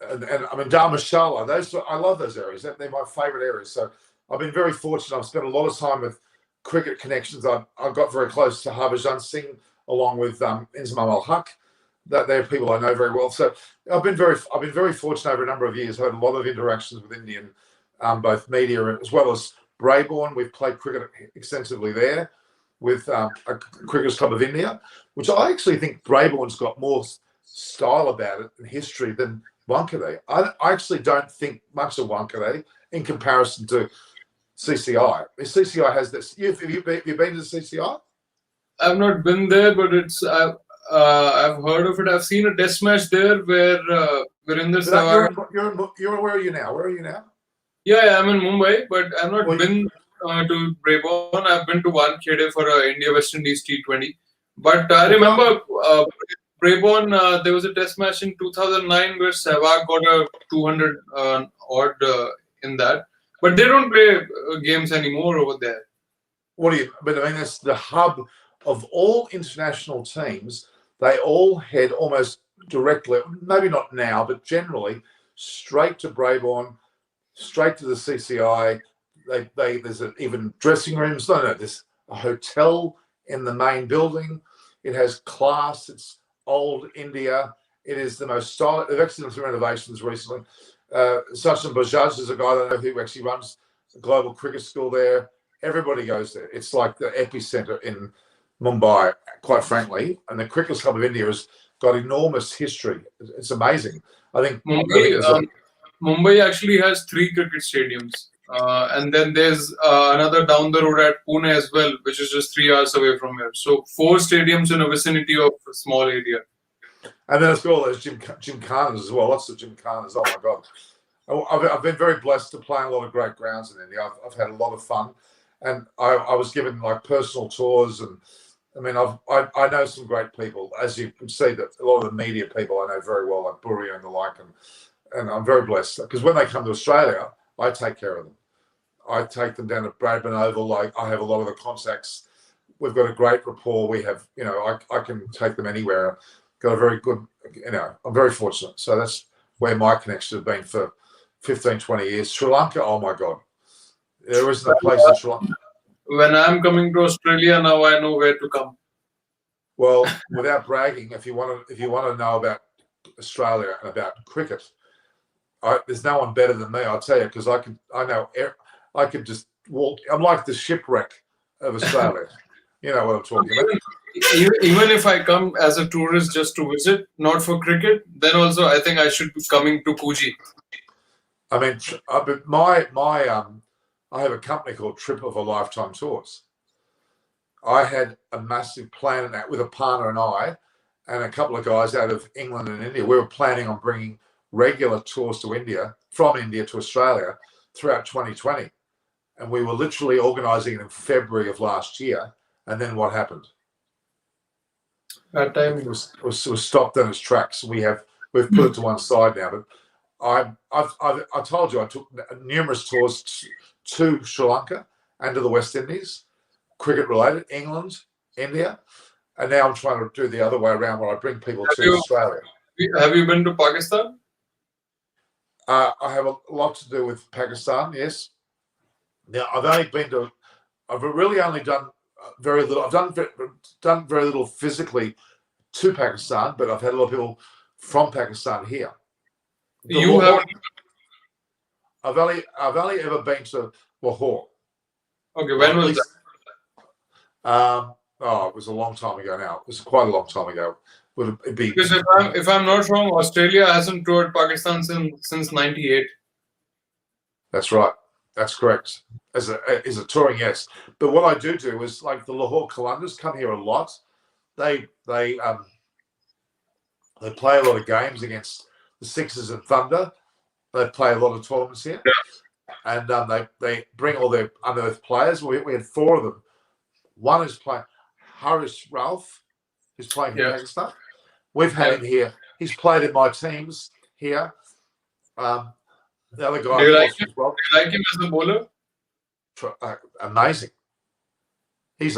and I mean Dharamshala. I love those areas. They're my favourite areas. So I've been very fortunate. I've spent a lot of time with cricket connections. I got very close to Harbhajan Singh along with Inzamam Al Haq. They're people I know very well. So I've been very fortunate over a number of years. I've had a lot of interactions with Indian, both media as well as Brabourne. We've played cricket extensively there with a Cricketers Club of India, which I actually think Brabourne's got more style about it and history than Wankhede. I actually don't think much of Wankhede in comparison to CCI. CCI has this. Have you been to the CCI? I've not been there, but I've heard of it. I've seen a test match there where Virender Sehwag. Where are you now? Yeah, I'm in Mumbai, but I've not been to Brabourne. I've been to Wankhede for a India West Indies T20. But I remember Brabourne, there was a test match in 2009 where Sehwag got a 200 odd in that. But they don't play games anymore over there. What do you? But I mean, that's the hub of all international teams. They all head almost directly, maybe not now, but generally straight to Brabourne, straight to the CCI. There's even dressing rooms. No, there's a hotel in the main building. It has class. It's old India. It is the most solid. They've actually done some renovations recently. Sachin Bajaj is a guy I know who actually runs the global cricket school there. Everybody goes there. It's like the epicenter in Mumbai, quite frankly. And the Cricket Club of India has got enormous history. It's amazing. I think Mumbai actually has 3 cricket stadiums. And then there's another down the road at Pune as well, which is just 3 hours away from here. So 4 stadiums in a vicinity of a small area. And then it's got all those gymkhanas as well. Lots of gymkhanas. Oh, my God. I've been very blessed to play in a lot of great grounds in India. I've had a lot of fun. And I was given like personal tours, and I mean I know some great people, as you can see that a lot of the media people I know very well, like Burry and the like, and I'm very blessed because when they come to Australia, I take care of them. I take them down to Bradman Oval. Like I have a lot of the contacts. We've got a great rapport. We have, I can take them anywhere. Got a very good, I'm very fortunate. So that's where my connection has been for 15, 20 years. Sri Lanka, oh my God. There isn't a place in Sri Lanka. When I'm coming to Australia now, I know where to come. Well, without bragging, if you want to know about Australia and about cricket, there's no one better than me. I'll tell you because I could just walk. I'm like the shipwreck of Australia. You know what I'm talking about. Even if I come as a tourist just to visit, not for cricket, then also I think I should be coming to Coogee. I mean, I have a company called Trip of a Lifetime Tours. I had a massive plan in that with a partner and I, and a couple of guys out of England and India. We were planning on bringing regular tours to India, from India to Australia throughout 2020. And we were literally organising it in February of last year. And then what happened? That time it was stopped in its tracks. We've put it to one side now. But I told you I took numerous tours to Sri Lanka and to the West Indies, cricket related, England, India, and now I'm trying to do the other way around where I bring people to Australia. Have you been to Pakistan? I have a lot to do with Pakistan, yes. Now I've really only done very little. I've done very little physically to Pakistan, but I've had a lot of people from Pakistan here. I've only ever been to Lahore. Okay, when was that? It was a long time ago now. It was quite a long time ago. Would it be? Because if I'm not wrong, Australia hasn't toured Pakistan since '98. That's right. That's correct. As a touring, yes. But what I do is like the Lahore Qalandars come here a lot. They play a lot of games against the Sixers and Thunder. They play a lot of tournaments here, and they bring all their unearthed players. We had 4 of them. One is playing Harish Ralph, who's playing in Pakistan. We've had him here. He's played in my teams here. The other guy, do you like him as a bowler? Amazing. He's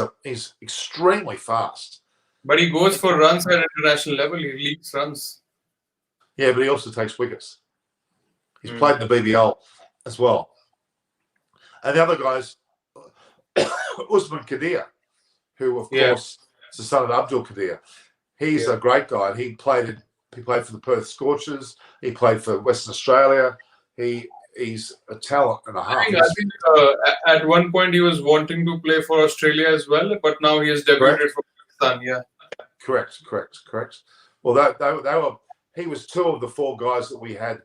extremely fast. But he goes for runs at international level. He leads runs. Yeah, but he also takes wickets. He's played in the BBL as well. And the other guy's Usman Kadir, who of course is the son of Abdul Kadir. He's a great guy. He played for the Perth Scorchers. He played for Western Australia. He's a talent and a half. I think at one point he was wanting to play for Australia as well, but now he has debuted for Pakistan. Yeah. Correct. Well, he was 2 of the 4 guys that we had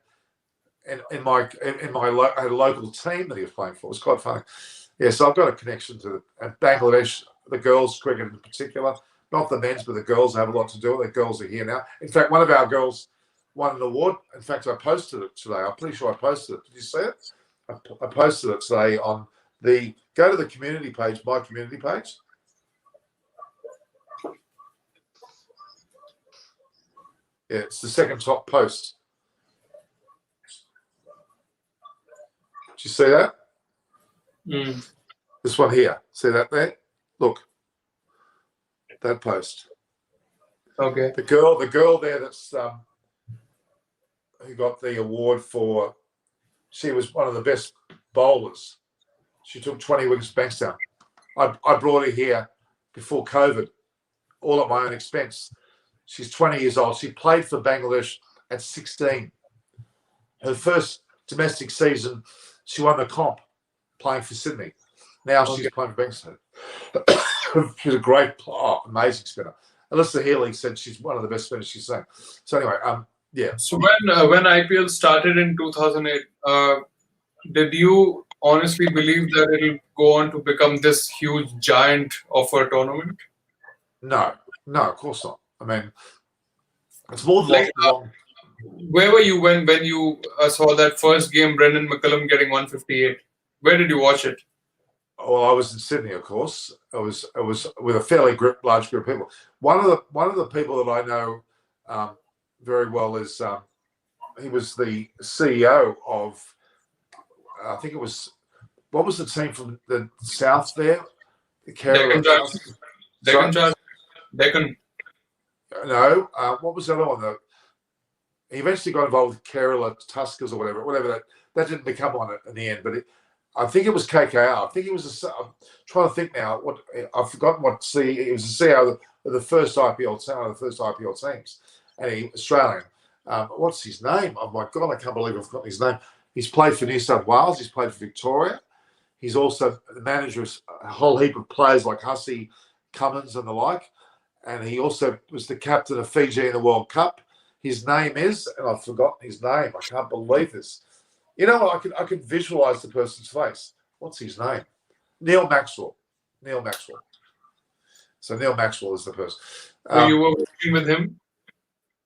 in my I had a local team that he was playing for. It was quite funny. Yeah, so I've got a connection to Bangladesh, the girls' cricket in particular. Not the men's, but the girls have a lot to do with it. The girls are here now. In fact, one of our girls won an award. In fact, I posted it today. I'm pretty sure I posted it. Did you see it? I posted it today on the. Go to the community page, my community page. Yeah, it's the second top post. Did you see that? This one here. See that there? Look. That post. Okay. The girl there that's who got the award for, she was one of the best bowlers. She took 20 wickets for Bankstown. I brought her here before COVID, all at my own expense. She's 20 years old. She played for Bangladesh at 16. Her first domestic season, she won the comp playing for Sydney. Now she's playing for Bankstown. She's a great, amazing spinner. Alyssa Healy said she's one of the best spinners she's seen. So anyway, yeah. So when IPL started in 2008, did you honestly believe that it'll go on to become this huge giant of a tournament? No, of course not. I mean, it's more than long. Where were you when you saw that first game, Brendan McCullum getting 158? Where did you watch it? Well, I was in Sydney, of course. I was with a fairly large group of people. One of the people that I know very well is he was the CEO of, I think it was, what was the team from the south there? The Deccan. No, what was the other one though? He eventually got involved with Kerala Tuskers or whatever. That didn't become one in the end, but I think it was KKR. I think he was I'm trying to think now. I've forgotten what he was the CEO of the first IPL team, one of the first IPL teams, and he Australian. What's his name? Oh my God, I can't believe I've forgotten his name. He's played for New South Wales. He's played for Victoria. He's also the manager of a whole heap of players like Hussey, Cummins, and the like. And he also was the captain of Fiji in the World Cup. His name is, and I've forgotten his name. I can't believe this. You know what? I can visualize the person's face. What's his name? Neil Maxwell. So Neil Maxwell is the person. So you were working with him?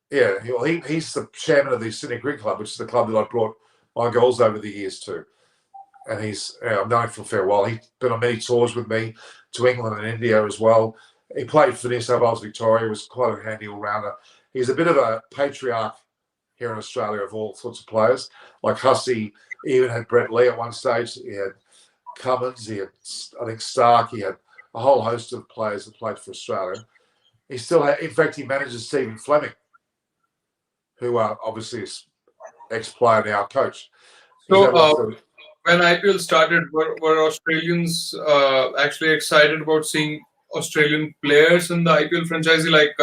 Yeah, he's the chairman of the Sydney Cricket Club, which is the club that I brought my girls over the years to. And I've known him for a fair while. He's been on many tours with me to England and India as well. He played for New South Wales Victoria. He was quite a handy all-rounder. He's a bit of a patriarch here in Australia of all sorts of players. Like Hussey, he even had Brett Lee at one stage. He had Cummins. He had, I think, Stark. He had a whole host of players that played for Australia. He still had, in fact, he manages Stephen Fleming, who obviously is ex-player now coach. So when IPL started, were Australians actually excited about seeing Australian players in the IPL franchise? Like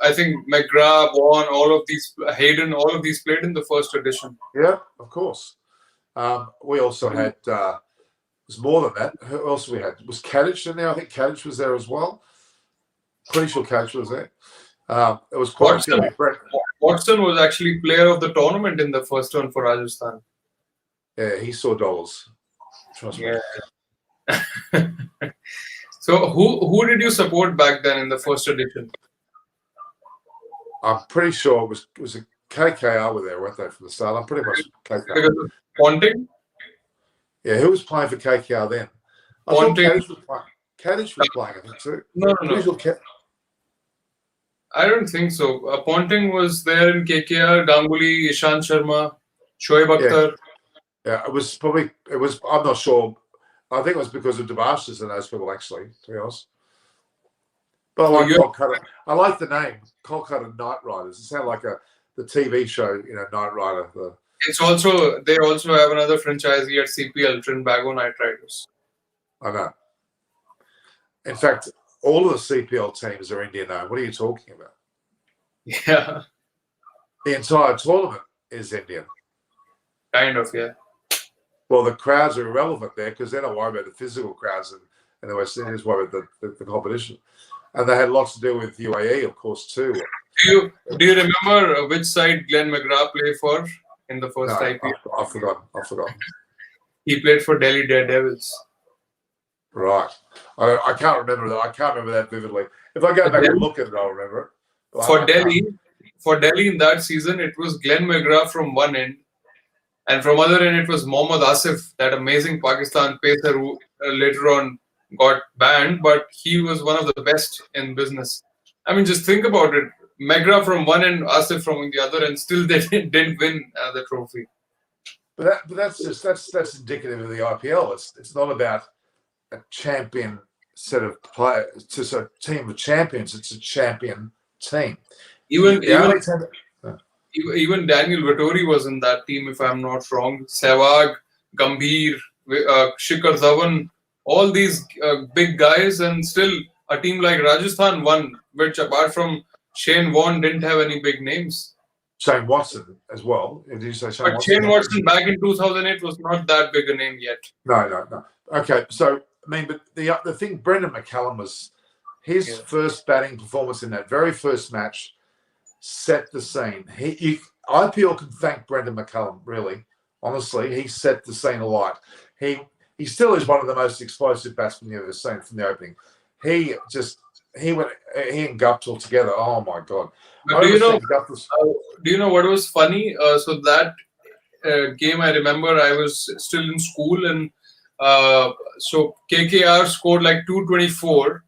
I think McGrath, Vaughan, all of these, Hayden, all of these played in the first edition. Yeah, of course. We also had, it was more than that. Who else we had? Was Kadich in there? I think Kadich was there as well. Pretty sure Kadich was there. It was quite Watson was actually player of the tournament in the first one for Rajasthan. Yeah, he saw dollars. Trust me. So who did you support back then in the first edition? I'm pretty sure it was a KKR were there, weren't they, from the start? I'm pretty much KKR. Because of Ponting? Yeah, who was playing for KKR then? I thought Kadich was playing. Kadich was playing, I think, too. No. I don't think so. Ponting was there in KKR, Ganguly, Ishant Sharma, Shoaib Akhtar. Yeah, I'm not sure. I think it was because of Debashis and those people, actually, to be honest. But I like the name, Kolkata Knight Riders. It sounds like the TV show, Knight Rider. They also have another franchisee at CPL, Trinbago Knight Riders. I know. In fact, all of the CPL teams are Indian owned. What are you talking about? Yeah. The entire tournament is Indian. Kind of, yeah. Well, the crowds are irrelevant there because they're not worried about the physical crowds in the West Indies, worried about the competition. And they had lots to do with UAE, of course, too. Do you remember which side Glenn McGrath played for in the first IPL? I've forgotten. He played for Delhi Daredevils. Right. I can't remember that. I can't remember that vividly. If I go back and look at it, I'll remember it. But For Delhi in that season, it was Glenn McGrath from one end, And from other end, it was Mohammad Asif, that amazing Pakistan pacer who later on got banned, but he was one of the best in business. I mean, just think about it. Megra from one end, Asif from the other end, still they didn't win the trophy. But that's indicative of the IPL. It's not about a champion set of players. It's just a team of champions. It's a champion team. Even Daniel Vettori was in that team, if I'm not wrong. Sehwag, Gambhir, Shikhar Dhawan, all these big guys, and still a team like Rajasthan won, which apart from Shane Warne didn't have any big names. Shane Watson as well. Did you say Shane Watson? Shane Watson back in 2008 was not that big a name yet. No. Okay, so I mean, but the thing, Brendan McCullum was his first batting performance in that very first match set the scene. IPL can thank Brendan McCullum, really. Honestly, he set the scene alight. He still is one of the most explosive batsmen you've ever seen from the opening. He and Guptill together. Oh my God! But do you know what was funny? So that game, I remember I was still in school, and so KKR scored like 224.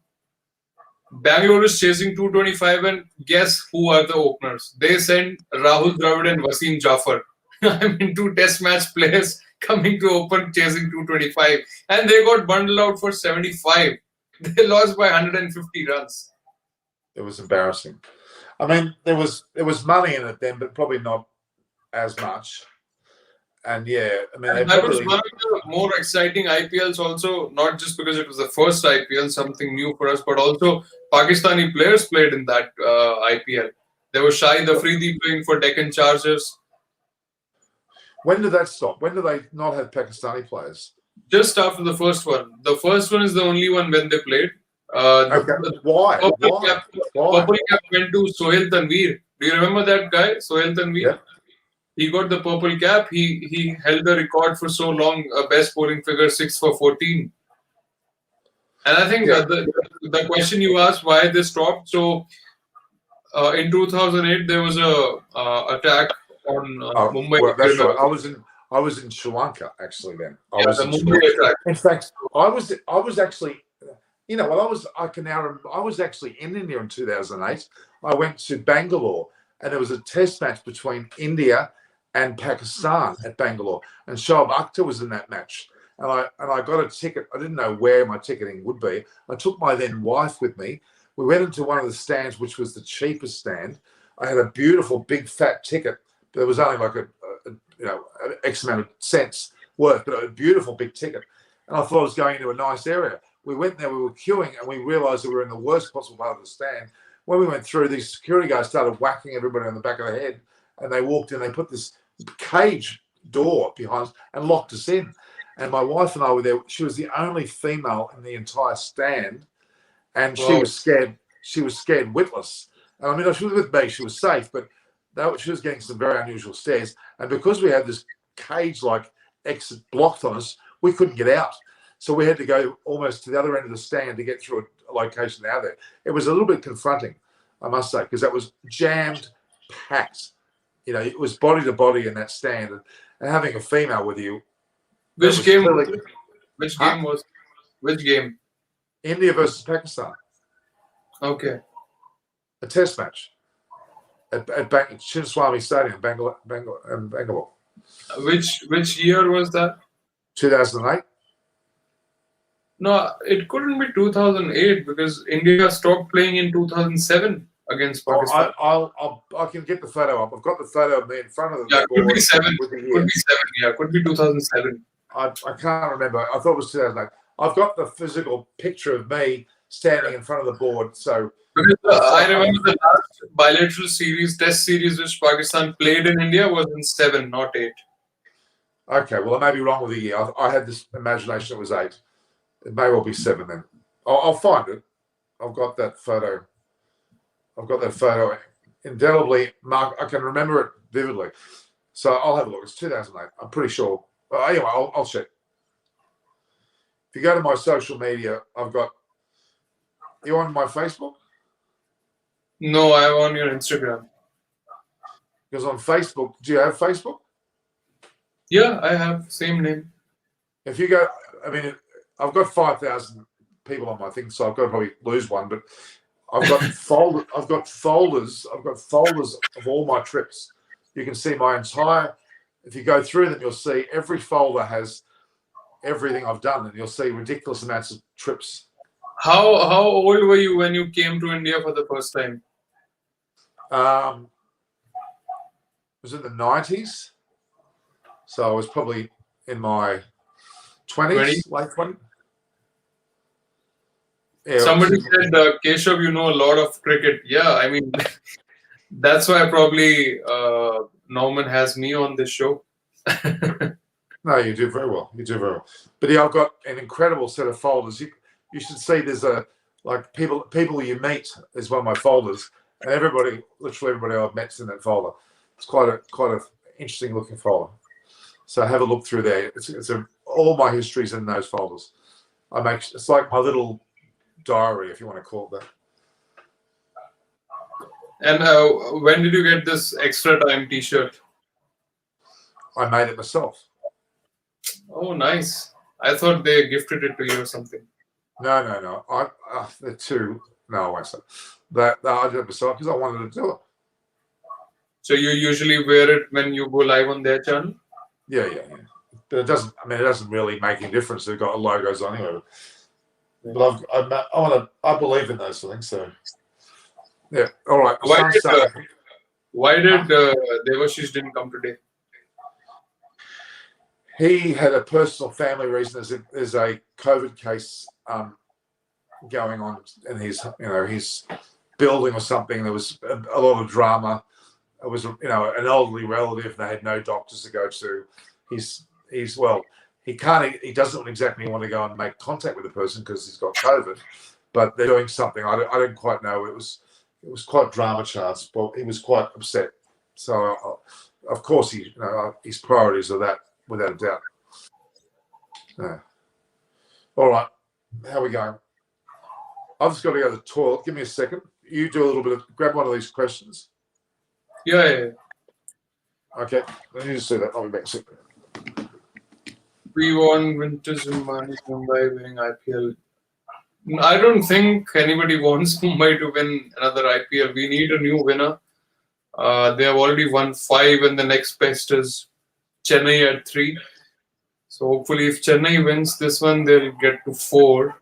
Bangalore is chasing 225, and guess who are the openers? They sent Rahul Dravid and Wasim Jafar. I mean, 2 test match players coming to open chasing 225, and they got bundled out for 75. They lost by 150 runs. It was embarrassing. I mean, there was money in it then, but probably not as much. And yeah, I mean, that was one of the more exciting IPLs also, not just because it was the first IPL, something new for us, but also Pakistani players played in that IPL. There was Shahid Afridi playing for Deccan Chargers. When did that stop? When did they not have Pakistani players? Just after the first one. The first one is the only one when they played. Why? Purple cap went to Sohail Tanveer. Do you remember that guy, Sohail Tanveer? Yeah. He got the purple cap. He held the record for so long, best bowling figure, 6 for 14. And I think the question you asked why they stopped. So in 2008 there was a attack on Mumbai. Well, that's right. I was in Sri Lanka actually then. I was in Mumbai attack. In fact, I was actually. You know, well, I was actually in India in 2008. I went to Bangalore, and there was a test match between India and Pakistan at Bangalore, and Shoaib Akhtar was in that match. And I got a ticket. I didn't know where my ticketing would be. I took my then wife with me. We went into one of the stands, which was the cheapest stand. I had a beautiful big fat ticket. There was only like a X amount of cents worth, but a beautiful big ticket. And I thought I was going into a nice area. We went there, we were queuing, and we realized that we were in the worst possible part of the stand. When we went through, these security guys started whacking everybody on the back of the head, and they walked in, they put this cage door behind us and locked us in. And my wife and I were there. She was the only female in the entire stand, and she was scared. She was scared witless. And I mean, she was with me. She was safe, but she was getting some very unusual stares. And because we had this cage-like exit blocked on us, we couldn't get out. So we had to go almost to the other end of the stand to get through a location out there. It was a little bit confronting, I must say, because that was jammed, packed. You know, it was body to body in that stand, and having a female with you. Which game was? Which game? India versus Pakistan. Okay. A test match at Chinnaswamy Stadium, Bangalore. Which year was that? 2008. No, it couldn't be 2008 because India stopped playing in 2007 against Pakistan. I can get the photo up. I've got the photo of me in front of the board. Could be 7. Could be 7. Yeah, could be 2007. I can't remember. I thought it was 2008. I've got the physical picture of me standing in front of the board. So because I remember the last bilateral series, test series, which Pakistan played in India was in 7, not 8. Okay, well, I may be wrong with the year. I had this imagination it was 8. It may well be 7 then. I'll find it. I've got that photo. Indelibly marked. I can remember it vividly. So I'll have a look. It's 2008. I'm pretty sure. Anyway, I'll check. If you go to my social media, I've got. You on my Facebook? No, I'm on your Instagram. Because on Facebook, do you have Facebook? Yeah, I have same name. If you go, I mean, I've got 5,000 people on my thing, so I've got to probably lose one. But I've got folders of all my trips. You can see my entire. If you go through them, you'll see every folder has everything I've done, and you'll see ridiculous amounts of trips. How old were you when you came to India for the first time? It was in the 90s, so I was probably in my 20s, late 20s. Yeah, somebody said, Keshav, you know a lot of cricket. Yeah, I mean, that's why probably Norman has me on this show. No, you do very well. You do very well. But yeah, I've got an incredible set of folders. You should see there's like people you meet is one of my folders, and literally everybody I've met's in that folder. It's quite a interesting looking folder. So have a look through there. All my history's in those folders. It's like my little diary, if you want to call it that. And when did you get this extra time T-shirt? I made it myself. Oh, nice. I thought they gifted it to you or something. No. They're two. No, I won't say that. I did it myself because I wanted to do it. So you usually wear it when you go live on their channel? Yeah. But it doesn't. I mean, it doesn't really make any difference. They've got logos on anyway. But I believe in those things. So yeah. All right. Why did Devashish didn't come today? He had a personal family reason. There's a COVID case going on in his building or something. There was a lot of drama. It was an elderly relative. They had no doctors to go to. He doesn't exactly want to go and make contact with the person because he's got COVID, but they're doing something. I don't quite know. It was quite drama charged, but he was quite upset. So of course his priorities are that, without a doubt. Yeah. All right, how are we going? I've just got to go to the toilet. Give me a second. You do a little bit grab one of these questions. Yeah. Okay, let me just do that. I'll be back soon. We won Winters in Mumbai winning IPL. I don't think anybody wants Mumbai to win another IPL. We need a new winner. They have already won 5, and the next best is Chennai at 3. So hopefully, if Chennai wins this one, they'll get to 4.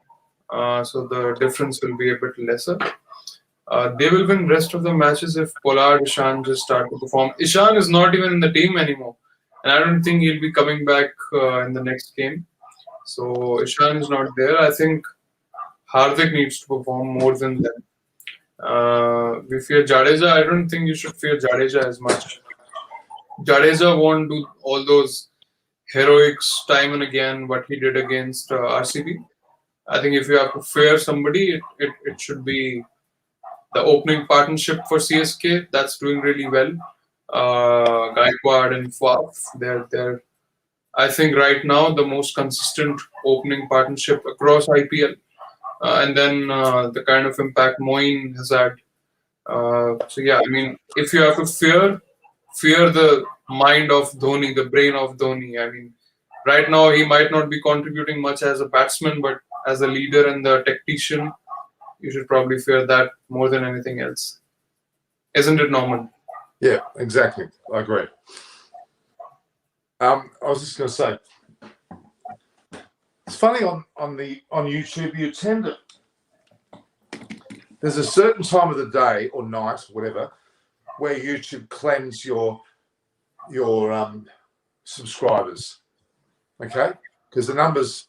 So the difference will be a bit lesser. They will win rest of the matches if Pollard, Ishan just start to perform. Ishan is not even in the team anymore, and I don't think he'll be coming back in the next game. So Ishan is not there. I think Hardik needs to perform more than them. We fear Jadeja. I don't think you should fear Jadeja as much. Jadeja won't do all those heroics time and again what he did against RCB. I think if you have to fear somebody, it should be the opening partnership for CSK. That's doing really well. Gaikwad and Faf, they're I think right now the most consistent opening partnership across IPL. And then the kind of impact Moeen has had. So yeah, I mean, if you have to fear the mind of Dhoni, the brain of Dhoni. I mean, right now he might not be contributing much as a batsman, but as a leader and the tactician, you should probably fear that more than anything else. Isn't it, Norman? Yeah, exactly. I agree. I was just going to say, it's funny on YouTube, you tend to, there's a certain time of the day or night, whatever, where YouTube cleanse your subscribers, okay? Because the numbers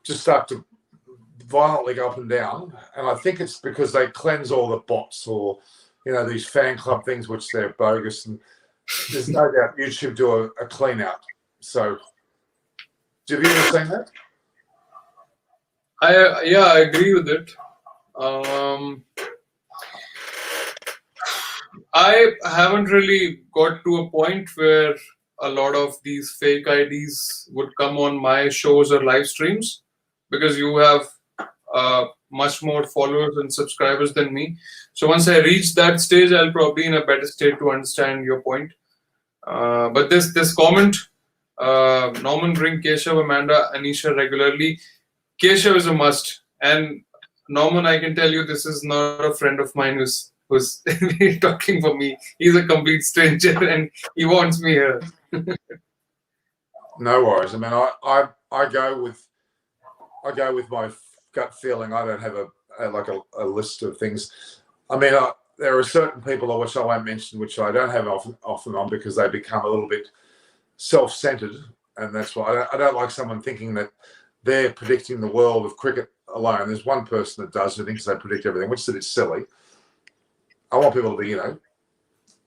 just start to violently go up and down, and I think it's because they cleanse all the bots or these fan club things, which they're bogus, and there's no doubt YouTube do a clean out. So, have you ever seen that? I agree with it. I haven't really got to a point where a lot of these fake IDs would come on my shows or live streams, because you have much more followers and subscribers than me. So once I reach that stage, I'll probably be in a better state to understand your point. But this comment Norman bring Keshav, Amanda, Anisha regularly. Keshav is a must. And Norman, I can tell you, this is not a friend of mine who's talking for me. He's a complete stranger, and he wants me here. No worries. I mean, I go with my gut feeling. I don't have a list of things. I mean, there are certain people which I won't mention, which I don't have often on because they become a little bit self-centered, and that's why I don't like someone thinking that they're predicting the world of cricket alone. There's one person that does who thinks they predict everything, which is silly. I want people to be,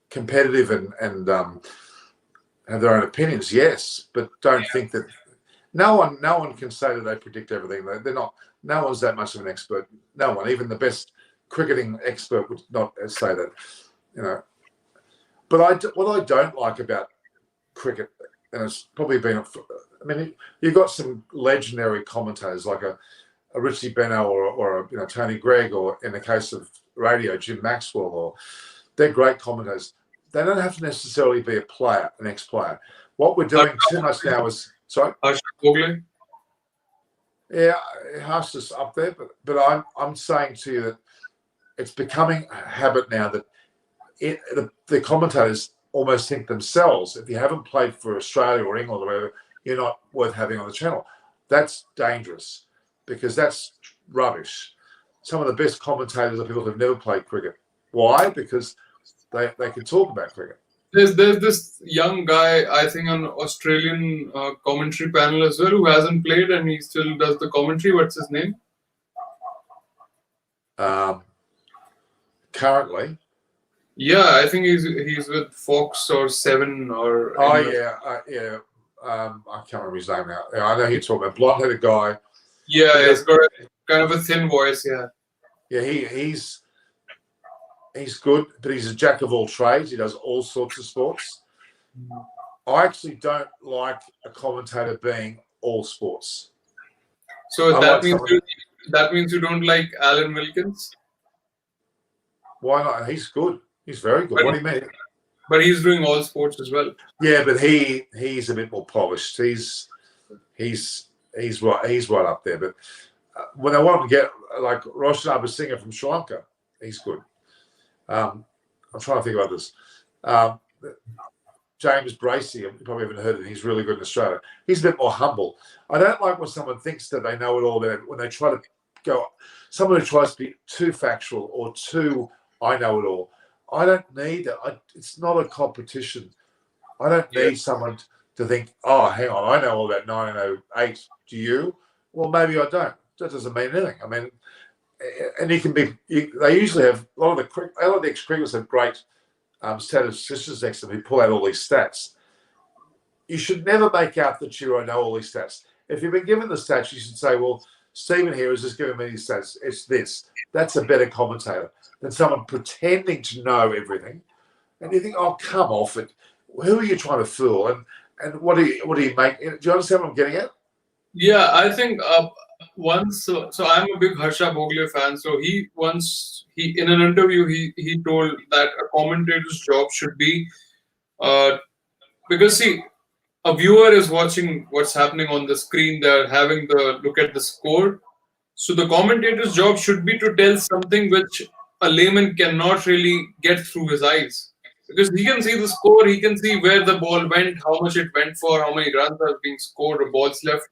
competitive and have their own opinions, yes, but don't think that no one can say that they predict everything. They're not. No one's that much of an expert. No one, even the best cricketing expert, would not say that. But what I don't like about cricket, and it's probably been, I mean, you've got some legendary commentators like a Richie Beno or a, Tony Gregg, or in the case of radio, Jim Maxwell, or they're great commentators. They don't have to necessarily be an ex-player. What we're doing too much now is, sorry? Yeah, Harsh is up there, but I'm saying to you that it's becoming a habit now that the commentators almost think themselves, if you haven't played for Australia or England or whatever, you're not worth having on the channel. That's dangerous because that's rubbish. Some of the best commentators are people who've never played cricket. Why? Because they can talk about cricket. There's this young guy, I think, on Australian commentary panel as well, who hasn't played and he still does the commentary. What's his name? Currently. Yeah, I think he's with Fox or Seven or. Oh yeah. I can't remember his name now. I know you're talking about blonde-headed guy. Yeah, he's got kind of a thin voice. Yeah. Yeah, he's good, but he's a jack of all trades. He does all sorts of sports. I actually don't like a commentator being all sports. So that means you don't like Alan Wilkins? Why not? He's good. He's very good. What do you mean? But he's doing all sports as well. Yeah, but he's a bit more polished. He's right up there. But when I want to get like Roshan Abhasinger from Sri Lanka, he's good. I'm trying to think about this. James Bracey, you probably haven't heard of him. He's really good in Australia. He's a bit more humble. I don't like when someone thinks that they know it all about when they try to go. Someone who tries to be too factual or too I know it all. I don't need that. It's not a competition. I don't need someone to think, oh, hang on, I know all about 1908. Do you? Well, maybe I don't. That doesn't mean anything. I mean, and you can be. They usually have a lot of the ex-cricketers have great statisticians next to them who pull out all these stats. You should never make out that you know all these stats. If you've been given the stats, you should say, well, Stephen here has just given me these stats. It's this. That's a better commentator than someone pretending to know everything. And you think, oh, come off it. Who are you trying to fool? And what do you make? Do you understand what I'm getting at? Yeah, I think once. So I'm a big Harsha Bhogle fan. So he in an interview he told that a commentator's job should be because see, a viewer is watching what's happening on the screen. They're having the look at the score. So the commentator's job should be to tell something which a layman cannot really get through his eyes. Because he can see the score, he can see where the ball went, how much it went for, how many runs are being scored or balls left.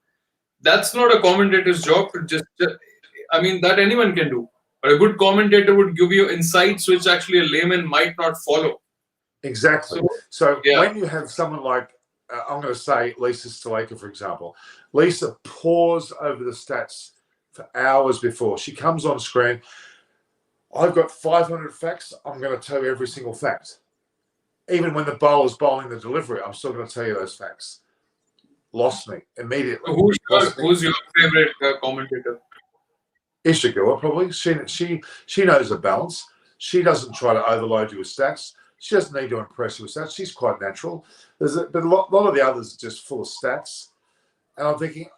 That's not a commentator's job to that anyone can do. But a good commentator would give you insights which actually a layman might not follow. Exactly. So when you have someone like, I'm going to say Lisa Staleka, for example, Lisa pores over the stats for hours before she comes on screen. I've got 500 facts. I'm going to tell you every single fact. Even when the bowler's bowling the delivery, I'm still going to tell you those facts. Lost me immediately. Who's your favorite commentator? Isha Gill, probably. She knows the balance. She doesn't try to overload you with stats. She doesn't need to impress you with stats. She's quite natural. But a lot of the others are just full of stats. And I'm thinking,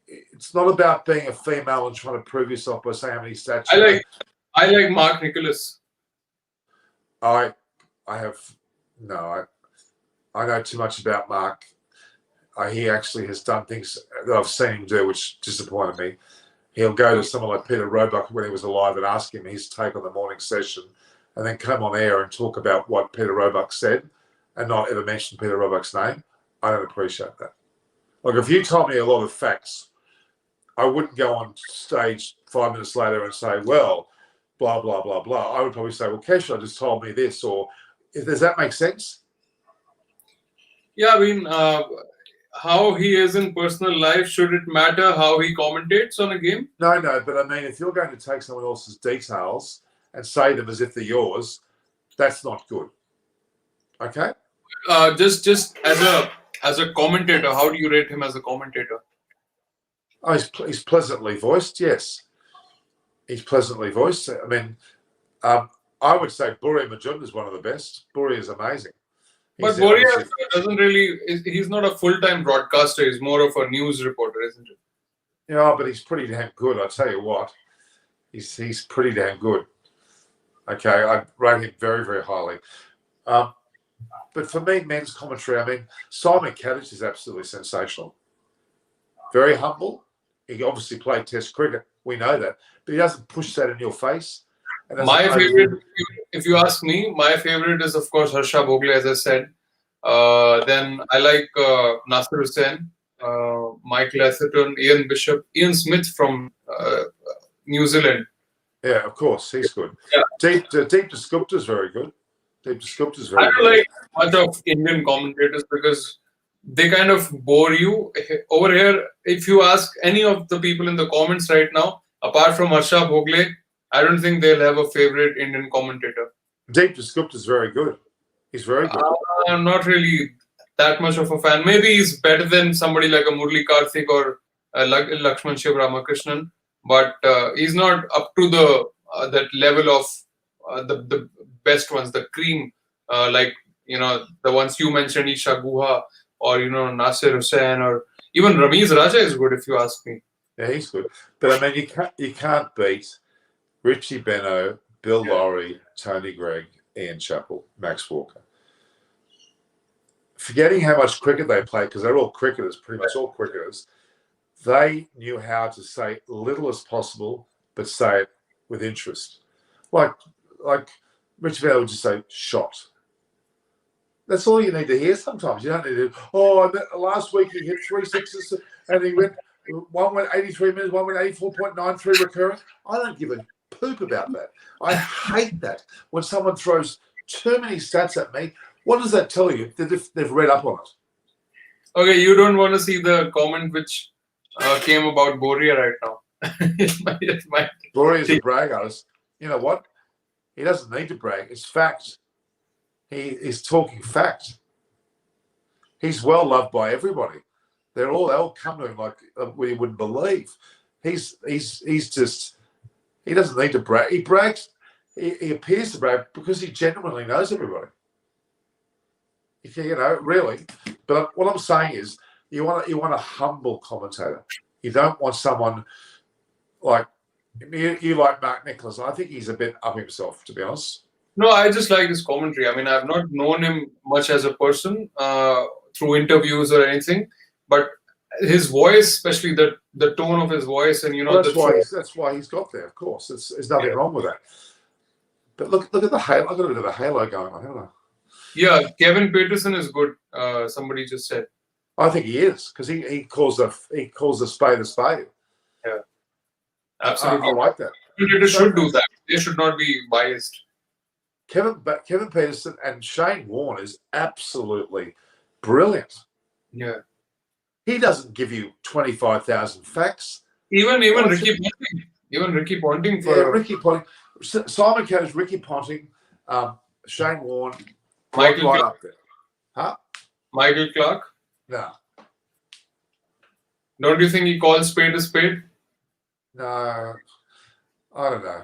it's not about being a female and trying to prove yourself by saying how many stats. I like Mark Nicholas. I know too much about Mark. he actually has done things that I've seen him do, which disappointed me. He'll go to someone like Peter Roebuck when he was alive and ask him his take on the morning session, and then come on air and talk about what Peter Roebuck said and not ever mention Peter Roebuck's name. I don't appreciate that. Like, if you told me a lot of facts, I wouldn't go on stage 5 minutes later and say, well, blah, blah, blah, blah. I would probably say, well, Kesha just told me this, or does that make sense? Yeah, I mean, how he is in personal life, should it matter how he commentates on a game? No, but I mean, if you're going to take someone else's details and say them as if they're yours, that's not good. Okay? Just as a commentator, how do you rate him as a commentator? Oh, he's pleasantly voiced, yes. He's pleasantly voiced. I mean, I would say Buri Majumdar is one of the best. Buri is amazing. But Buri doesn't really, he's not a full-time broadcaster. He's more of a news reporter, isn't it? Yeah, but he's pretty damn good, I tell you what. He's pretty damn good. Okay, I rate him very, very highly. But for me, men's commentary, I mean, Simon Kadich is absolutely sensational. Very humble. He obviously played Test cricket. We know that. But he doesn't push that in your face. My favorite, if you ask me, my favorite is, of course, Harsha Bhogle, as I said. Then I like Nasir Hussain, Michael Atherton, Ian Bishop, Ian Smith from New Zealand. Yeah, of course. He's good. Yeah. Deep Dasgupta is very good. Deep Dasgupta is very good. I don't like much of Indian commentators because they kind of bore you. Over here, if you ask any of the people in the comments right now, apart from Harsha Bhogle, I don't think they'll have a favorite Indian commentator. Deep Dasgupta is very good. He's very good. I'm not really that much of a fan. Maybe he's better than somebody like a Murli Karthik or Lakshman Shiv Ramakrishnan, but he's not up to the that level of the best ones, the cream, like, you know, the ones you mentioned, Isha Guha, or, you know, Nasir Hussain, or even Ramiz Raja is good, if you ask me. Yeah, he's good. But I mean, you can't beat Richie Benaud, Bill Lawry, Tony Gregg, Ian Chappell, Max Walker. Forgetting how much cricket they played, because they're all cricketers, pretty much all cricketers, they knew how to say little as possible, but say it with interest. Like Richie Benaud would just say, shot. That's all you need to hear sometimes. You don't need to, last week he hit 3 sixes and one went 83 minutes, one went 84.93 recurring. I don't give a poop about that. I hate that when someone throws too many stats at me. What does that tell you? That they've read up on it. Okay, you don't want to see the comment which came about Boria right now. Boria is a brag artist. You know what? He doesn't need to brag. It's fact. He is talking fact. He's well loved by everybody. They'll come to him like we wouldn't believe. He's just, he doesn't need to brag. He brags. He appears to brag because he genuinely knows everybody. You know, really. But what I'm saying is, you want a humble commentator. You don't want someone like you like Mark Nicholas. I think he's a bit up himself, to be honest. No, I just like his commentary. I mean, I've not known him much as a person through interviews or anything, but his voice, especially the tone of his voice, and, you know, that's why he's got there. Of course, there's nothing wrong with that. But look at the halo. I've got a bit of a halo going on, haven't I? Yeah, Kevin Peterson is good. Somebody just said. I think he is, because he calls the spade a spade. Yeah, absolutely. I like that. They should do that. They should not be biased. Kevin Peterson and Shane Warne is absolutely brilliant. Yeah, he doesn't give you 25,000 facts. Even Ricky Ponting. Even Ricky Ponting Ricky Ponting. Simon Kadich, Ricky Ponting, Shane Warne, Michael right Clark. up there. Huh? Michael Clark. No. Don't you think he calls spade a spade? No, I don't know.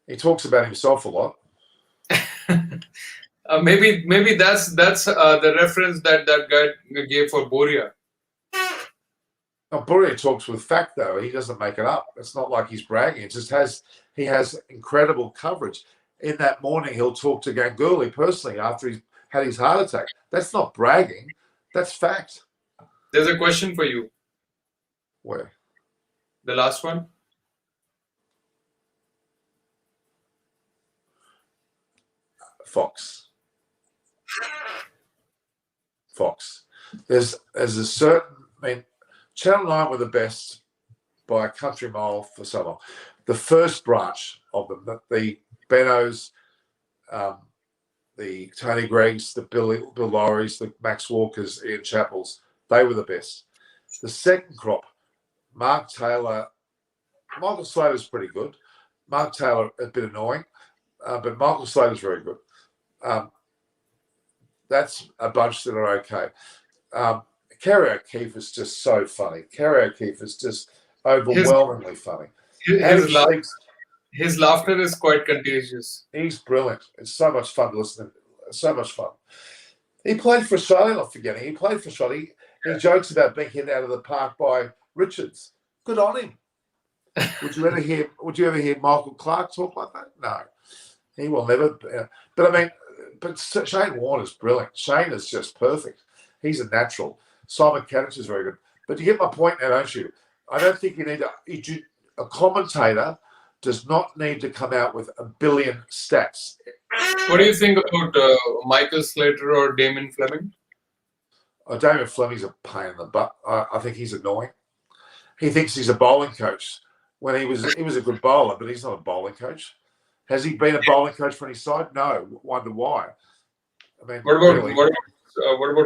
He talks about himself a lot. Maybe that's the reference that guy gave for Boria. No, Boria talks with fact, though. He doesn't make it up. It's not like he's bragging. It just he has incredible coverage. In that morning, he'll talk to Ganguly personally after he's had his heart attack. That's not bragging. That's fact. There's a question for you. Where? The last one. Fox. There's a certain. I mean, Channel 9 were the best by a country mile for so long. The first branch of them, the Benos, the Tony Greggs, the Bill Lawries, the Max Walkers, Ian Chappells, they were the best. The second crop, Mark Taylor, Michael Slater's pretty good. Mark Taylor a bit annoying, but Michael Slater's very good. That's a bunch that are okay. Kerry O'Keefe is just so funny. Kerry O'Keefe is just overwhelmingly funny. His laughter is quite contagious. He's brilliant. It's so much fun to listen to. So much fun. He played for Australia, not forgetting. He played for Australia. He jokes about being hit out of the park by Richards. Good on him. Would you ever hear Michael Clark talk like that? No. He will never. But I mean, Shane Warner's brilliant. Shane is just perfect. He's a natural. Simon Kadich is very good. But you get my point now, don't you? I don't think you need a commentator does not need to come out with a billion stats. What do you think about Michael Slater or Damon Fleming? Damon Fleming's a pain in the butt. I think he's annoying. He thinks he's a bowling coach when he was a good bowler, but he's not a bowling coach. Has he been a bowling coach for any side? No. Wonder why. I mean, what about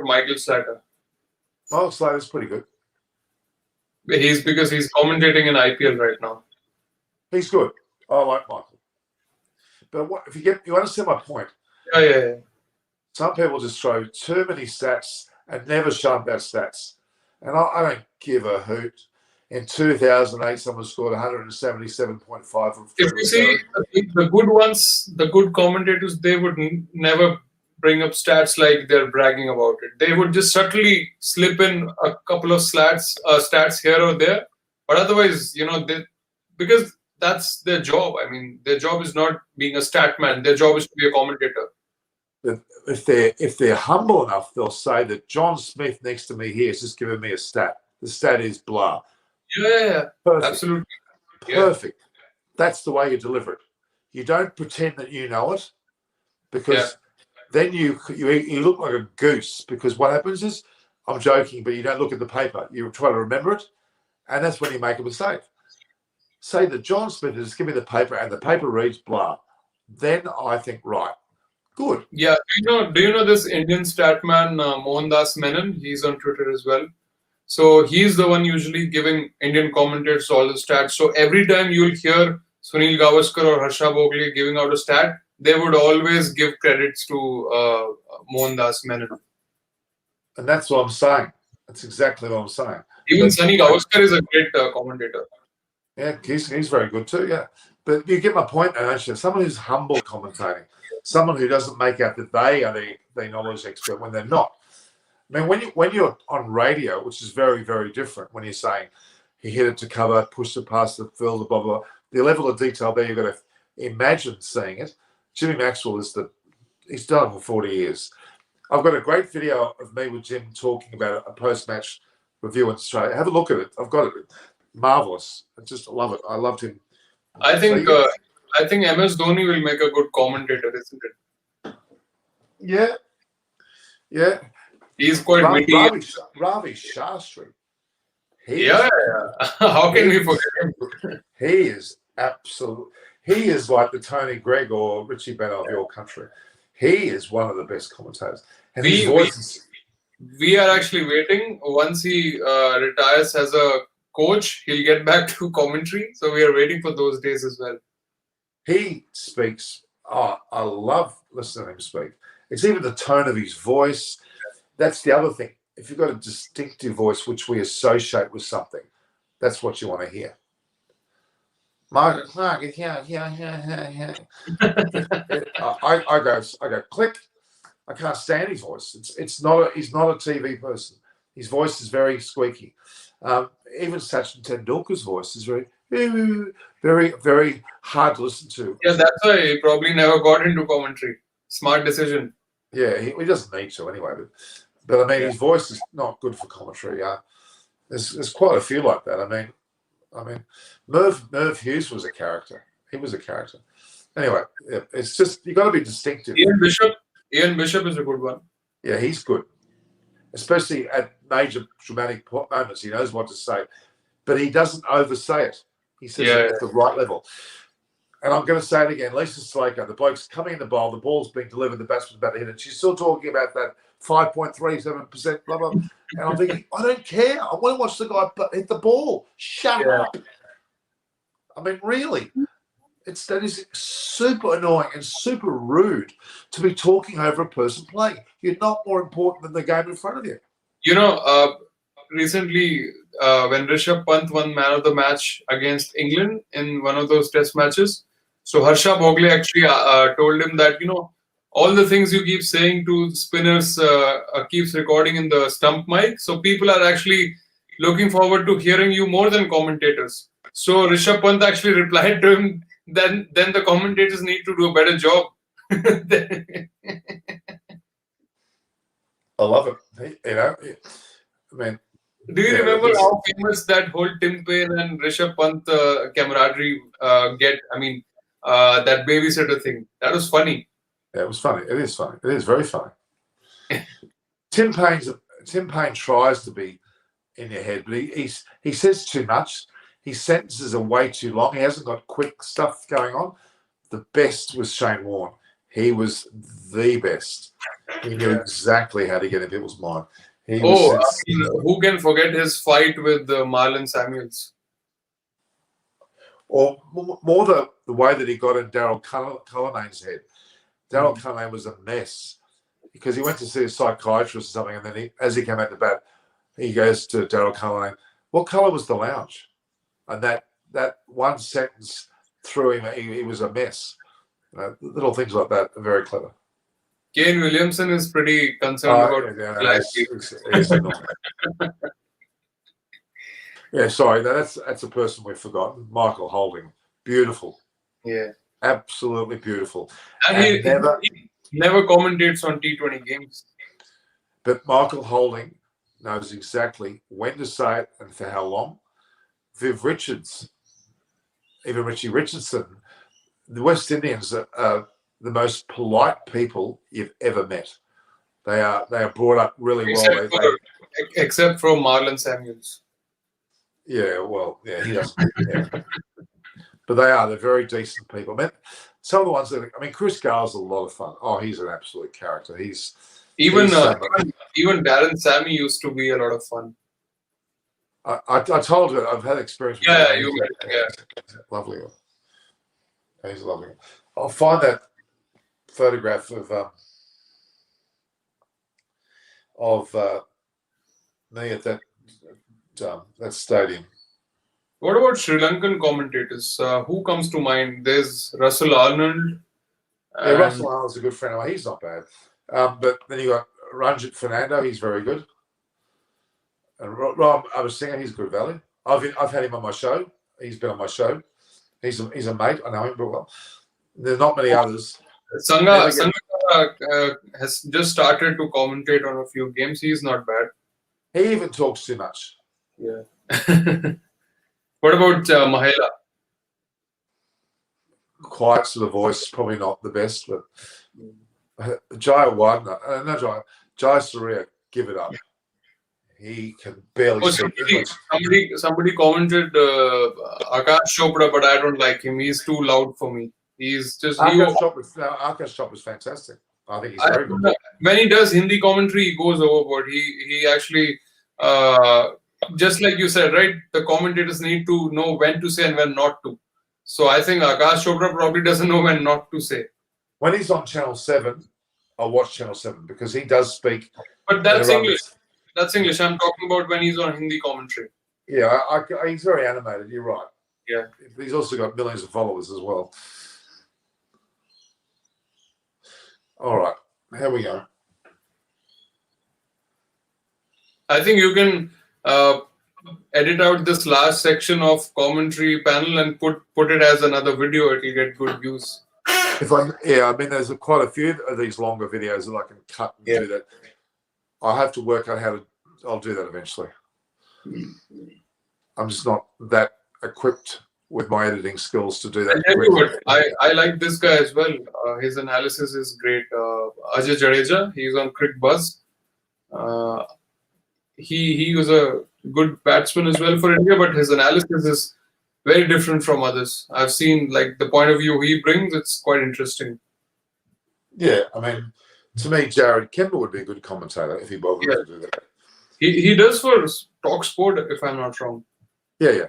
Michael Slater? Michael Slater's pretty good. Because he's commentating in IPL right now. He's good. I like Michael. But if you understand my point? Yeah. Some people just throw too many stats and never shut up their stats. And I don't give a hoot. In 2008, someone scored 177.5. If you see the good ones, the good commentators, they would never bring up stats like they're bragging about it. They would just subtly slip in a couple of stats here or there. But otherwise, because that's their job. I mean, their job is not being a stat man. Their job is to be a commentator. But if they're humble enough, they'll say that John Smith next to me here is just giving me a stat. The stat is blah. Yeah, perfect. Absolutely. Perfect. That's the way you deliver it. You don't pretend that you know it, because then you look like a goose. Because what happens is, I'm joking, but you don't look at the paper. You try to remember it, and that's when you make a mistake. Say that John Smith is giving me the paper, and the paper reads blah. Then I think, right, good. Yeah. Do you know this Indian statman Mohandas Menon? He's on Twitter as well. So he's the one usually giving Indian commentators all the stats. So every time you'll hear Sunil Gavaskar or Harsha Bhogle giving out a stat, they would always give credits to Mohandas Menon. And that's what I'm saying. That's exactly what I'm saying. Even Sunil Gavaskar is a great commentator. Yeah, he's very good too, yeah. But you get my point, actually. Someone who's humble commentating, someone who doesn't make out that they are the knowledge expert when they're not. I mean, when you're on radio, which is very, very different, when you're saying he hit it to cover, pushed it past the field, blah, blah, blah, the level of detail there, you've got to imagine seeing it. Jimmy Maxwell he's done it for 40 years. I've got a great video of me with Jim talking about a post-match review in Australia. Have a look at it. I've got it. Marvelous. I just love it. I loved him. I think MS Dhoni will make a good commentator, isn't it? Yeah. He's quite witty. Ravi Shastri. How can we forget him? He is like the Tony Gregg or Richie Bennett of your country. He is one of the best commentators. And his voice we are actually waiting. Once he retires as a coach, he'll get back to commentary. So we are waiting for those days as well. He speaks. Oh, I love listening to him speak. It's even the tone of his voice. That's the other thing. If you've got a distinctive voice which we associate with something, that's what you want to hear. Margaret Clark, yeah. I go click. I can't stand his voice. He's not a TV person. His voice is very squeaky. Even Sachin Tendulkar's voice is very, very, very hard to listen to. Yeah, that's why he probably never got into commentary. Smart decision. Yeah, he doesn't need to anyway. But I mean, his voice is not good for commentary. There's quite a few like that. I mean, Merv Hughes was a character. He was a character. Anyway, it's just you got to be distinctive. Ian Bishop is a good one. Yeah, he's good, especially at major dramatic moments. He knows what to say, but he doesn't oversay it. He says it at the right level. And I'm going to say it again. Lisa Slaker, the bloke's coming in the bowl, the ball's being delivered, the batsman's about to hit it. She's still talking about that 5.37%, blah, blah. And I'm thinking, I don't care. I want to watch the guy hit the ball. Shut up. I mean, really. That is super annoying and super rude to be talking over a person playing. You're not more important than the game in front of you. You know, recently when Rishabh Pant won Man of the Match against England in one of those test matches, so Harsha Bhogle actually told him that, you know, all the things you keep saying to spinners keeps recording in the stump mic. So people are actually looking forward to hearing you more than commentators. So Rishabh Pant actually replied to him, then the commentators need to do a better job. I love it. You know, I mean, do you remember how famous that whole Tim Payne and Rishabh Pant camaraderie get? I mean, that babysitter thing. That was funny. Yeah, it was funny. It is funny. It is very funny. Tim Payne tries to be in your head, but he says too much. His sentences are way too long. He hasn't got quick stuff going on. The best was Shane Warne. He was the best. He knew exactly how to get in people's mind. Who can forget his fight with Marlon Samuels? Or more the way that he got in Daryl Cullinane's head. Daryl Cullinane was a mess because he went to see a psychiatrist or something, and then as he came out the bat, he goes to Daryl Cullinane, what colour was the lounge? And that one sentence threw him. He was a mess. Little things like that are very clever. Kane Williamson is pretty concerned about black people. Yeah, sorry, that's a person we've forgotten. Michael Holding, beautiful. Yeah, absolutely beautiful. And he never commentates on T20 games. But Michael Holding knows exactly when to say it and for how long. Viv Richards, even Richie Richardson, the West Indians are the most polite people you've ever met. They are brought up really well. Except for Marlon Samuels. Yeah, well, yeah, he doesn't. Yeah. But they're very decent people. I mean, some of the ones Chris Gale's a lot of fun. Oh, he's an absolute character. Even Darren Sammy used to be a lot of fun. I told her I've had experience with him. Lovely. He's lovely. I'll find that photograph of me at that stadium. What about Sri Lankan commentators? Who comes to mind? There's Russell Arnold. Yeah, Russell Arnold's a good friend of mine. He's not bad. But then you got Ranjit Fernando. He's very good. And Rob Abersinger, he's good value. I've had him on my show. He's been on my show. He's a mate. I know him very well. There's not many others. Sangha has just started to commentate on a few games. He's not bad. He even talks too much. Yeah. What about Mahela? Quiet to the voice, probably not the best, but Jai Widener, Jai Surya, give it up. He can barely speak English. Somebody commented Akash Chopra, but I don't like him. He's too loud for me. He's just Akash Chopra is fantastic. I think he's very good. When he does Hindi commentary, he goes overboard. He actually, just like you said, right? The commentators need to know when to say and when not to. So I think Akash Chopra probably doesn't know when not to say. When he's on Channel 7, I'll watch Channel 7 because he does speak. But that's English. That's English. I'm talking about when he's on Hindi commentary. Yeah, he's very animated. You're right. Yeah. He's also got millions of followers as well. All right. Here we go. I think you can edit out this last section of commentary panel and put it as another video. It will get good views. There's quite a few of these longer videos that I can cut and do that. I have to work out I'll do that eventually. I'm just not that equipped with my editing skills to do that. I like this guy as well. His analysis is great. Ajay Jadeja, he's on Crick Buzz. He was a good batsman as well for India, but his analysis is very different from others. I've seen like the point of view he brings. It's quite interesting. Yeah, I mean, to me, Jared Kemba would be a good commentator if he bothered to do that. He does for Talk Sport, if I'm not wrong. Yeah.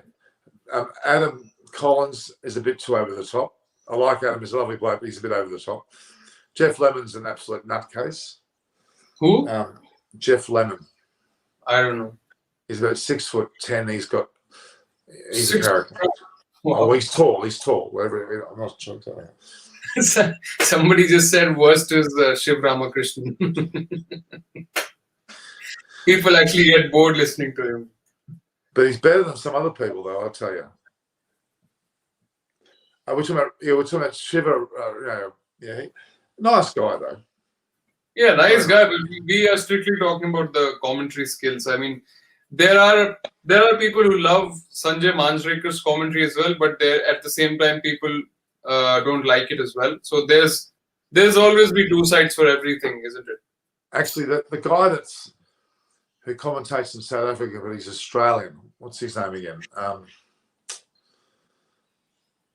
Adam Collins is a bit too over the top. I like Adam; he's a lovely bloke, but he's a bit over the top. Jeff Lemon's an absolute nutcase. Who? Jeff Lemon. I don't know. He's about 6'10". He's a 6 character. Wow. Oh, he's tall. Whatever. I'm not sure. Somebody just said worst is Shiv Ramakrishnan. People actually get bored listening to him. But he's better than some other people, though, I'll tell you. We're talking about Shiva. Nice guy, though. Yeah, nice guy. But we are strictly talking about the commentary skills. I mean, there are people who love Sanjay Manjrekar's commentary as well, but there at the same time people don't like it as well. So there's always be two sides for everything, isn't it? Actually, the guy who commentates in South Africa, but he's Australian. What's his name again?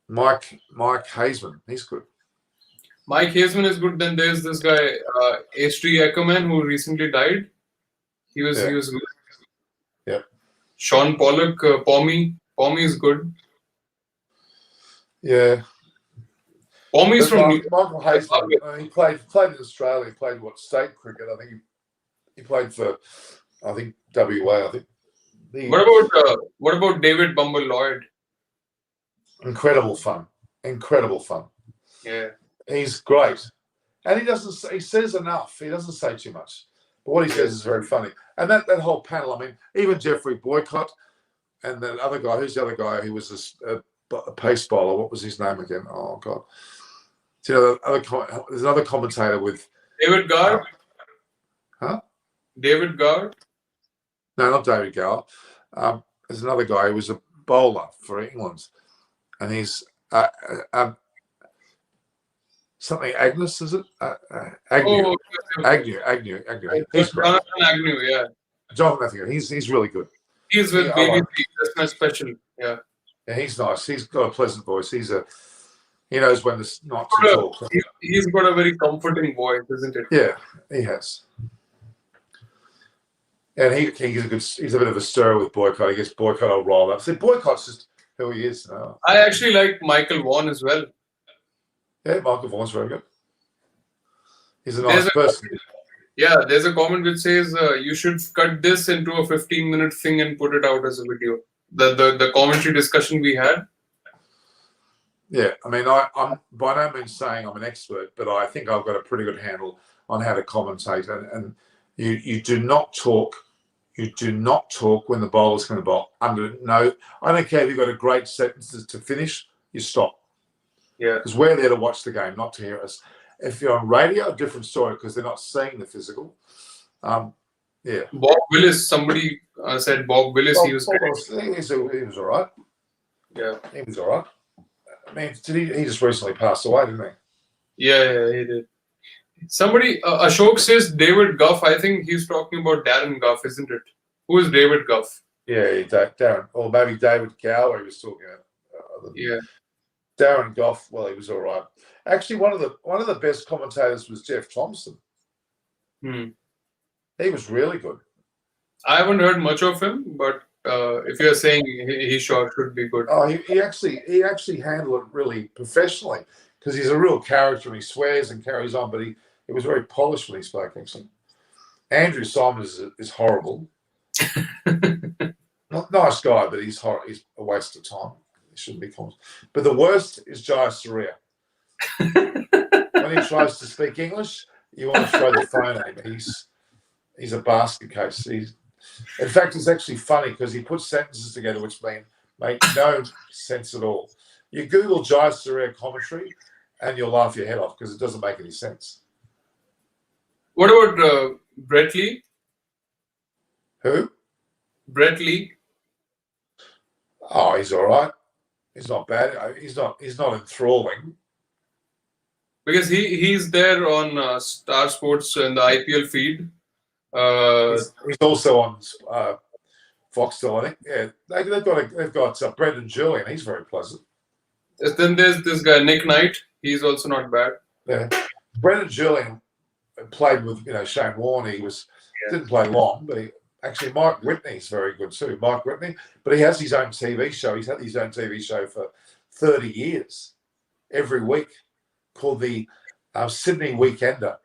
Mike Hazeman. He's good. Mike Hazeman is good. Then there's this guy, Astri Ackerman, who recently died. He was good. Yeah. Sean Pollock, Pommy is good. Yeah. Pommy's from Michael Hazeman. He played in Australia. He played state cricket. I think he played for WA. I think. What about David Bumble Lloyd? Incredible fun. Yeah. He's great. And he says enough. He doesn't say too much. But what he says is very funny. And that whole panel, I mean, even Jeffrey Boycott and that other guy, who's the other guy who was a pace bowler? What was his name again? Oh, God. So, there's another commentator with... David Gard? Huh? David Gard? No, not David Gard. There's another guy who was a bowler for England. And he's... something Agnes, is it? Agnew. Agnew. He's great. Jonathan Agnew, yeah. Jonathan Agnew. He's really good. He's with BBC. That's my special. Yeah. Yeah, he's nice. He's got a pleasant voice. He knows when not to talk. He's got a very comforting voice, isn't it? Yeah, he has. And he's a bit of a stirrer with Boycott. I guess Boycott will roll up. See, Boycott's just who he is now. I actually like Michael Vaughan as well. Yeah, Michael Vaughan's very good. He's a nice person. There's a comment which says you should cut this into a 15-minute thing and put it out as a video. The commentary discussion we had. Yeah, I mean, I'm by no means saying I'm an expert, but I think I've got a pretty good handle on how to commentate. And you do not talk. You do not talk when the bowler's going to bowl. I don't care if you've got a great sentence to finish. You stop. Yeah, because we're there to watch the game, not to hear us. If you're on radio, a different story because they're not seeing the physical. Yeah. Bob Willis. Somebody said Bob Willis. He was he was all right. Yeah, he was all right. I mean, he just recently passed away, didn't he? Yeah, he did. Somebody, Ashok says David Gough. I think he's talking about Darren Gough, isn't it? Who is David Gough? Yeah, Darren, or maybe David Gower. He was talking about. Yeah. Darren Gough, well, he was all right. Actually, one of the best commentators was Jeff Thompson. He was really good. I haven't heard much of him, but if you're saying he should be good. Oh, he actually handled it really professionally because he's a real character and he swears and carries on, but he was very polished when he spoke. Actually, Andrew Simons is horrible. Not nice guy, but he's a waste of time. Shouldn't be commented. But the worst is Jai Surya. When he tries to speak English, you want to throw the phone at him. He's a basket case. In fact, it's actually funny because he puts sentences together which make no sense at all. You Google Jai Surya commentary and you'll laugh your head off because it doesn't make any sense. What about Brett Lee? Who? Brett Lee. Oh, he's all right. He's not bad. He's not enthralling. Because he's there on Star Sports in the IPL feed. He's also on Foxtel, I think. Yeah, they've got Brendan Julian. He's very pleasant. Then there's this guy Nick Knight. He's also not bad. Yeah, Brendan Julian played with Shane Warne. Didn't play long, but actually Mike Whitney's very good too. Mike Whitney, but he has his own TV show. He's had his own TV show for 30 years, every week, called the Sydney Weekender.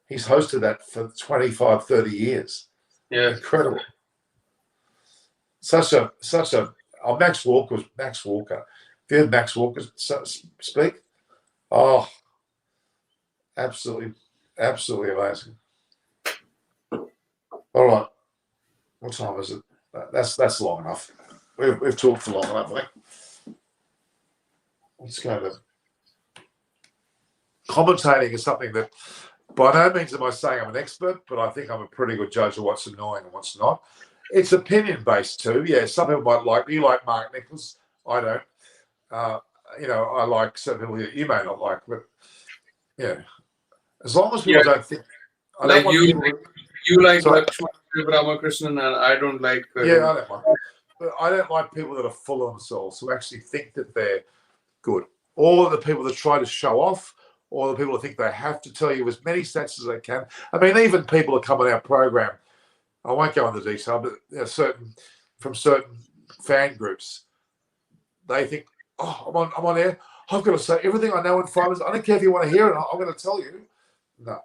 He's hosted that for 25, 30 years. Yeah, incredible. Such a. Max Walker. If you heard Max Walker speak, oh, absolutely amazing. All right, what time is it? That's long enough. We've talked for long enough, I think. Let's go to commentating is something that, by no means am I saying I'm an expert, but I think I'm a pretty good judge of what's annoying and what's not. It's opinion based too. Yeah, some people might like. You like Mark Nicholas. I don't. I like some people that you may not like, but yeah, as long as people don't think. You like Ramakrishnan, and I don't like. I don't mind. But I don't like people that are full of themselves, who actually think that they're good. All the people that try to show off, or the people that think they have to tell you as many stats as they can. I mean, even people that come on our program, I won't go into detail, but from certain fan groups, they think, oh, I'm on air. I've got to say everything I know in 5 minutes. I don't care if you want to hear it. I'm going to tell you. No.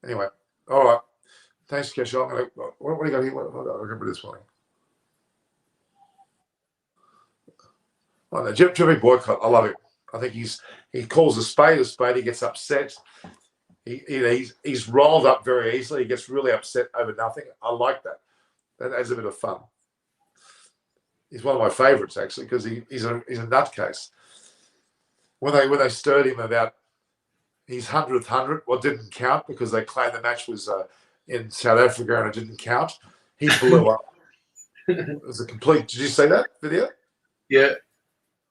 Anyway, all right. Thanks, Kesha. What do you got here? I'll remember this one. Jimmy Boycott, I love him. I think he calls a spade. He gets upset. He's rolled up very easily. He gets really upset over nothing. I like that. That adds a bit of fun. He's one of my favourites actually because he's a nutcase. When they stirred him about his 100th 100, didn't count because they claimed the match was in South Africa and it didn't count. He blew up. It was a complete. Did you see that video? Yeah.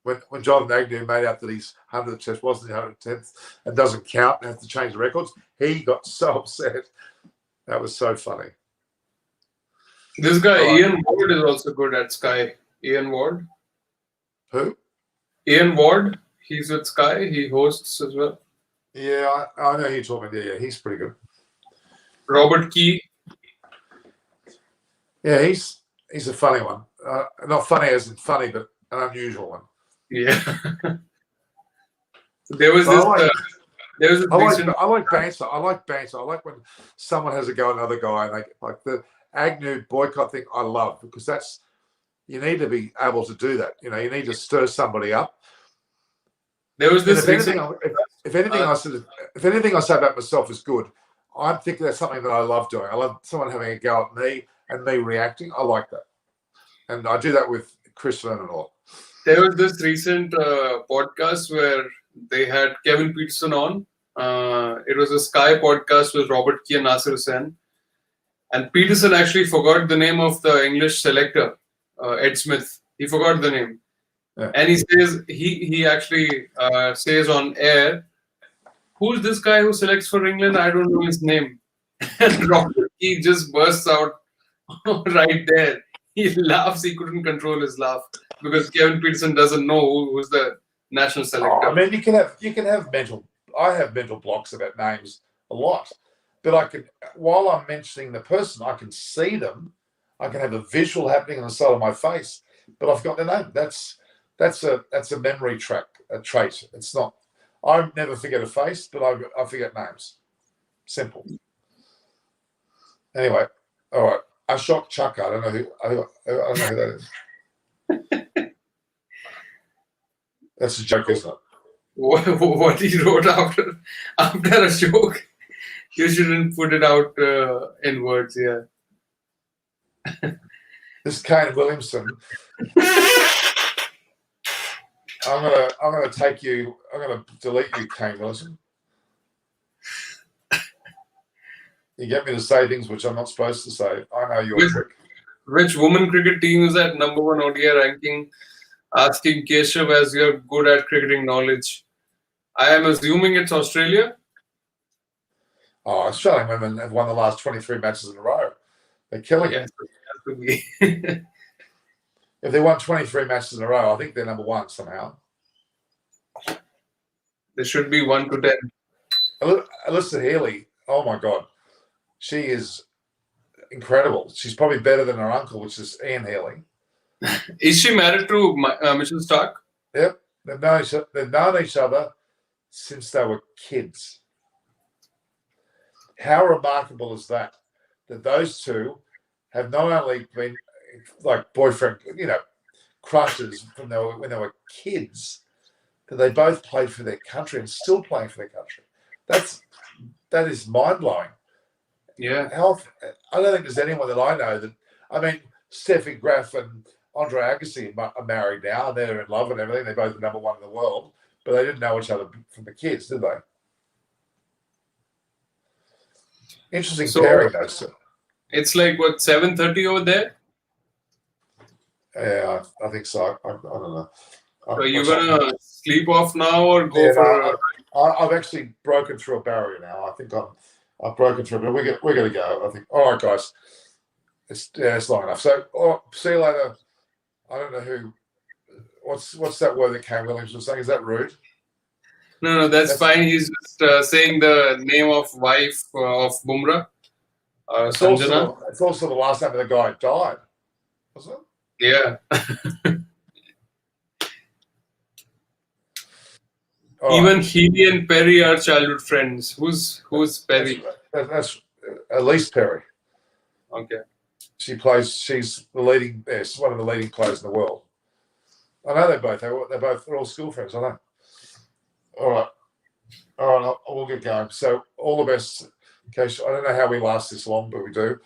When Jonathan Agnew made out that his 100th test wasn't the 110th and doesn't count and has to change the records, he got so upset. That was so funny. This guy, Ian Ward, is also good at Sky. Ian Ward. Who? Ian Ward. He's with Sky. He hosts as well. Yeah, I know who you're talking about. Yeah, he's pretty good. Robert Key. Yeah, he's a funny one. Not funny as in funny, but an unusual one. Yeah. There was this. I like banter. I like banter. I like when someone has a go at another guy, and they like the Agnew boycott thing. I love because you need to be able to do that. You need to stir somebody up. There was this. If anything I say about myself is good, I'm thinking that's something that I love doing. I love someone having a go at me and me reacting. I like that, and I do that with Chris Vernon a lot. There was this recent podcast where they had Kevin Peterson on. It was a Sky podcast with Robert Key and Nasser Hussain. And Peterson actually forgot the name of the English selector, Ed Smith. He forgot the name. Yeah. And he says, he actually says on air, who's this guy who selects for England? I don't know his name. And Robert Key just bursts out right there. He laughs. He couldn't control his laugh because Kevin Peterson doesn't know who's the national selector. I mean, you can have mental. I have mental blocks about names a lot, but while I'm mentioning the person, I can see them. I can have a visual happening on the side of my face, but I've got their name. That's a memory trait. It's not. I never forget a face, but I forget names. Simple. Anyway, all right. Ashok Chaka. I don't know who that is. That's a joke, isn't it? What he wrote after a joke. You shouldn't put it out in words. Yeah. This Kane Williamson. I'm gonna take you. I'm gonna delete you, Kane Williamson. You get me to say things which I'm not supposed to say. I know your trick. Which women cricket team is at number 1 ODI ranking? Asking Keshav as you're good at cricketing knowledge. I am assuming it's Australia. Oh, Australian women have won the last 23 matches in a row. They're killing it. If they won 23 matches in a row, I think they're number 1 somehow. They should be 1 to 10. Alyssa Healy, oh my God. She is incredible. She's probably better than her uncle, which is Ian Healy. Is she married to Mitchell Stark? Yep. They've known each other since they were kids. How remarkable is that? That those two have not only been like boyfriend, crushes when they were kids, but they both played for their country and still playing for their country. That is mind blowing. Yeah. I don't think there's anyone that I know that. I mean, Steffi Graf and Andre Agassi are married now, and they're in love and everything. They're both the number 1 in the world, but they didn't know each other from the kids, did they? Interesting pairing, those two. It's like, what, 7:30 over there? Yeah, I think so. I don't know. Are you going to sleep off now or go for I've actually broken through a barrier now. I think I've broken through, but we're going to go, I think. All right, guys. It's long enough. So, see you later. I don't know who. What's that word that Kane Williams was saying? Is that rude? No, that's fine. He's just saying the name of wife of Bumrah. It's also the last time the guy died, wasn't it? Yeah. Even Healy and Perry are childhood friends. Who's Perry? That's Elise Perry. Okay. She's the leading. She's one of the leading players in the world. I know they're all school friends. I know. All right. We'll get going. So all the best. Kesh, I don't know how we last this long, but we do.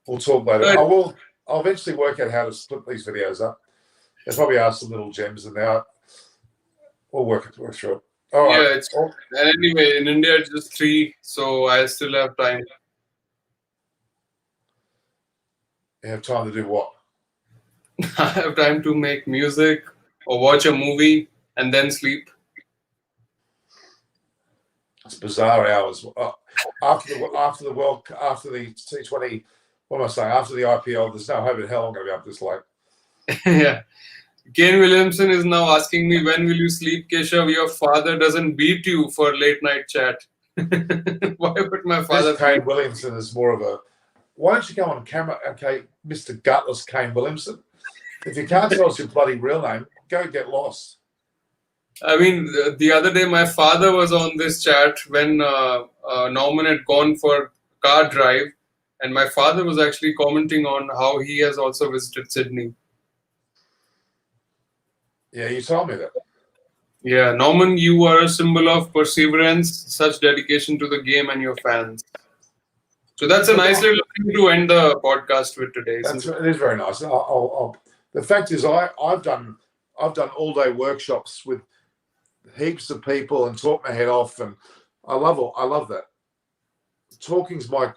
We'll talk later. I'll eventually work out how to split these videos up. There probably are some little gems in there. We'll work through it. All right. Yeah. Anyway, in India it's just 3, so I still have time. You have time to do what? I have time to make music or watch a movie and then sleep. It's bizarre hours. After the T20, what am I saying? After the IPL, there's no hope in hell I'm going to be up this late. Yeah. Kane Williamson is now asking me, when will you sleep, Keshav? Your father doesn't beat you for late night chat. Why would my father? Kane Williamson is more of a. Why don't you go on camera? Okay, Mr. Gutless Kane Williamson. If you can't tell us your bloody real name, go get lost. I mean, the other day my father was on this chat when Norman had gone for car drive, and my father was actually commenting on how he has also visited Sydney. Yeah, you told me that. Yeah, Norman, you are a symbol of perseverance, such dedication to the game and your fans. So that's a nice little thing to end the podcast with today. It is very nice. The fact is, I've done all day workshops with heaps of people and talk my head off, and I love that. Talking's my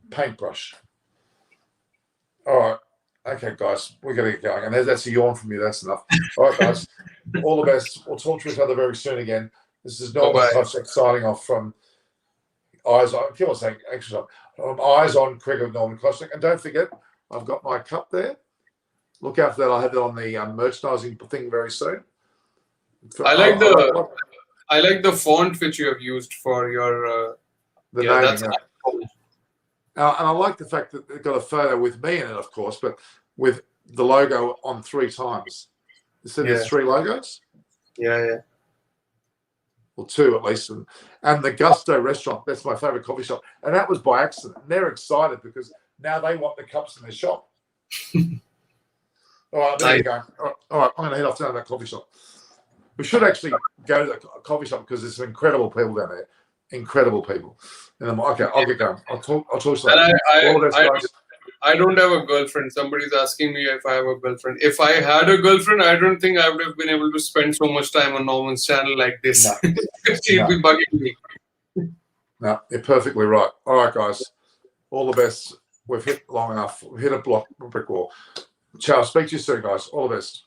paintbrush. All right. Okay, guys, we're going to get going. And that's a yawn from you. That's enough. All right, guys, all the best. We'll talk to each other very soon again. This is Norman Kochek signing off from Eyes On. I keep on saying extra time. Eyes On Cricket with Norman Kochek. And don't forget, I've got my cup there. Look out for that. I'll have that on the merchandising thing very soon. I like the font which you have used for your naming. And I like the fact that they've got a photo with me in it, of course, but with the logo on 3 times. You said there's 3 logos? Yeah. Well, 2 at least. And the Gusto restaurant, that's my favourite coffee shop. And that was by accident. And they're excited because now they want the cups in their shop. All right, there you go. All right, I'm going to head off down to that coffee shop. We should actually go to the coffee shop because there's some incredible people down there. Incredible people. And I'm okay. I'll get going. I'll talk to you. I don't have a girlfriend. Somebody's asking me if I have a girlfriend. If I had a girlfriend, I don't think I would have been able to spend so much time on Norman's channel like this. She'd be bugging me. No, you're perfectly right. All right, guys. All the best. We've hit long enough. We've hit a brick wall. Ciao. Speak to you soon, guys. All the best.